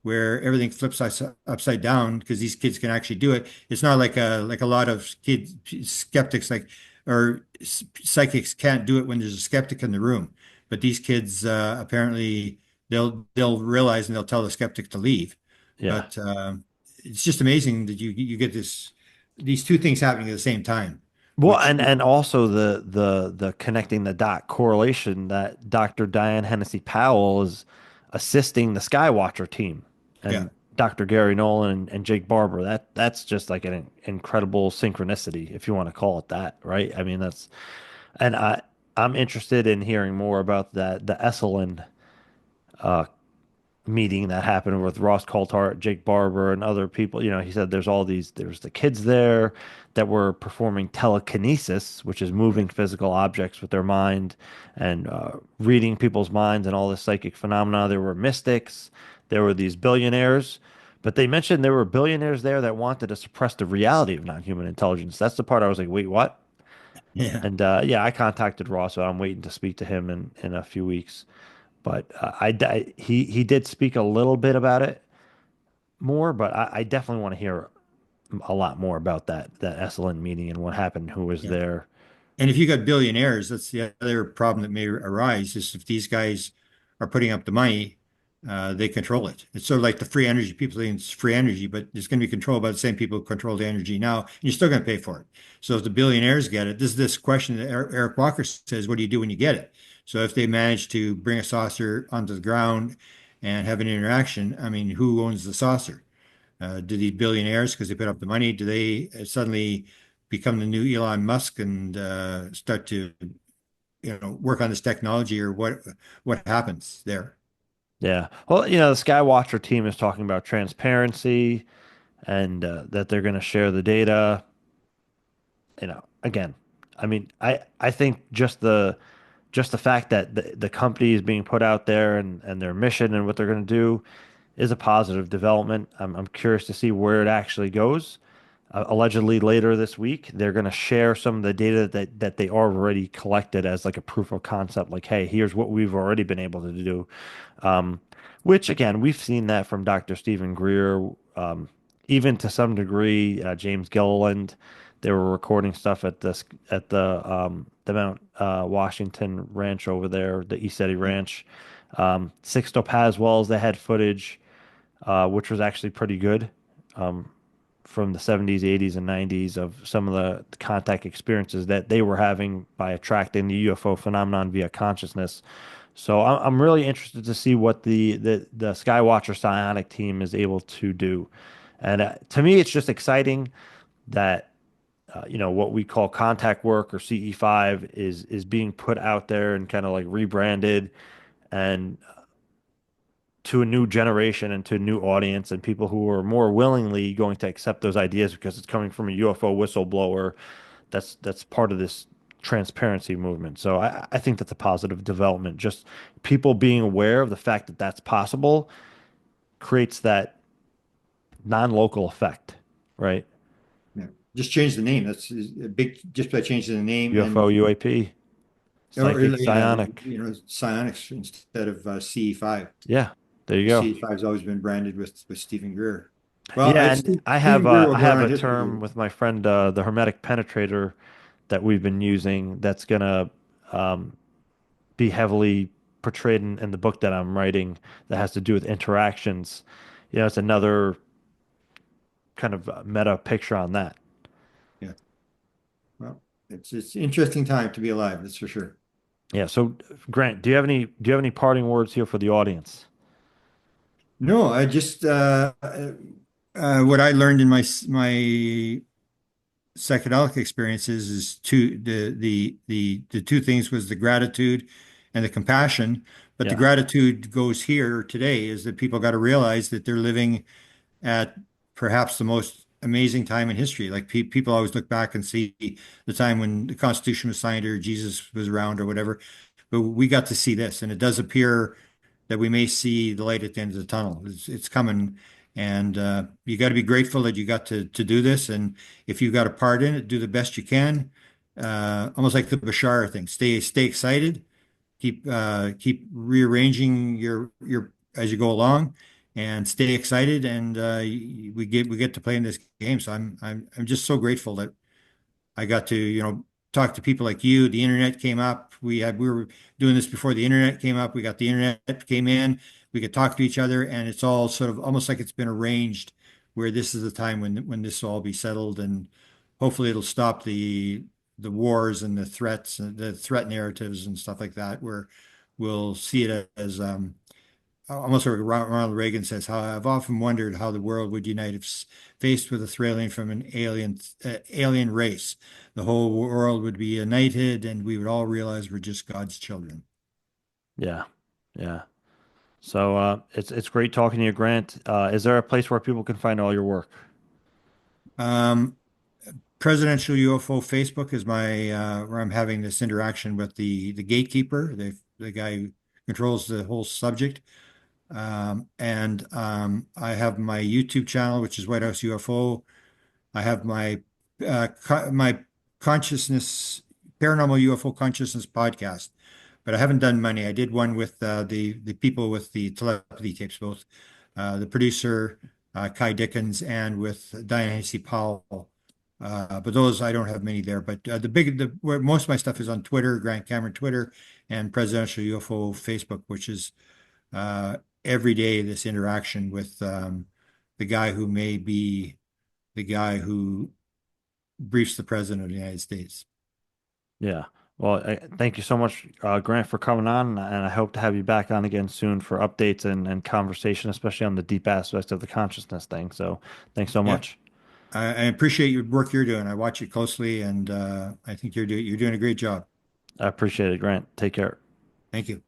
where everything flips upside down because these kids can actually do it. It's not like a lot of kids skeptics or psychics can't do it when there's a skeptic in the room. But these kids apparently they'll realize and they'll tell the skeptic to leave. yeah. But it's just amazing that you get these two things happening at the same time, Well, which and also the connecting the dot correlation that Dr. Diane Hennessy Powell is assisting the Skywatcher team yeah, and Dr. Gary Nolan and Jake Barber. That's just like an incredible synchronicity, if you want to call it that, right? I mean, and I'm interested in hearing more about that the Esalen meeting that happened with Ross Coulthart, Jake Barber, and other people. He said there's the kids there that were performing telekinesis, which is moving Right. physical objects with their mind and reading people's minds and all this psychic phenomena. There were mystics, there were these billionaires. But they mentioned there were billionaires there that wanted to suppress the reality of non-human intelligence. That's the part I was like, wait, what? Yeah. And yeah, I contacted Ross, so I'm waiting to speak to him in a few weeks. But he did speak a little bit about it more, but I definitely want to hear a lot more about that Esalen meeting and what happened, who was Yeah. there. And if you got billionaires, that's the other problem that may arise is if these guys are putting up the money, they control it. It's sort of like the free energy. People think it's free energy, but it's going to be controlled by the same people who control the energy now, and you're still going to pay for it. So if the billionaires get it, this is this question that Eric Walker says, what do you do when you get it? So if they manage to bring a saucer onto the ground and have an interaction, I mean, who owns the saucer? Do these billionaires, because they put up the money, do they suddenly become the new Elon Musk and start to, work on this technology, or what happens there? Yeah. Well, the Skywatcher team is talking about transparency and that they're going to share the data. Again, I mean, I think just the fact that the company is being put out there and their mission and what they're going to do is a positive development. I'm curious to see where it actually goes. Allegedly later this week, they're going to share some of the data that they already collected as like a proof of concept. Like, hey, here's what we've already been able to do. Um, which again, we've seen that from Dr. Stephen Greer, even to some degree, James Gilliland. They were recording stuff at the Mount Washington Ranch over there, the East Eddy Yeah, Ranch. Sixto Paz Wells, they had footage, which was actually pretty good, from the 70s, 80s, and 90s of some of the contact experiences that they were having by attracting the UFO phenomenon via consciousness. So I'm really interested to see what the Skywatcher psionic team is able to do. And to me, it's just exciting that what we call contact work or CE5 is being put out there and kind of like rebranded and to a new generation and to a new audience and people who are more willingly going to accept those ideas because it's coming from a UFO whistleblower that's part of this transparency movement. So I think that's a positive development. Just people being aware of the fact that that's possible creates that non-local effect, right? yeah. Just change the name. That's a big, just by changing the name UFO, and UAP, or psychic, yeah, psionic. psionics instead of CE5. Yeah, there you go. CE5 has always been branded with Stephen Greer. Well, Yeah, and I have Stephen Greer will I go have a around history. term with my friend, the hermetic penetrator, that we've been using that's gonna um, be heavily portrayed in the book that I'm writing that has to do with interactions. It's another kind of meta picture on that. Yeah. Well, it's an interesting time to be alive, that's for sure. Yeah. So, Grant, do you have any parting words here for the audience? No, I just what I learned in my psychedelic experiences is the two things was the gratitude and the compassion. But the Yeah. gratitude goes here today is that people got to realize that they're living at perhaps the most amazing time in history. Like people always look back and see the time when the Constitution was signed or Jesus was around or whatever. But we got to see this, and it does appear that we may see the light at the end of the tunnel. It's coming, and you got to be grateful that you got to do this. And if you got a part in it, do the best you can. Almost like the Bashar thing. Stay excited. Keep rearranging your as you go along, and stay excited. And we get to play in this game. So I'm just so grateful that I got to, talk to people like you. The internet came up. We were doing this before the internet came up. We got the internet came in. We could talk to each other, and it's all sort of almost like it's been arranged where this is the time when this will all be settled, and hopefully it'll stop the wars and the threats and the threat narratives and stuff like that, where we'll see it as almost like Ronald Reagan says, how I've often wondered how the world would unite if faced with a threat from an alien race. The whole world would be united, and we would all realize we're just God's children. Yeah. Yeah. So it's great talking to you, Grant. Is there a place where people can find all your work? Um, Presidential UFO Facebook is my where I'm having this interaction with the gatekeeper, the guy who controls the whole subject. And I have my YouTube channel, which is White House UFO. I have my consciousness paranormal UFO consciousness podcast, but I haven't done many. I did one with the people with the telepathy tapes, both the producer Kai Dickens and with Diane Hasey Powell. But those I don't have many there. But where most of my stuff is on Twitter, Grant Cameron Twitter, and Presidential UFO Facebook, which is uh, every day this interaction with the guy who may be the guy who briefs the president of the United States. Yeah. Well, thank you so much, Grant, for coming on, and I hope to have you back on again soon for updates and conversation, especially on the deep aspects of the consciousness thing. So, thanks so Yeah, much. I appreciate your work you're doing. I watch it closely, and I think you're doing a great job. I appreciate it, Grant. Take care. Thank you.